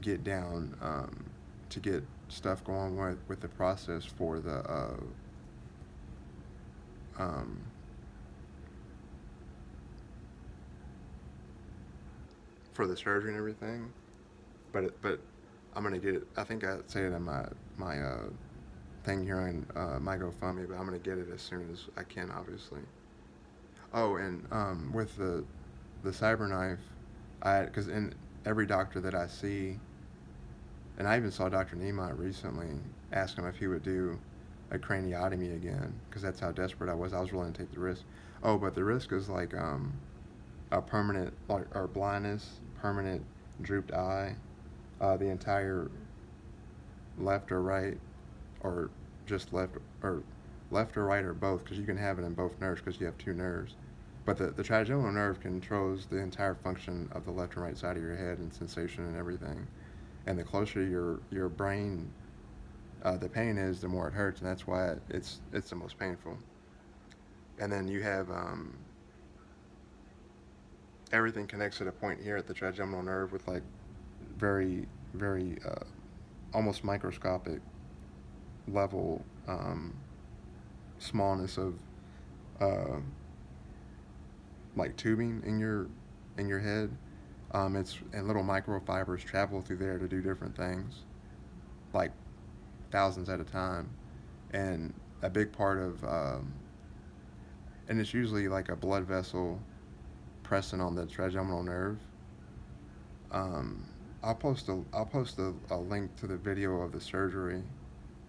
get down to get stuff going with the process um, for the surgery and everything. But I'm gonna get it. I think I say it in my thing here on my GoFundMe, but I'm gonna get it as soon as I can, obviously. Oh, and with the cyberknife, because in every doctor that I see, and I even saw Dr. Nemont recently, ask him if he would do a craniotomy again, because that's how desperate I was. I was willing to take the risk. Oh, but the risk is like a permanent like or blindness, permanent drooped eye, the entire left or right, or just left or right or both, because you can have it in both nerves because you have two nerves. But the trigeminal nerve controls the entire function of the left and right side of your head and sensation and everything. And the closer your brain, the pain is, the more it hurts, and that's why it's the most painful. And then you have everything connects at a point here at the trigeminal nerve with like very almost microscopic level smallness of uh, like tubing in your head. It's and little microfibers travel through there to do different things, like thousands at a time. And a big part of and it's usually like a blood vessel pressing on the trigeminal nerve. Um, I'll post a link to the video of the surgery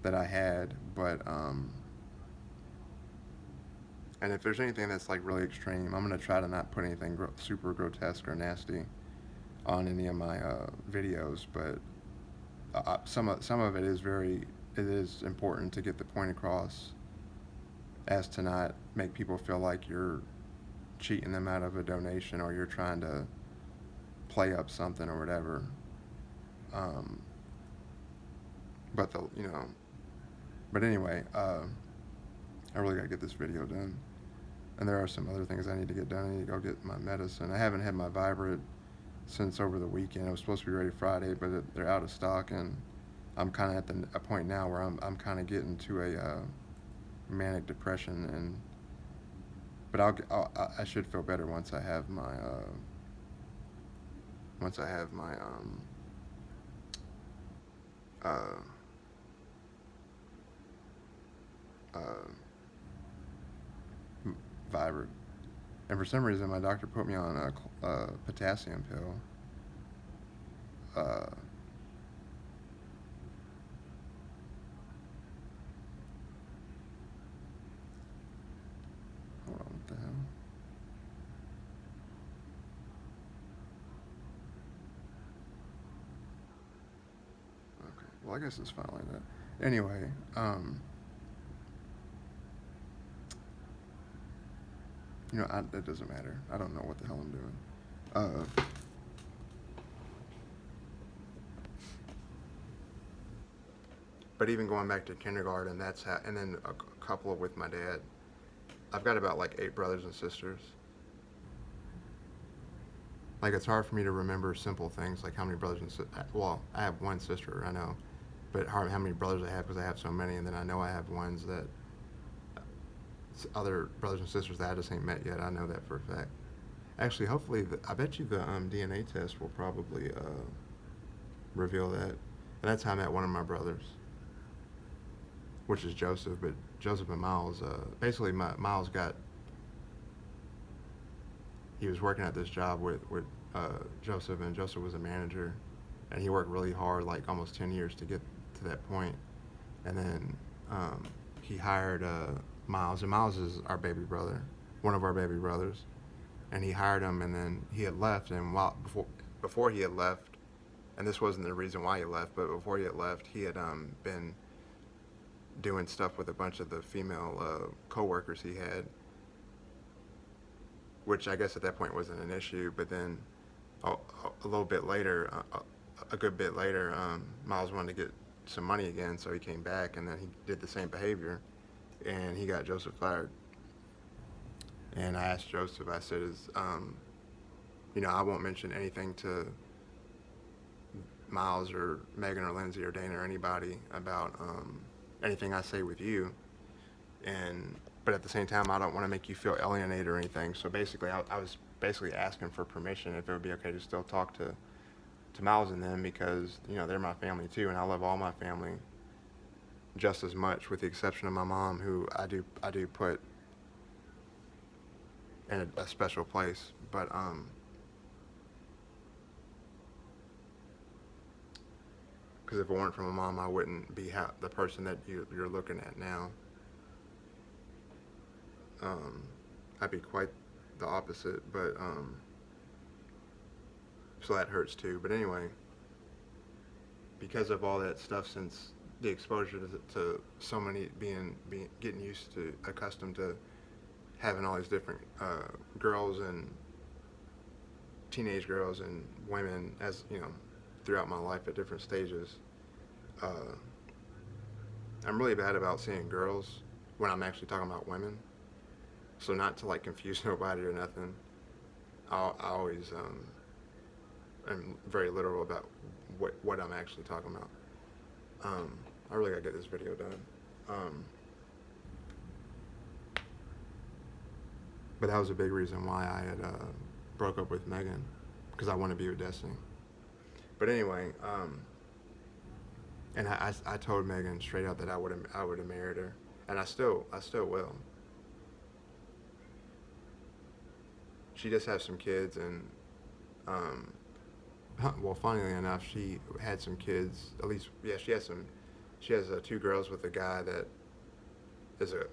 that I had, but and if there's anything that's like really extreme, I'm gonna try to not put anything super grotesque or nasty on any of my videos. But some of it is it is important to get the point across, as to not make people feel like you're cheating them out of a donation or you're trying to play up something or whatever. Um, but the you know, but anyway, I really gotta get this video done. And there are some other things I need to get done. I need to go get my medicine. I haven't had my Vibrant since over the weekend. It was supposed to be ready Friday, but they're out of stock, and I'm kind of at a point now where I'm kind of getting to a manic depression, and but I should feel better once I have my once I have my uh, uh, Vibrant. And for some reason, my doctor put me on a potassium pill. Uh, Hold on, what the hell? Okay, well, I guess it's fine like that. Anyway, it doesn't matter. I don't know what the hell I'm doing. Uh, but even going back to kindergarten, and then a couple with my dad. I've got about like 8 brothers and sisters. Like, it's hard for me to remember simple things like how many brothers and sisters. Well, I have one sister, I know, but how many brothers I have, because I have so many, and then I know I have ones that other brothers and sisters that I just ain't met yet. I know that for a fact. Actually, hopefully, I bet you the DNA test will probably reveal that. And that's how I met one of my brothers, which is Joseph. But Joseph and Miles, basically, Miles he was working at this job with Joseph, and Joseph was a manager, and he worked really hard, like almost 10 years to get to that point. And then he hired Miles, and Miles is our baby brother, one of our baby brothers, and he hired him, and then he had left, and before he had left, and this wasn't the reason why he left, but before he had left, he had been doing stuff with a bunch of the female co-workers he had, which I guess at that point wasn't an issue. But then a little bit later, a good bit later, Miles wanted to get some money again, so he came back, and then he did the same behavior, and he got Joseph fired. And I asked Joseph, I said, I won't mention anything to Miles or Megan or Lindsay or Dana or anybody about anything I say with you, but at the same time, I don't want to make you feel alienated or anything. So basically, I was basically asking for permission if it would be okay to still talk to Miles and them, because they're my family too, and I love all my family just as much, with the exception of my mom, who I do put in a special place. But because if it weren't for my mom, I wouldn't be the person that you're looking at now. I'd be quite the opposite, but so that hurts too. But anyway, because of all that stuff, since the exposure to so many getting accustomed to having all these different girls and teenage girls and women, as throughout my life at different stages, I'm really bad about seeing girls when I'm actually talking about women. So not to like confuse nobody or nothing, I always am very literal about what I'm actually talking about. I really gotta get this video done. But that was a big reason why I had broke up with Megan, because I want to be with Destiny. But anyway, and I told Megan straight out that I would have married her, and I still will. She just has some kids, and well, funnily enough, she had some kids. At least, yeah, she has 2 girls with a guy that is a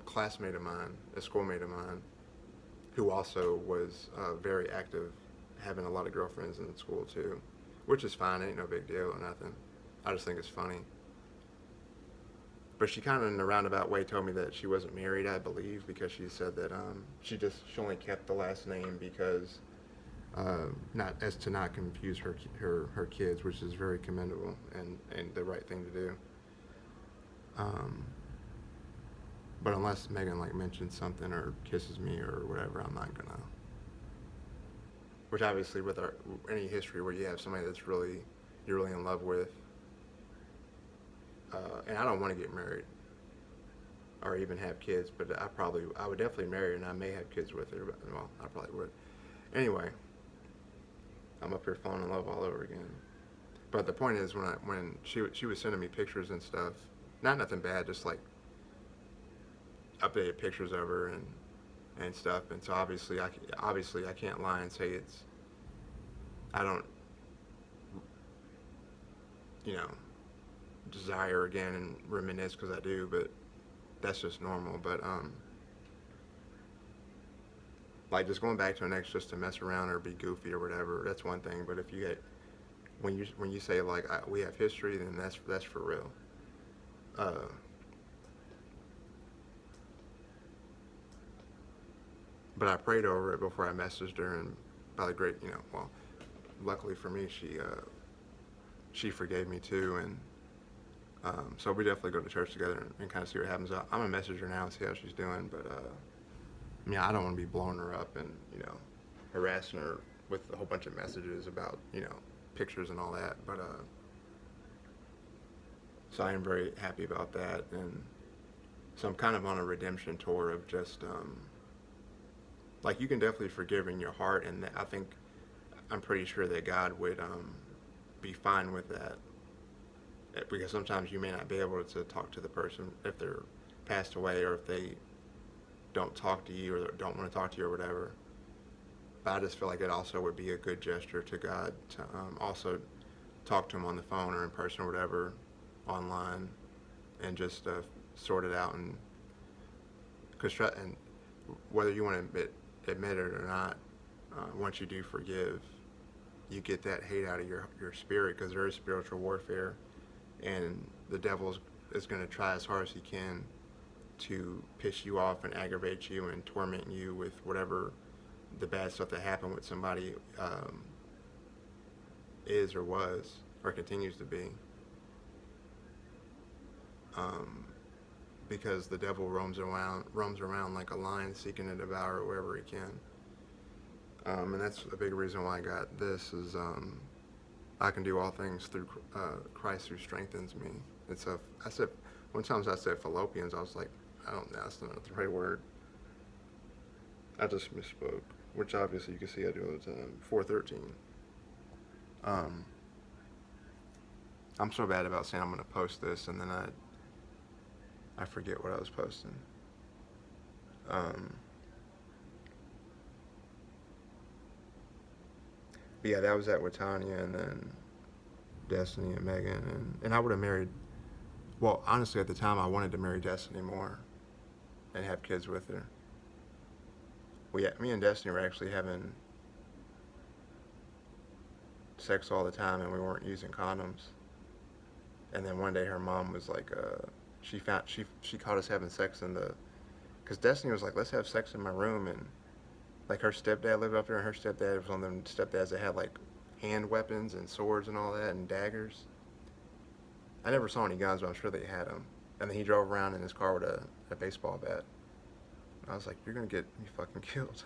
classmate of mine, a schoolmate of mine, who also was very active, having a lot of girlfriends in school too, which is fine. Ain't no big deal or nothing. I just think it's funny. But she kind of in a roundabout way told me that she wasn't married, I believe, because she said that she only kept the last name because not confuse her kids, which is very commendable and the right thing to do. But unless Megan like mentions something or kisses me or whatever, I'm not gonna. Which obviously with any history where you have somebody that's you're really in love with, and I don't want to get married or even have kids, but I would definitely marry her, and I may have kids with her. But, well, I probably would. Anyway, I'm up here falling in love all over again. But the point is, when she was sending me pictures and stuff, not nothing bad, just like updated pictures of her and stuff. And so obviously I can't lie and say I don't, desire again and reminisce, because I do, but that's just normal. But like just going back to an ex just to mess around or be goofy or whatever, that's one thing. But if you get when you say like we have history, then that's for real. But I prayed over it before I messaged her, and by the great, well, luckily for me, she forgave me too, and so we definitely go to church together and kind of see what happens. I'm gonna message her now and see how she's doing, but I mean, I don't want to be blowing her up and harassing her with a whole bunch of messages about pictures and all that. But so I am very happy about that, and so I'm kind of on a redemption tour of just like, you can definitely forgive in your heart, and I'm pretty sure that God would be fine with that, because sometimes you may not be able to talk to the person if they're passed away, or if they don't talk to you or don't want to talk to you or whatever. But I just feel like it also would be a good gesture to God to also talk to him on the phone or in person or whatever, online, and just sort it out. And whether you want to admit it or not, once you do forgive, you get that hate out of your spirit, because there is spiritual warfare, and the devil is going to try as hard as he can to piss you off and aggravate you and torment you with whatever the bad stuff that happened with somebody is or was or continues to be, because the devil roams around like a lion seeking to devour wherever he can. And that's a big reason why I got this, is I can do all things through Christ who strengthens me. One time I said fallopians, I was like, I don't know, that's not the right word. I just misspoke, which obviously you can see I do all the time. 413. I'm so bad about saying I'm going to post this, and then I forget what I was posting. But yeah, that was that with Tanya, and then Destiny and Megan, and I would have married. Well, honestly, at the time, I wanted to marry Destiny more and have kids with her. Me and Destiny were actually having sex all the time, and we weren't using condoms. And then one day, her mom was like, she caught us having sex because Destiny was like, let's have sex in my room, and like her stepdad lived up there, and her stepdad was one of them stepdads that had like hand weapons and swords and all that and daggers. I never saw any guns, but I'm sure they had them. And then he drove around in his car with a baseball bat. And I was like, you're gonna get me fucking killed.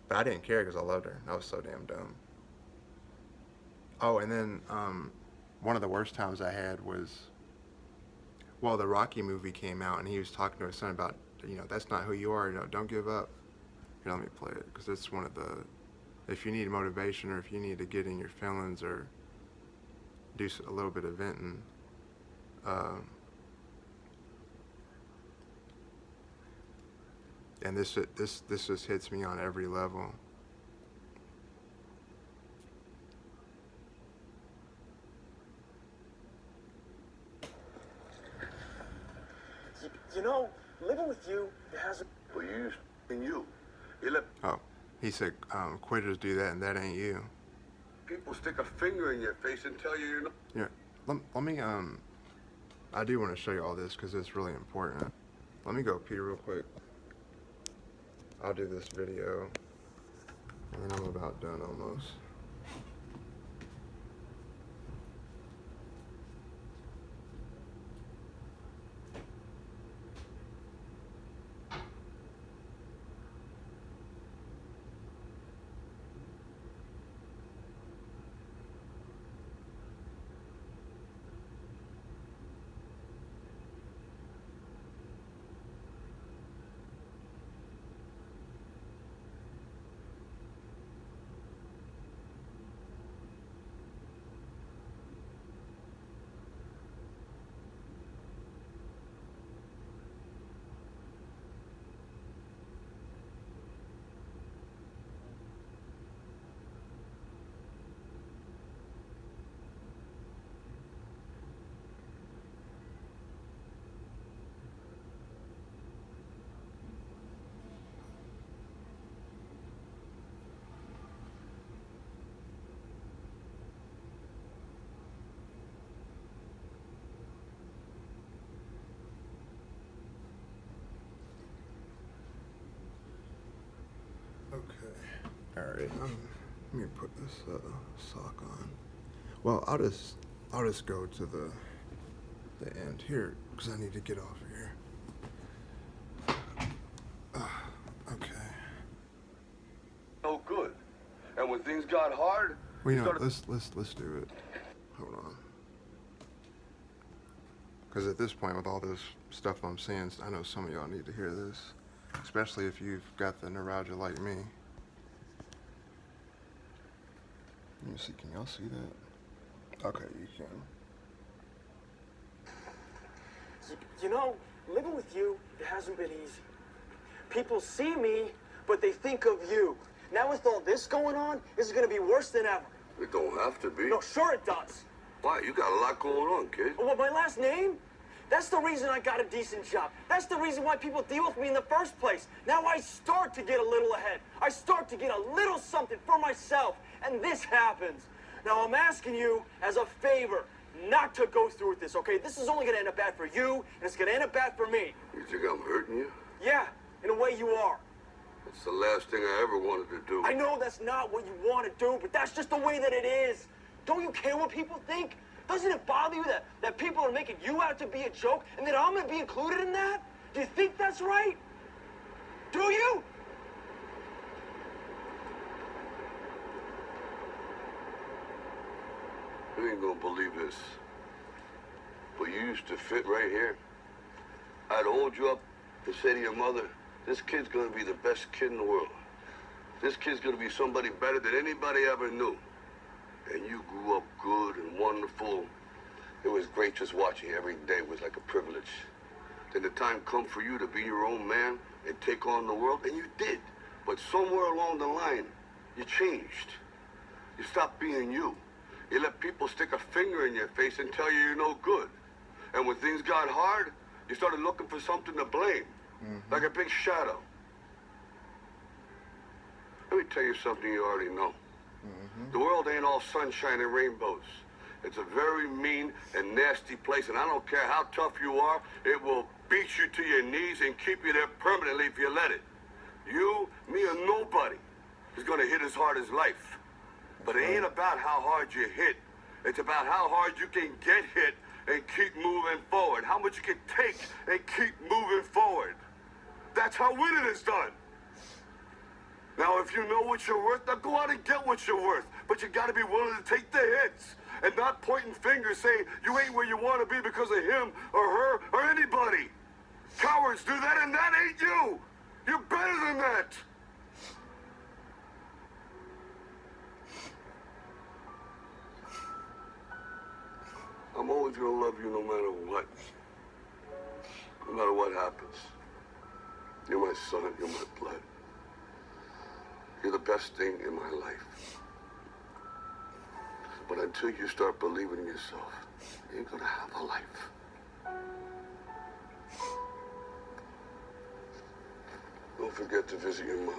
But I didn't care because I loved her. I was so damn dumb. Oh, and then one of the worst times I had was Well, the Rocky movie came out, and he was talking to his son about, that's not who you are. Don't give up. Here, let me play it, because it's one of the. If you need motivation, or if you need to get in your feelings, or do a little bit of venting. And this just hits me on every level. Living with you, it hasn't. Well, you let Oh, he said, quitters do that, and that ain't you. people stick a finger in your face and tell you you're not. Yeah, let me, I do want to show you all this, because it's really important. Let me go pee real quick. I'll do this video, and then I'm about done almost. Okay. All right. Let me put this sock on. Well, I'll just go to the end here, because I need to get off of here. Okay. No good. And when things got hard, Well, you started. let's do it. Hold on. Because at this point, with all this stuff I'm saying, I know some of y'all need to hear this, especially if you've got the neuralgia like me. Let me see, can y'all see that? Okay, you can. Living with you, it hasn't been easy. People see me, but they think of you. Now with all this going on, this is going to be worse than ever. It don't have to be. No, sure it does. Why? You got a lot going on, kid. What, my last name? That's the reason I got a decent job. That's the reason why people deal with me in the first place. Now I start to get a little ahead. I start to get a little something for myself, and this happens. Now I'm asking you as a favor not to go through with this, okay? This is only gonna end up bad for you, and it's gonna end up bad for me. You think I'm hurting you? Yeah, in a way you are. It's the last thing I ever wanted to do. I know that's not what you want to do, but that's just the way that it is. Don't you care what people think? Doesn't it bother you that people are making you out to be a joke, and that I'm gonna be included in that? Do you think that's right? Do you? You ain't gonna believe this. But you used to fit right here. I'd hold you up and say to your mother, this kid's gonna be the best kid in the world. This kid's gonna be somebody better than anybody ever knew. And you grew up good and wonderful. It was great just watching you every day. It was like a privilege. Then the time come for you to be your own man and take on the world, and you did. But somewhere along the line, you changed. You stopped being you. You let people stick a finger in your face and tell you you're no good. And when things got hard, you started looking for something to blame, like a big shadow. Let me tell you something you already know. The world ain't all sunshine and rainbows. It's a very mean and nasty place, and I don't care how tough you are, it will beat you to your knees and keep you there permanently if you let it. You, me, or nobody is gonna hit as hard as life. But it ain't about how hard you hit. It's about how hard you can get hit and keep moving forward. How much you can take and keep moving forward. That's how winning is done. Now, if you know what you're worth, now go out and get what you're worth. But you gotta be willing to take the hits and not pointing fingers saying you ain't where you want to be because of him or her or anybody. Cowards do that, and that ain't you. You're better than that. I'm always gonna love you no matter what. No matter what happens. You're my son, you're my blood. You're the best thing in my life. But until you start believing in yourself, you ain't gonna have a life. Don't forget to visit your mother.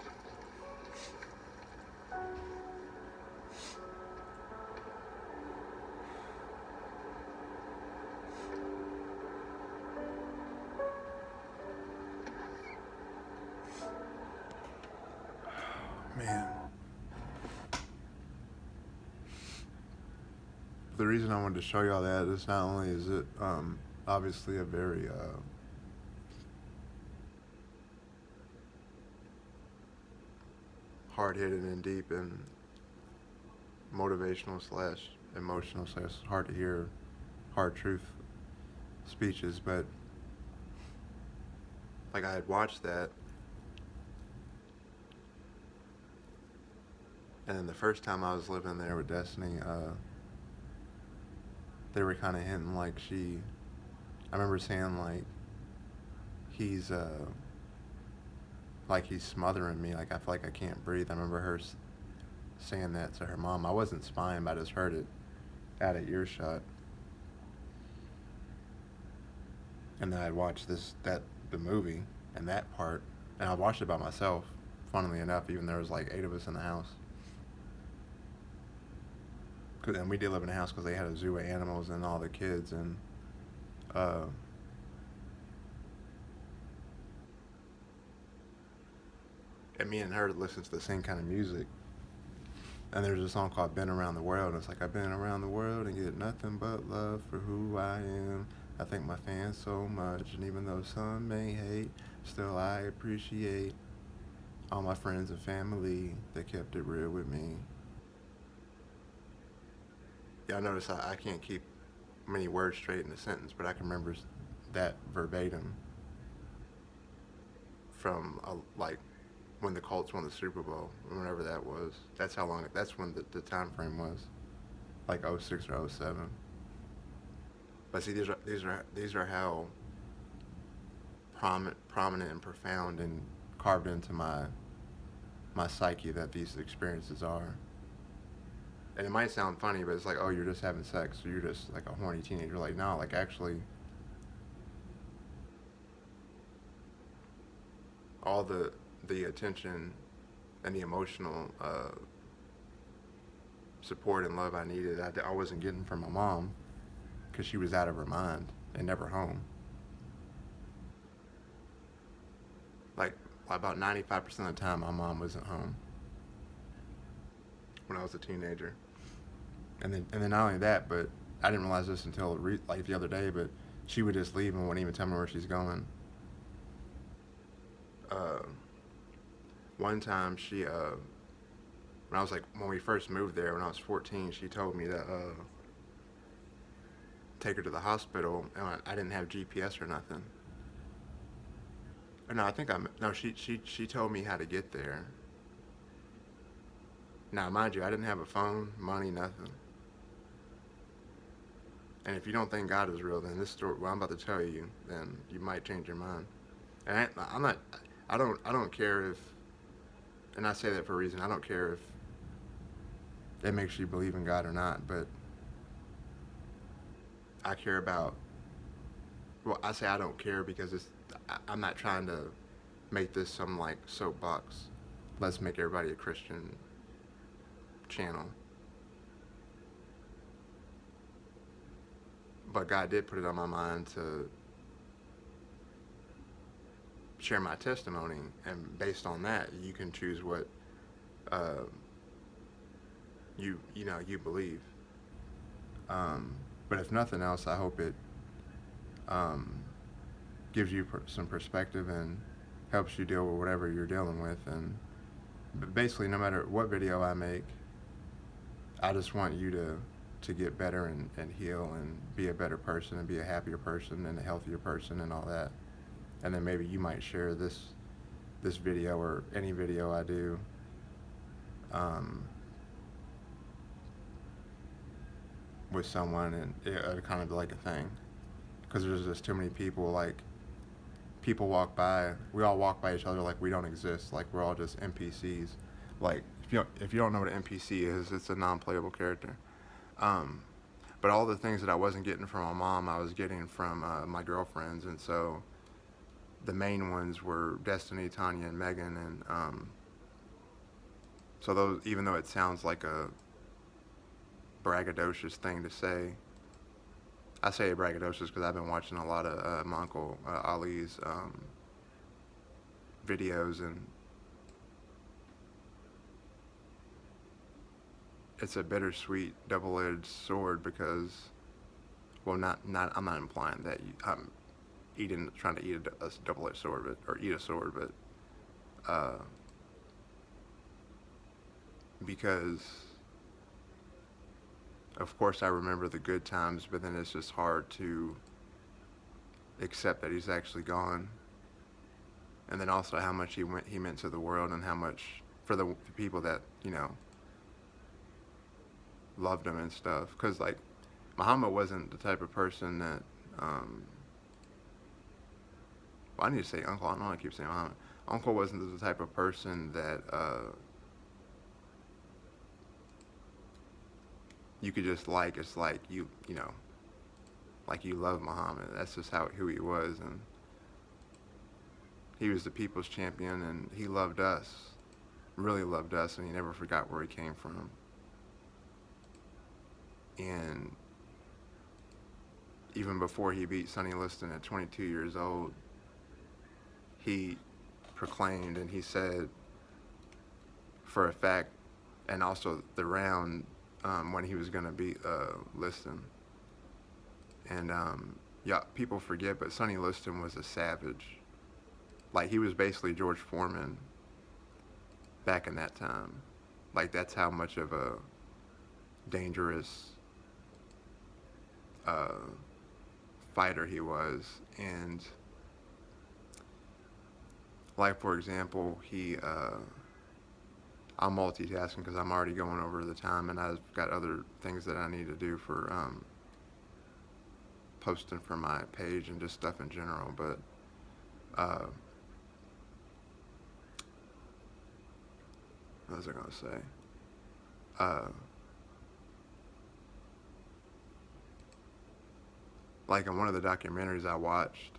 Man. The reason I wanted to show y'all that is not only is it obviously a very hard-hitting and deep and motivational / emotional / hard to hear, hard truth speeches, but like I had watched that, and then the first time I was living there with Destiny, they were kind of hinting like I remember saying he's smothering me, like I feel like I can't breathe. I remember her saying that to her mom. I wasn't spying, but I just heard it out of earshot. And then I'd watched the movie and that part, and I watched it by myself, funnily enough, even there was like 8 of us in the house. And we did live in a house because they had a zoo of animals and all the kids, and me and her listen to the same kind of music. And there's a song called Been Around the World, and it's like, I've been around the world and get nothing but love for who I am. I thank my fans so much, and even though some may hate, still I appreciate all my friends and family that kept it real with me. Yeah, I notice I can't keep many words straight in a sentence, but I can remember that verbatim from like when the Colts won the Super Bowl, whenever that was. That's how long. That's when the time frame was, like 06 or 07. But see, these are how prominent and profound and carved into my psyche that these experiences are. And it might sound funny, but it's like, oh, you're just having sex, or you're just like a horny teenager. Like, no, like actually, all the attention and the emotional support and love I needed, I wasn't getting from my mom, because she was out of her mind and never home. Like, about 95% of the time, my mom wasn't home when I was a teenager. And then not only that, but I didn't realize this until like the other day, but she would just leave and wouldn't even tell me where she's going. One time when we first moved there, when I was 14, she told me to take her to the hospital, and I didn't have GPS or nothing. No, she told me how to get there. Now, mind you, I didn't have a phone, money, nothing. And if you don't think God is real, then this story, what I'm about to tell you, then you might change your mind. And I don't care if, and I say that for a reason, I don't care if it makes you believe in God or not, but I care about, well, I say I don't care because I'm not trying to make this some like soapbox, let's make everybody a Christian channel. But God did put it on my mind to share my testimony, and based on that, you can choose what you believe. But if nothing else, I hope it gives you some perspective and helps you deal with whatever you're dealing with. And basically, no matter what video I make, I just want you to to get better and heal and be a better person and be a happier person and a healthier person and all that. And then maybe you might share this video or any video I do, with someone, and it kind of be like a thing, because there's just too many people. Like, people walk by, we all walk by each other like we don't exist, like we're all just NPCs. Like, if you don't know what an NPC is, it's a non-playable character. But all the things that I wasn't getting from my mom, I was getting from my girlfriends, and so the main ones were Destiny, Tanya, and Megan, and so those, even though it sounds like a braggadocious thing to say, I say braggadocious because I've been watching a lot of my uncle Ali's videos, and it's a bittersweet double-edged sword because, well, I'm not implying that I'm trying to eat a double-edged sword, or eat a sword, but because of course I remember the good times, but then it's just hard to accept that he's actually gone, and then also how much he meant to the world, and how much for the people that, you know, loved him and stuff. Because, like, Muhammad wasn't the type of person that well, I need to say uncle. I don't know why I keep saying Muhammad. Uncle wasn't the type of person that you could just like. It's like you know, like you love Muhammad. That's just who he was, and he was the people's champion, and he loved us, really loved us, and he never forgot where he came from. And even before he beat Sonny Liston at 22 years old, he proclaimed, and he said for a fact, and also the round when he was going to beat Liston. And yeah, people forget, but Sonny Liston was a savage. Like, he was basically George Foreman back in that time. Like, that's how much of a dangerous fighter he was. And like, for example, I'm multitasking because I'm already going over the time, and I've got other things that I need to do for posting for my page and just stuff in general. But what was I gonna say? Like, in one of the documentaries I watched,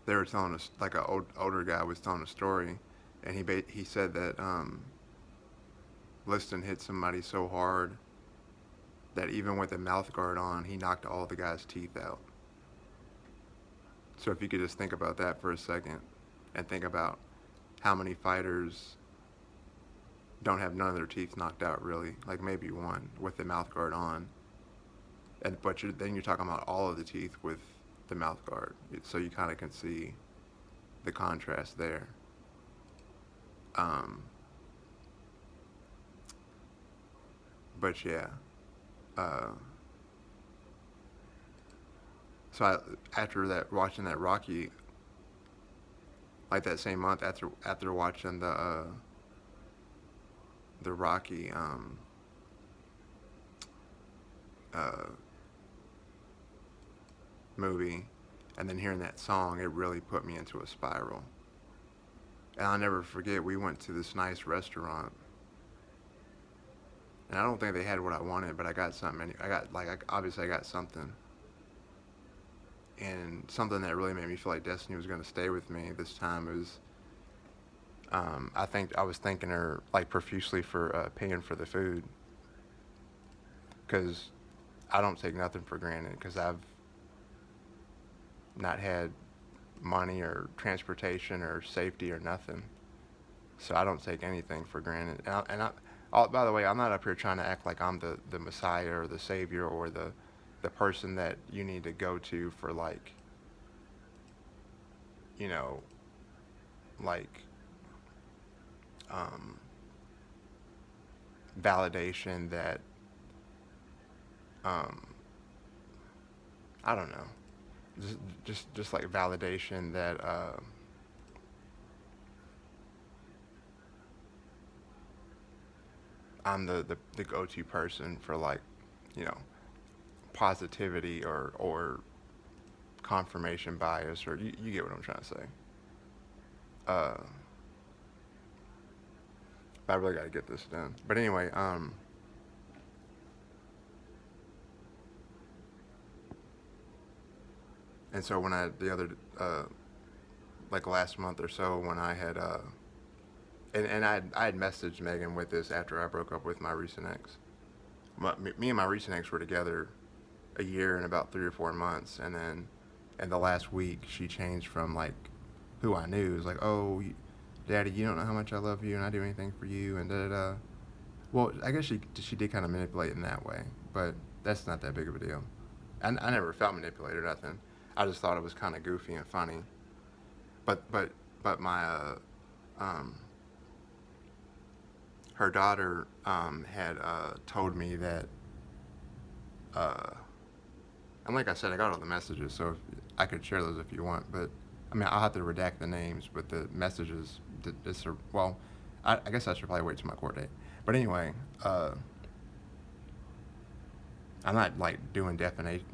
they were telling us, like, an older guy was telling a story, and he said that Liston hit somebody so hard that even with a mouth guard on, he knocked all the guy's teeth out. So if you could just think about that for a second, and think about how many fighters don't have none of their teeth knocked out, really, like maybe one with the mouth guard on, but then you're talking about all of the teeth with the mouth guard, so you kind of can see the contrast there. But yeah, so after watching that Rocky, like that same month, after watching the Rocky movie, and then hearing that song, it really put me into a spiral. And I'll never forget, we went to this nice restaurant, and I don't think they had what I wanted, but I got something. Obviously I got something, and something that really made me feel like Destiny was going to stay with me this time was, I was thanking her, like, profusely for paying for the food, because I don't take nothing for granted, because I've not had money or transportation or safety or nothing, so I don't take anything for granted. By the way, I'm not up here trying to act like I'm the Messiah or the Savior or the person that you need to go to for, like, you know, like, validation that, I don't know, just like validation that I'm the go-to person for, like, you know, positivity or confirmation bias, or you get what I'm trying to say. But I really got to get this done. But anyway, and so when like last month or so, when I had, and I had messaged Megan with this after I broke up with my recent ex. Me and my recent ex were together a year and about 3 or 4 months, and then in the last week she changed from, like, who I knew. It was like, oh, Daddy, you don't know how much I love you and I do anything for you, and da-da-da. Well, I guess she did kind of manipulate in that way, but that's not that big of a deal. I never felt manipulated or nothing. I just thought it was kind of goofy and funny. But my her daughter had told me that, and like I said, I got all the messages, so I could share those if you want. But I mean, I'll have to redact the names, but the messages, well, I guess I should probably wait till my court date. But anyway, I'm not like doing defamation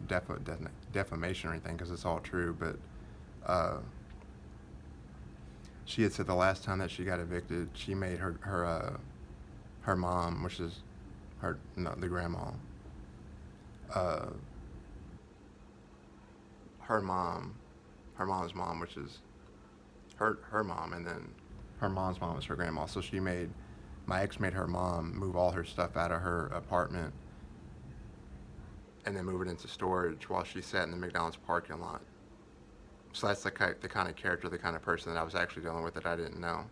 or anything, because it's all true. But she had said the last time that she got evicted, she made her mom, which is the grandma, her mom's mom, which is her mom, and then her mom's mom is her grandma. So my ex made her mom move all her stuff out of her apartment and then move it into storage while she sat in the McDonald's parking lot. So that's the kind of character, the kind of person that I was actually dealing with that I didn't know.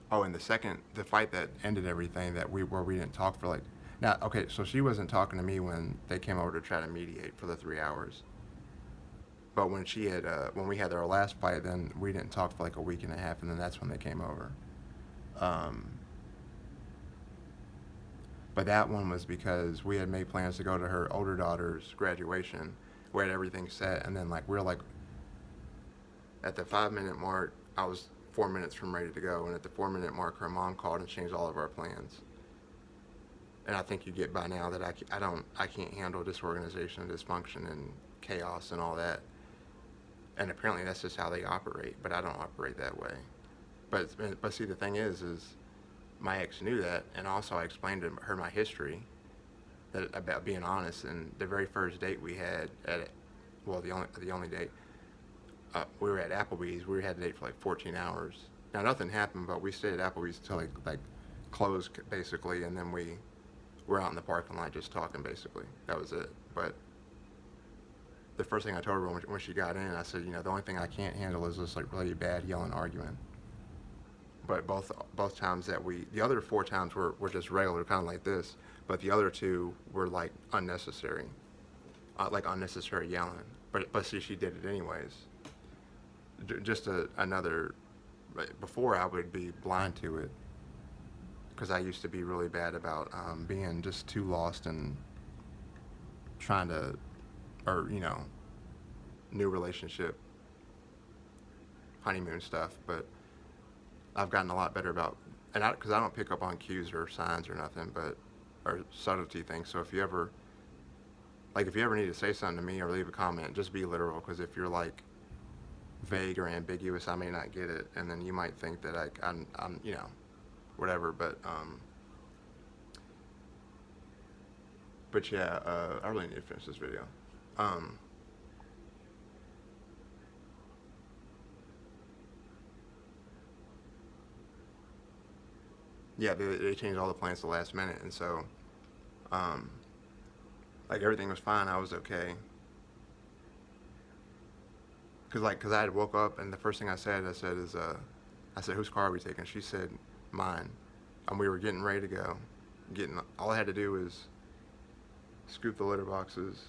Oh, and the fight that ended everything, where we didn't talk for, like, now, okay, so she wasn't talking to me when they came over to try to mediate for the 3 hours. But when we had our last fight, then we didn't talk for like a week and a half, and then that's when they came over. But that one was because we had made plans to go to her older daughter's graduation. We had everything set, and then, like, we were like, at the 5-minute mark, I was 4 minutes from ready to go, and at the 4-minute mark, her mom called and changed all of our plans. And I think you get by now that I can't handle disorganization and dysfunction and chaos and all that. And apparently that's just how they operate, but I don't operate that way. But see, the thing is my ex knew that, and also I explained to her my history about being honest. And the very first date we had the only date, we were at Applebee's. We had a date for like 14 hours. Now nothing happened, but we stayed at Applebee's until like closed basically, and then we were out in the parking lot just talking basically. That was it. But the first thing I told her when she got in, I said, the only thing I can't handle is this, like, really bad yelling arguing. But both times the other 4 times were just regular, kind of like this, but the other 2 were like unnecessary, like unnecessary yelling. But see, she did it anyways. Just another. Before I would be blind to it, because I used to be really bad about being just too lost and trying to, or new relationship, honeymoon stuff. But I've gotten a lot better about, because I don't pick up on cues or signs or nothing, or subtlety things. So if you ever need to say something to me or leave a comment, just be literal, because if you're like vague or ambiguous, I may not get it, and then you might think that I'm whatever. But yeah, I really need to finish this video. Yeah, they changed all the plans at the last minute, and so, like, everything was fine. I was okay. Cause I had woke up, and the first thing I said, whose car are we taking? She said, mine. And we were getting ready to go. All I had to do was scoop the litter boxes,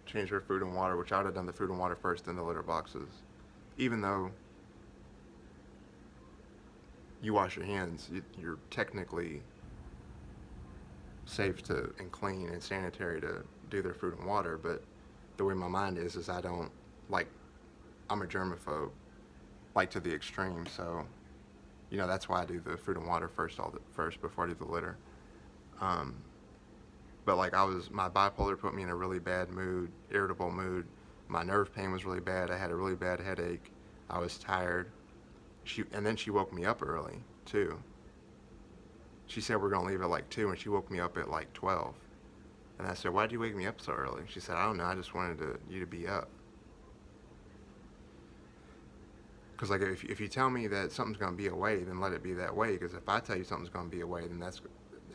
change her food and water, which I would have done the food and water first, then the litter boxes. Even though you wash your hands, you're technically safe to and clean and sanitary to do their food and water, but the way my mind is I don't like, I'm a germaphobe, like to the extreme, so that's why I do the food and water first before I do the litter. But like my bipolar put me in a really bad mood, irritable mood. My nerve pain was really bad. I had a really bad headache. I was tired. And then she woke me up early too. She said we're gonna leave at like 2, and she woke me up at like 12. And I said, "Why'd you wake me up so early?" She said, "I don't know. I just wanted you to be up." Because like if you tell me that something's gonna be away, then let it be that way. Because if I tell you something's gonna be away, then that's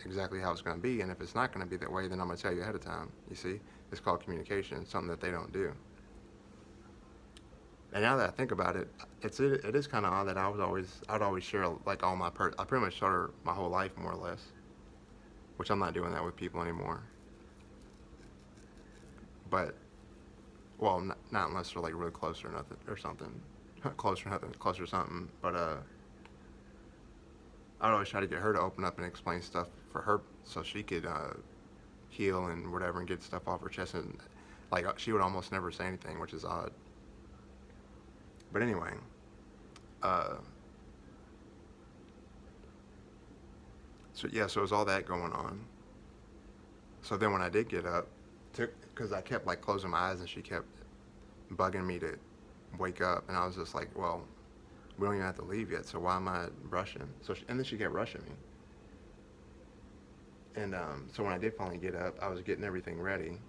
exactly how it's gonna be. And if it's not gonna be that way, then I'm gonna tell you ahead of time. You see, it's called communication. It's something that they don't do. And now that I think about it, it is kind of odd that I'd always share like all my I pretty much showed her my whole life more or less, which I'm not doing that with people anymore. But, well, not unless they're like really close or nothing or something, close or something. But I'd always try to get her to open up and explain stuff for her so she could heal and whatever and get stuff off her chest. And like she would almost never say anything, which is odd. But anyway, so it was all that going on. So then when I did get up, because I kept like closing my eyes and she kept bugging me to wake up, and I was just like, well, we don't even have to leave yet, so why am I rushing? And then she kept rushing me. And so when I did finally get up, I was getting everything ready,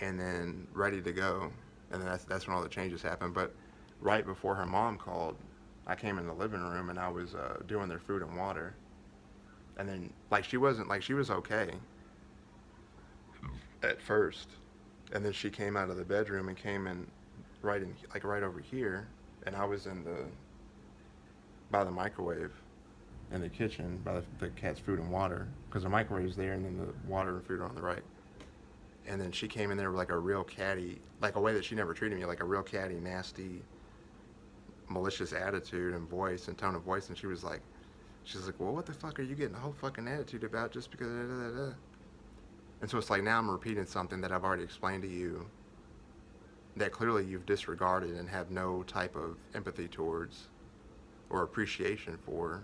and then ready to go. And then that's when all the changes happened. But right before her mom called, I came in the living room and I was doing their food and water. And then she was okay at first. And then she came out of the bedroom and came in right over here, and I was by the microwave in the kitchen by the cat's food and water, because the microwave's there and then the water and food are on the right. And then she came in there with like a real catty, like a way that she never treated me, like a real catty, nasty, malicious attitude and voice and tone of voice. And she's like, well, what the fuck are you getting a whole fucking attitude about just because da, da, da, da. And so it's like now I'm repeating something that I've already explained to you that clearly you've disregarded and have no type of empathy towards or appreciation for,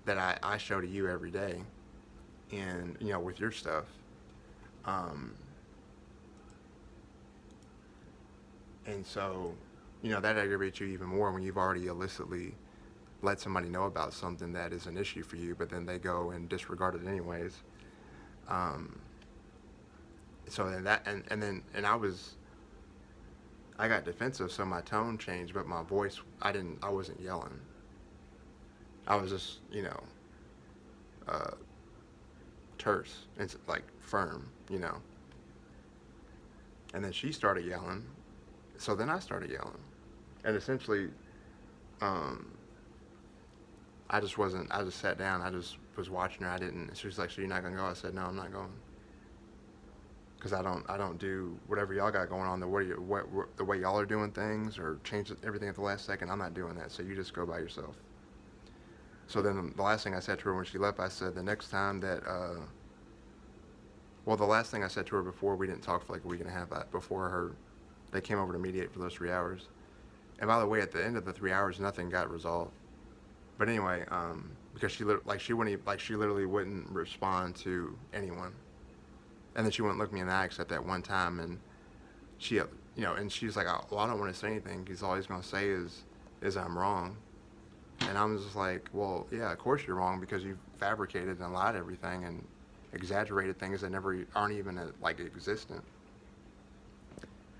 that I show to you every day and, with your stuff. And so, that aggravates you even more when you've already illicitly let somebody know about something that is an issue for you, but then they go and disregard it anyways. So then I got defensive, so my tone changed, but my voice, I wasn't yelling. I was just, terse and like firm, And then she started yelling, so then I started yelling, and essentially, I just sat down. I just was watching her. She was like, "So you're not gonna go?" I said, "No, I'm not going." Because I don't do whatever y'all got going on, the way y'all are doing things, or change everything at the last second. I'm not doing that. So you just go by yourself. So then the last thing I said to her when she left, I said, the next time that, the last thing I said to her before we didn't talk for like a week and a half, before they came over to mediate for those 3 hours. And by the way, at the end of the 3 hours, nothing got resolved. But anyway, because she literally wouldn't respond to anyone. And then she wouldn't look me in the eye except that one time, and she, and she's like, "Well, I don't want to say anything because all he's going to say is I'm wrong." And I'm just like, well, yeah, of course you're wrong, because you've fabricated and lied everything and exaggerated things that aren't even like existent.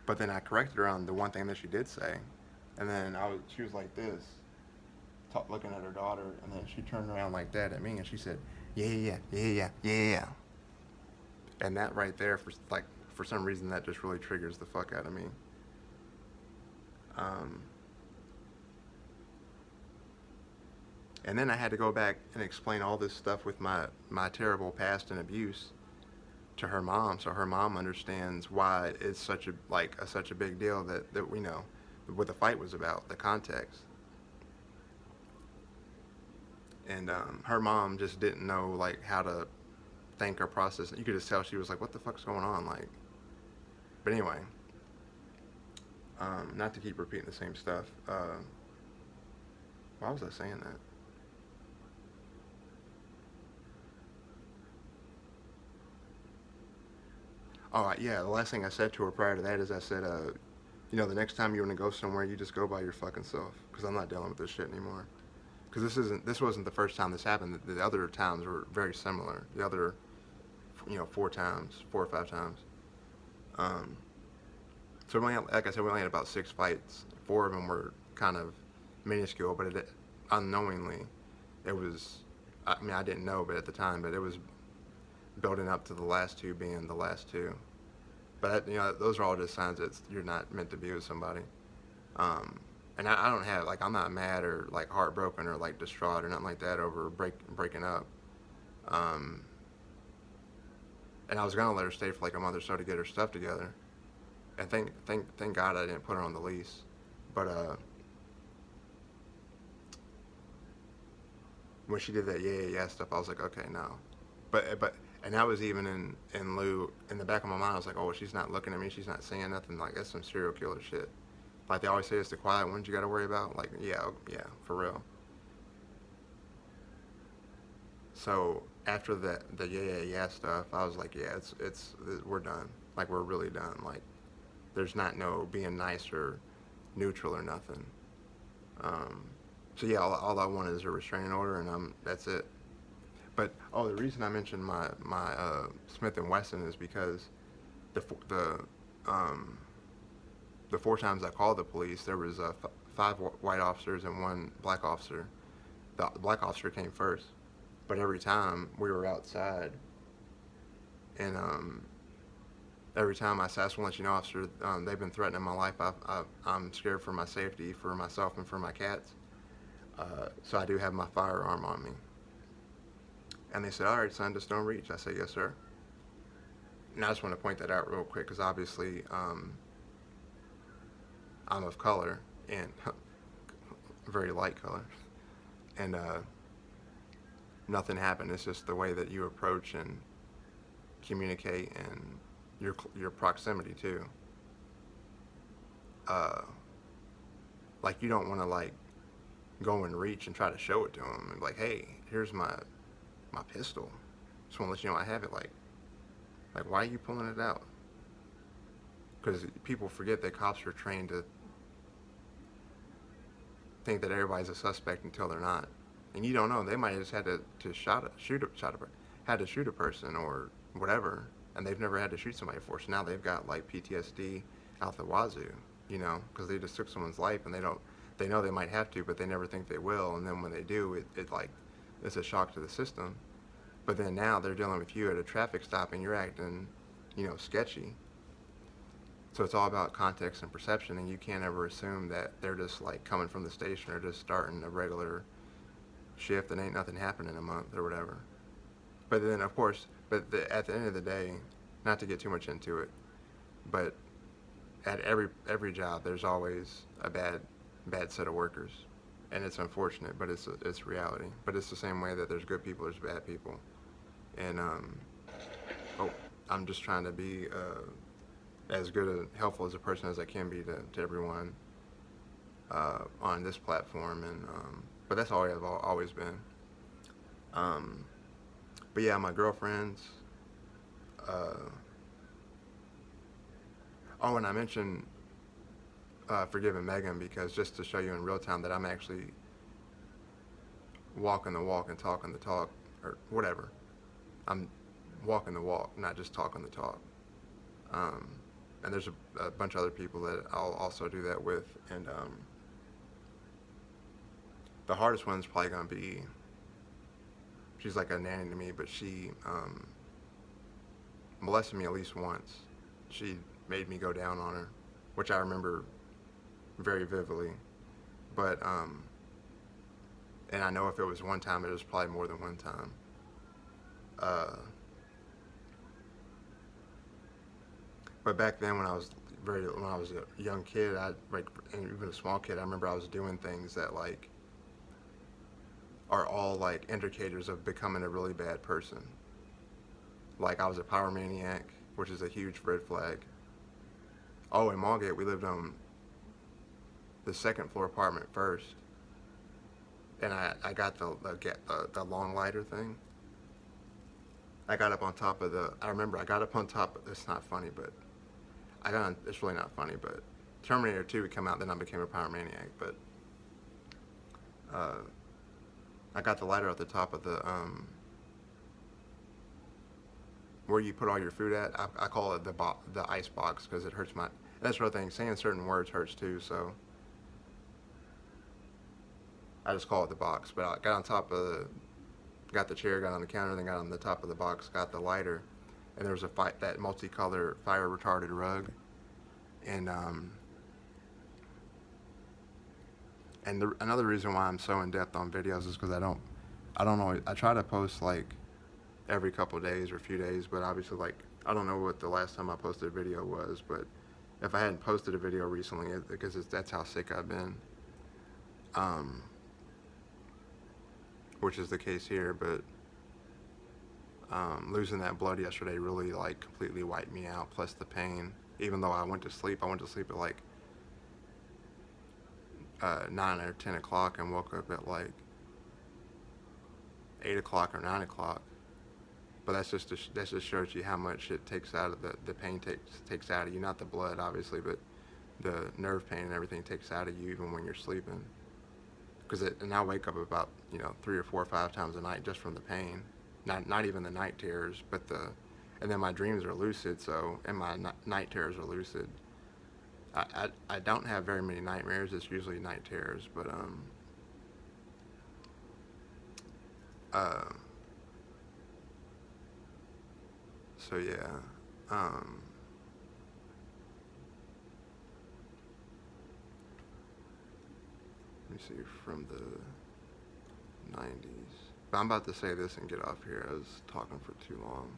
But then I corrected her on the one thing that she did say, and then she was like this, looking at her daughter, and then she turned around like that at me, and she said, yeah. And that right there, for some reason, that just really triggers the fuck out of me. And then I had to go back and explain all this stuff with my terrible past and abuse to her mom, so her mom understands why it's such a big deal that we know what the fight was about, the context. And her mom just didn't know like how to think or process. You could just tell she was like, "What the fuck's going on?" Like, but anyway, not to keep repeating the same stuff. Why was I saying that? Oh, yeah, the last thing I said to her prior to that is I said, the next time you want to go somewhere, you just go by your fucking self, because I'm not dealing with this shit anymore. Because this wasn't the first time this happened. The other times were very similar. The other, 4 or 5 times. So like I said, we only had about 6 fights. 4 of them were kind of minuscule, but unknowingly, it was. I mean, I didn't know, but at the time, but it was building up to the last 2 being the last 2. But those are all just signs that you're not meant to be with somebody. And I don't have I'm not mad or like heartbroken or like distraught or nothing like that over breaking up. And I was gonna let her stay for like a month or so to get her stuff together. And thank God I didn't put her on the lease. But when she did that yeah stuff, I was like, okay, no. But and that was even in the back of my mind. I was like, oh, she's not looking at me, she's not saying nothing. Like, that's some serial killer shit. Like they always say, it's the quiet ones you got to worry about. Like, yeah, for real. So after the yeah stuff, I was like, yeah, it's we're done. Like, we're really done. Like, there's not no being nice or neutral or nothing. So yeah, all I want is a restraining order, and that's it. But the reason I mentioned my Smith and Wesson is because the 4 times I called the police, there was 5 white officers and 1 black officer. The black officer came first, but every time we were outside, and every time I said, "I just want to let you know, officer, they've been threatening my life. I'm scared for my safety, for myself, and for my cats. So I do have my firearm on me." And they said, "All right, son, just don't reach." I said, "Yes, sir." And I just want to point that out real quick, because obviously I'm of color, and very light color, and nothing happened. It's just the way that you approach and communicate, and your proximity too. Like, you don't want to like go and reach and try to show it to them and like, "Hey, here's my pistol. Just want to let you know I have it." Like why are you pulling it out? Because people forget that cops are trained to think that everybody's a suspect until they're not, and you don't know. They might have just had to shoot a person or whatever, and they've never had to shoot somebody before. So now they've got like PTSD out the wazoo, because they just took someone's life, and they know they might have to, but they never think they will. And then when they do, it's a shock to the system. But then now they're dealing with you at a traffic stop, and you're acting, sketchy. So it's all about context and perception, and you can't ever assume that they're just like coming from the station or just starting a regular shift and ain't nothing happening in a month or whatever. But then, of course, at the end of the day, not to get too much into it, but at every job, there's always a bad set of workers, and it's unfortunate, but it's reality. But it's the same way that there's good people, there's bad people, and I'm just trying to be as good and helpful as a person as I can be to everyone on this platform, and but that's all I've always been. But yeah, my girlfriends. And I mentioned forgiving Megan, because just to show you in real time that I'm actually walking the walk and talking the talk, or whatever. I'm walking the walk, not just talking the talk. And there's a bunch of other people that I'll also do that with. And the hardest one's probably going to be, she's like a nanny to me, but she molested me at least once. She made me go down on her, which I remember very vividly. But, and I know if it was one time, it was probably more than one time. But back then, when I was a young kid, and even a small kid, I remember I was doing things that like are all like indicators of becoming a really bad person. Like I was a power maniac, which is a huge red flag. Oh, in Malgate, we lived on the second floor apartment first, and I got the long lighter thing. I got up on top of I remember I got up on top. It's not funny, but it's really not funny, but Terminator 2 would come out, then I became a power maniac, but I got the lighter at the top of the where you put all your food at. I call it the ice box because it hurts that sort of thing. Saying certain words hurts too, so I just call it the box. But I got on top of got the chair, got on the counter, then got on the top of the box, got the lighter, and there was that multicolor fire retarded rug, and another reason why I'm so in depth on videos is because I don't always, I try to post like every couple of days or a few days, but obviously like I don't know what the last time I posted a video was, but if I hadn't posted a video recently, because that's how sick I've been, which is the case here, but losing that blood yesterday really like completely wiped me out, plus the pain. Even though I went to sleep at like 9 or 10 o'clock and woke up at like 8 o'clock or 9 o'clock. But that just shows you how much it takes out of the pain takes out of you. Not the blood, obviously, but the nerve pain and everything takes out of you even when you're sleeping. And I wake up about 3 or 4 or 5 times a night just from the pain. Not even the night terrors, but and then my dreams are lucid. And my night terrors are lucid. I don't have very many nightmares. It's usually night terrors, but so yeah, let me see, from the 90s. But I'm about to say this and get off here. I was talking for too long.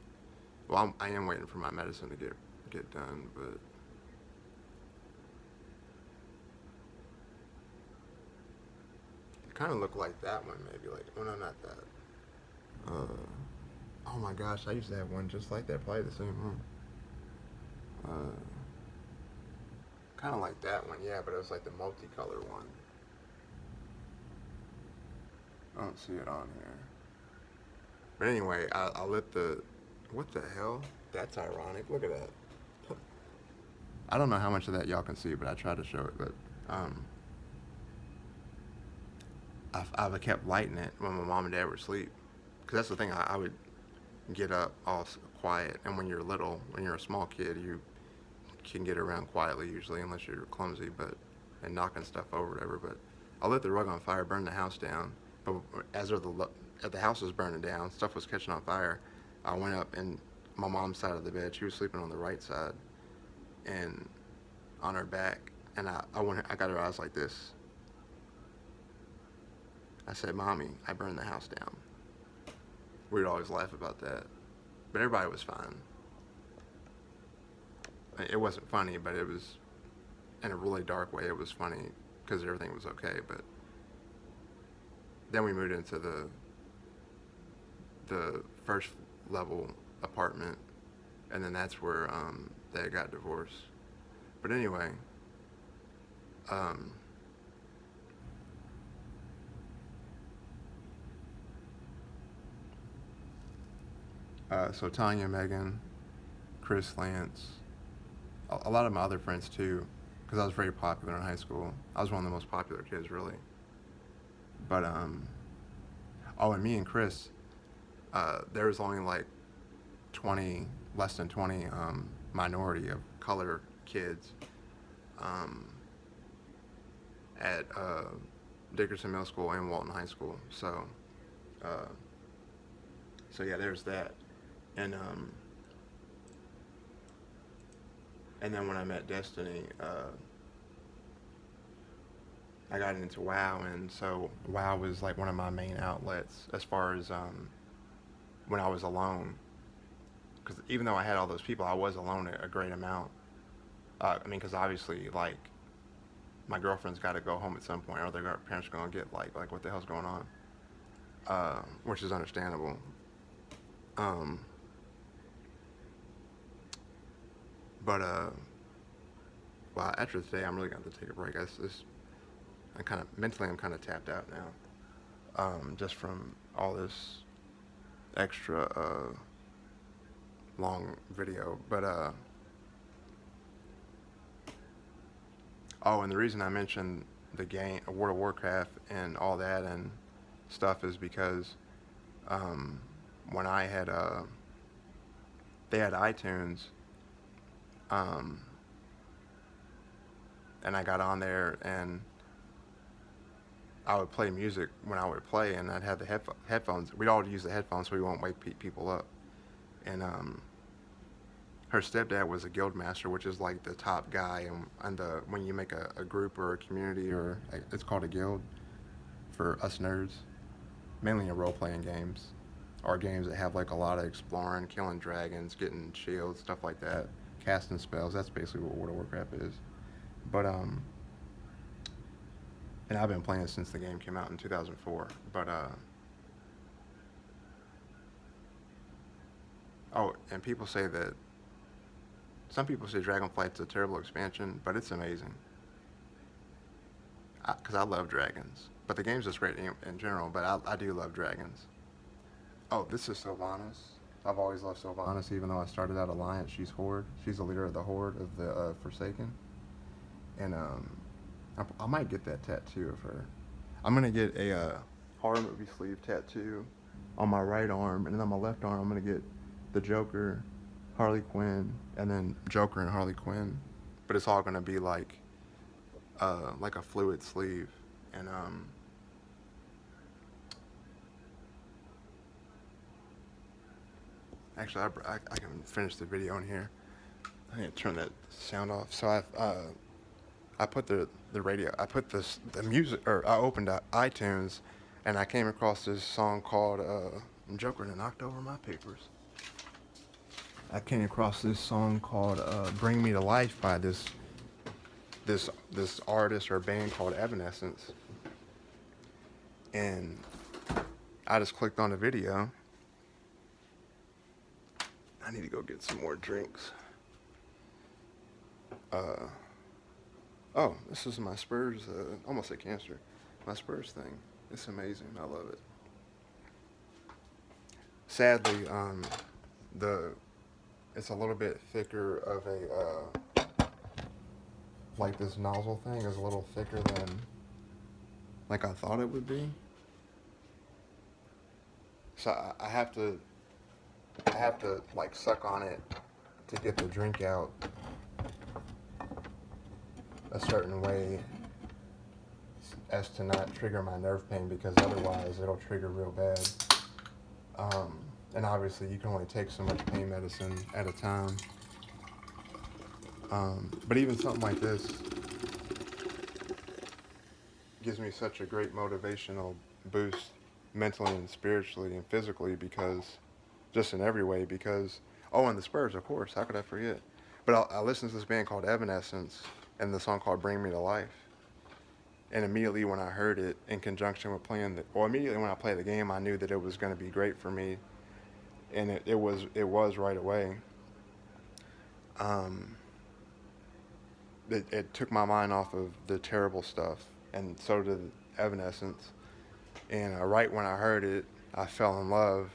Well, I am waiting for my medicine to get done, but it kind of looked like that one, maybe. Like, oh no, not that. Oh my gosh, I used to have one just like that, probably the same one. Kind of like that one, yeah, but it was like the multicolor one. I don't see it on here. But anyway, I lit what the hell? That's ironic. Look at that. I don't know how much of that y'all can see, but I tried to show it. But I've kept lighting it when my mom and dad were asleep. Because that's the thing, I would get up all quiet. And when you're little, when you're a small kid, you can get around quietly usually, unless you're clumsy, and knocking stuff over, whatever. But I lit the rug on fire, burned the house down. But as the house was burning down, stuff was catching on fire. I went up, and my mom's side of the bed, she was sleeping on the right side, and on her back, and I got her eyes like this. I said, "Mommy, I burned the house down." We would always laugh about that, but everybody was fine. It wasn't funny, but it was, in a really dark way, it was funny because everything was okay. But then we moved into the first level apartment, and then that's where they got divorced. But anyway, so Tanya, Megan, Chris, Lance, a lot of my other friends too, because I was very popular in high school. I was one of the most popular kids, really. But and me and Chris, there was only like less than 20 minority of color kids at Dickerson Middle School and Walton High School. So yeah, there's that. And then when I met Destiny, I got into WoW, and so WoW was like one of my main outlets as far as when I was alone. Because even though I had all those people, I was alone a great amount. I mean, because obviously, like, my girlfriend's got to go home at some point, or their parents are gonna get like, what the hell's going on? Which is understandable. Um, but well, after today, I'm really gonna have to take a break. I'm kind of mentally, I'm kind of tapped out now, just from all this extra long video. But oh, and the reason I mentioned the game, World of Warcraft, and all that and stuff is because when I had they had iTunes, um, and I got on there and I would play music when I would play, and I'd have the headphones. We'd all use the headphones so we won't wake people up. And her stepdad was a guild master, which is like the top guy. And when you make a group or a community, or it's called a guild for us nerds, mainly in role-playing games, or games that have like a lot of exploring, killing dragons, getting shields, stuff like that, casting spells. That's basically what World of Warcraft is. But and I've been playing it since the game came out in 2004. But oh, and people say that some people say Dragonflight's a terrible expansion, but it's amazing. Because I love dragons, but the game's just great in general. But I do love dragons. Oh, this is Sylvanas. I've always loved Sylvanas, even though I started out Alliance. She's Horde. She's the leader of the Horde of the Forsaken. And I might get that tattoo of her. I'm gonna get a horror movie sleeve tattoo on my right arm, and then on my left arm I'm gonna get the Joker, Harley Quinn, and then Joker and Harley Quinn. But it's all gonna be like a fluid sleeve. And actually I can finish the video in here. I need to turn that sound off. So I put the radio, I put the music, or I opened iTunes, and I came across this song called Joker and knocked over my papers. I came across this song called Bring Me to Life by this artist or band called Evanescence. And I just clicked on the video. I need to go get some more drinks. Oh, this is my Spurs, almost a cancer. My Spurs thing. It's amazing. I love it. Sadly, it's a little bit thicker of a, like this nozzle thing is a little thicker than like I thought it would be. So I have to like suck on it to get the drink out a certain way as to not trigger my nerve pain, because otherwise it'll trigger real bad. And obviously you can only take so much pain medicine at a time. But even something like this gives me such a great motivational boost mentally and spiritually and physically, because just in every way, because, oh, and the Spurs, of course, how could I forget? But I listened to this band called Evanescence and the song called Bring Me to Life. And immediately when I heard it in conjunction with immediately when I played the game, I knew that it was going to be great for me. And it was right away. It took my mind off of the terrible stuff, and so did Evanescence. And right when I heard it, I fell in love.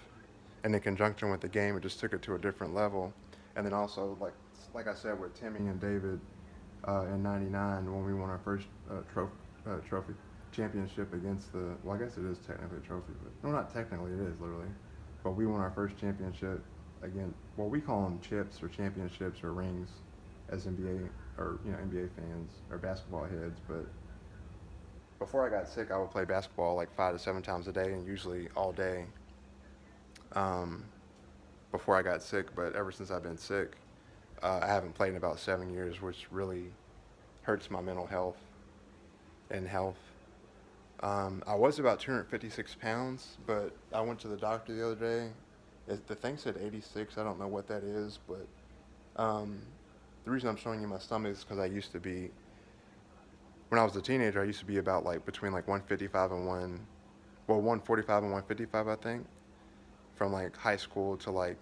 And in conjunction with the game, it just took it to a different level. And then also, like I said, with Timmy and David in '99, when we won our first trophy championship against I guess it is technically a trophy, but no, not technically, it is literally. But we won our first championship against, well, we call them chips or championships or rings as NBA or NBA fans or basketball heads. But before I got sick, I would play basketball like 5 to 7 times a day, and usually all day. Before I got sick, but ever since I've been sick, I haven't played in about 7 years, which really hurts my mental health and health. I was about 256 pounds, but I went to the doctor the other day. The thing said 86. I don't know what that is, but the reason I'm showing you my stomach is because I used to be, when I was a teenager, I used to be about like between like 155 and 145 and 155, I think, from like high school to like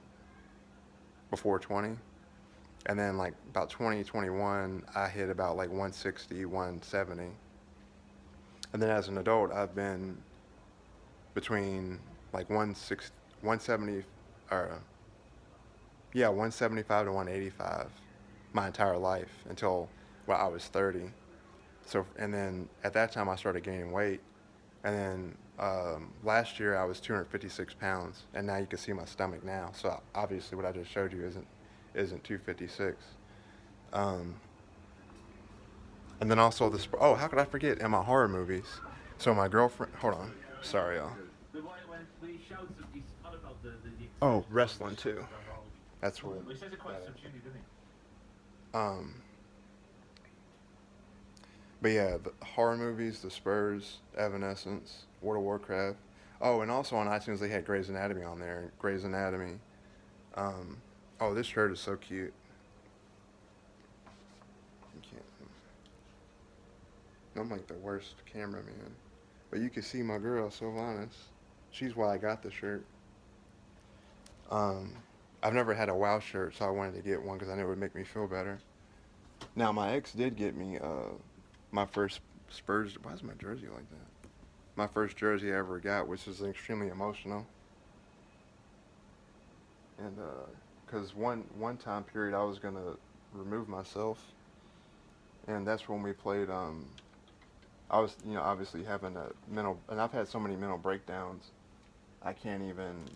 before 20. And then like about 2021, I hit about like 160, 170. And then as an adult, I've been between like 170, or yeah, 175 to 185 my entire life until, well, I was 30. So, and then at that time I started gaining weight. And then last year I was 256 pounds, and now you can see my stomach now. So obviously what I just showed you isn't 256. Um, and then also this. Oh, how could I forget? In my horror movies. So my girlfriend. Hold on. Sorry, y'all. Oh, wrestling too. That's what. Um. But yeah, the horror movies, The Spurs, Evanescence, World of Warcraft. Oh, and also on iTunes they had Grey's Anatomy on there. Grey's Anatomy. Um, oh, this shirt is so cute. You can't. I'm like the worst cameraman. But you can see my girl, Sylvanas. She's why I got the shirt. Um, I've never had a WoW shirt, so I wanted to get one because I knew it would make me feel better. Now, my ex did get me my first Spurs. Why is my jersey like that? My first jersey I ever got, which was extremely emotional. And because one time period I was gonna remove myself, and that's when we played. I was, obviously having a mental, and I've had so many mental breakdowns, I can't even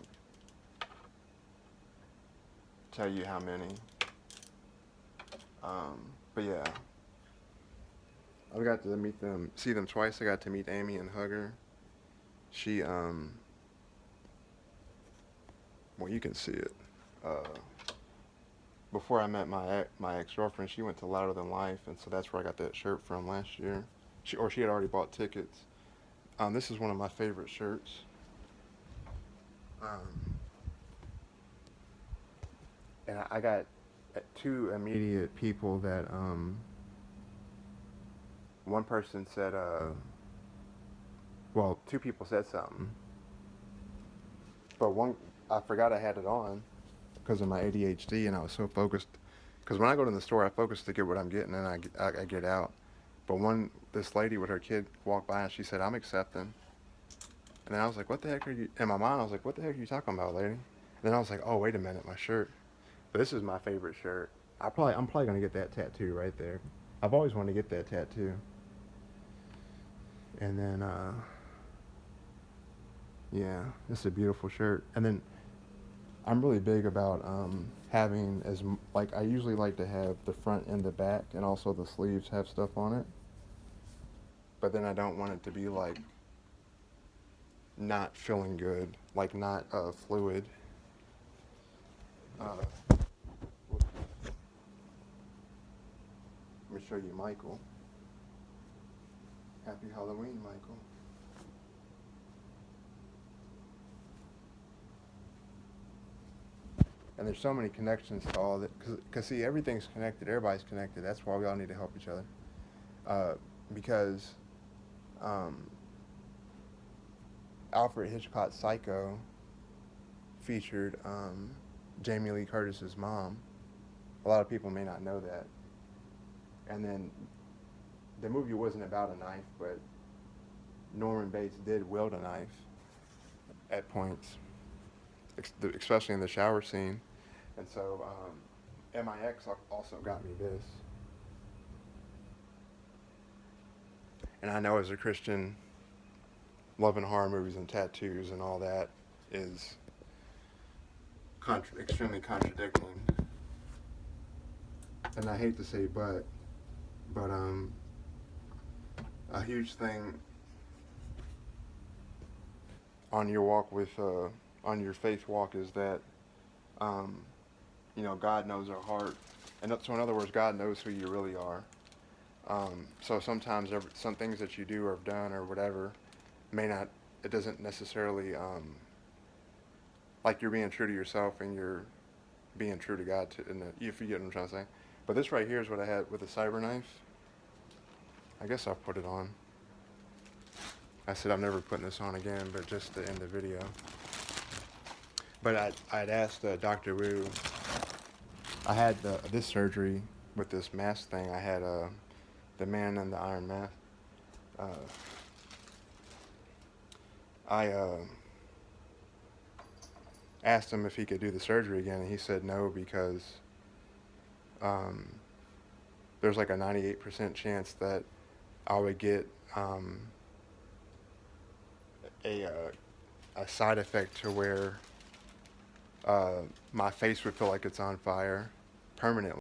tell you how many. But yeah, I got to see them twice. I got to meet Amy and hug her. She, well, you can see it. Before I met my ex-girlfriend, she went to Louder Than Life, and so that's where I got that shirt from last year. She had already bought tickets. This is one of my favorite shirts. And I got two immediate people that, one person said, well, two people said something. But one, I forgot I had it on because of my ADHD, and I was so focused. Because when I go to the store, I focus to get what I'm getting, and I get out. But this lady with her kid walked by, and she said, "I'm accepting." And then I was like, "What the heck are you?" In my mind, I was like, "What the heck are you talking about, lady?" And then I was like, "Oh, wait a minute, my shirt." But this is my favorite shirt. I'm probably gonna get that tattoo right there. I've always wanted to get that tattoo. And then, yeah, it's a beautiful shirt. And then I'm really big about having I usually like to have the front and the back, and also the sleeves have stuff on it. But then I don't want it to be like not feeling good, like not fluid. Let me show you Michael. Happy Halloween, Michael. And there's so many connections to all that, because see, everything's connected, everybody's connected. That's why we all need to help each other. Because Alfred Hitchcock's Psycho featured Jamie Lee Curtis's mom. A lot of people may not know that. And then the movie wasn't about a knife, but Norman Bates did wield a knife at points, especially in the shower scene. And so MIX also got me this. And I know as a Christian, loving horror movies and tattoos and all that is extremely contradicting. And I hate to say but a huge thing on your walk on your faith walk is that, God knows our heart. And so in other words, God knows who you really are. So sometimes some things that you do or have done or whatever it doesn't necessarily, like you're being true to yourself and you're being true to God, if you get what I'm trying to say. But this right here is what I had with the cyber knife. I guess I'll put it on. I said I'm never putting this on again, but just to end the video. But I'd asked Dr. Wu. I had this surgery with this mask thing. I had the man in the iron mask. I asked him if he could do the surgery again, and he said no because there's like a 98% chance that I would get a side effect to where my face would feel like it's on fire permanently.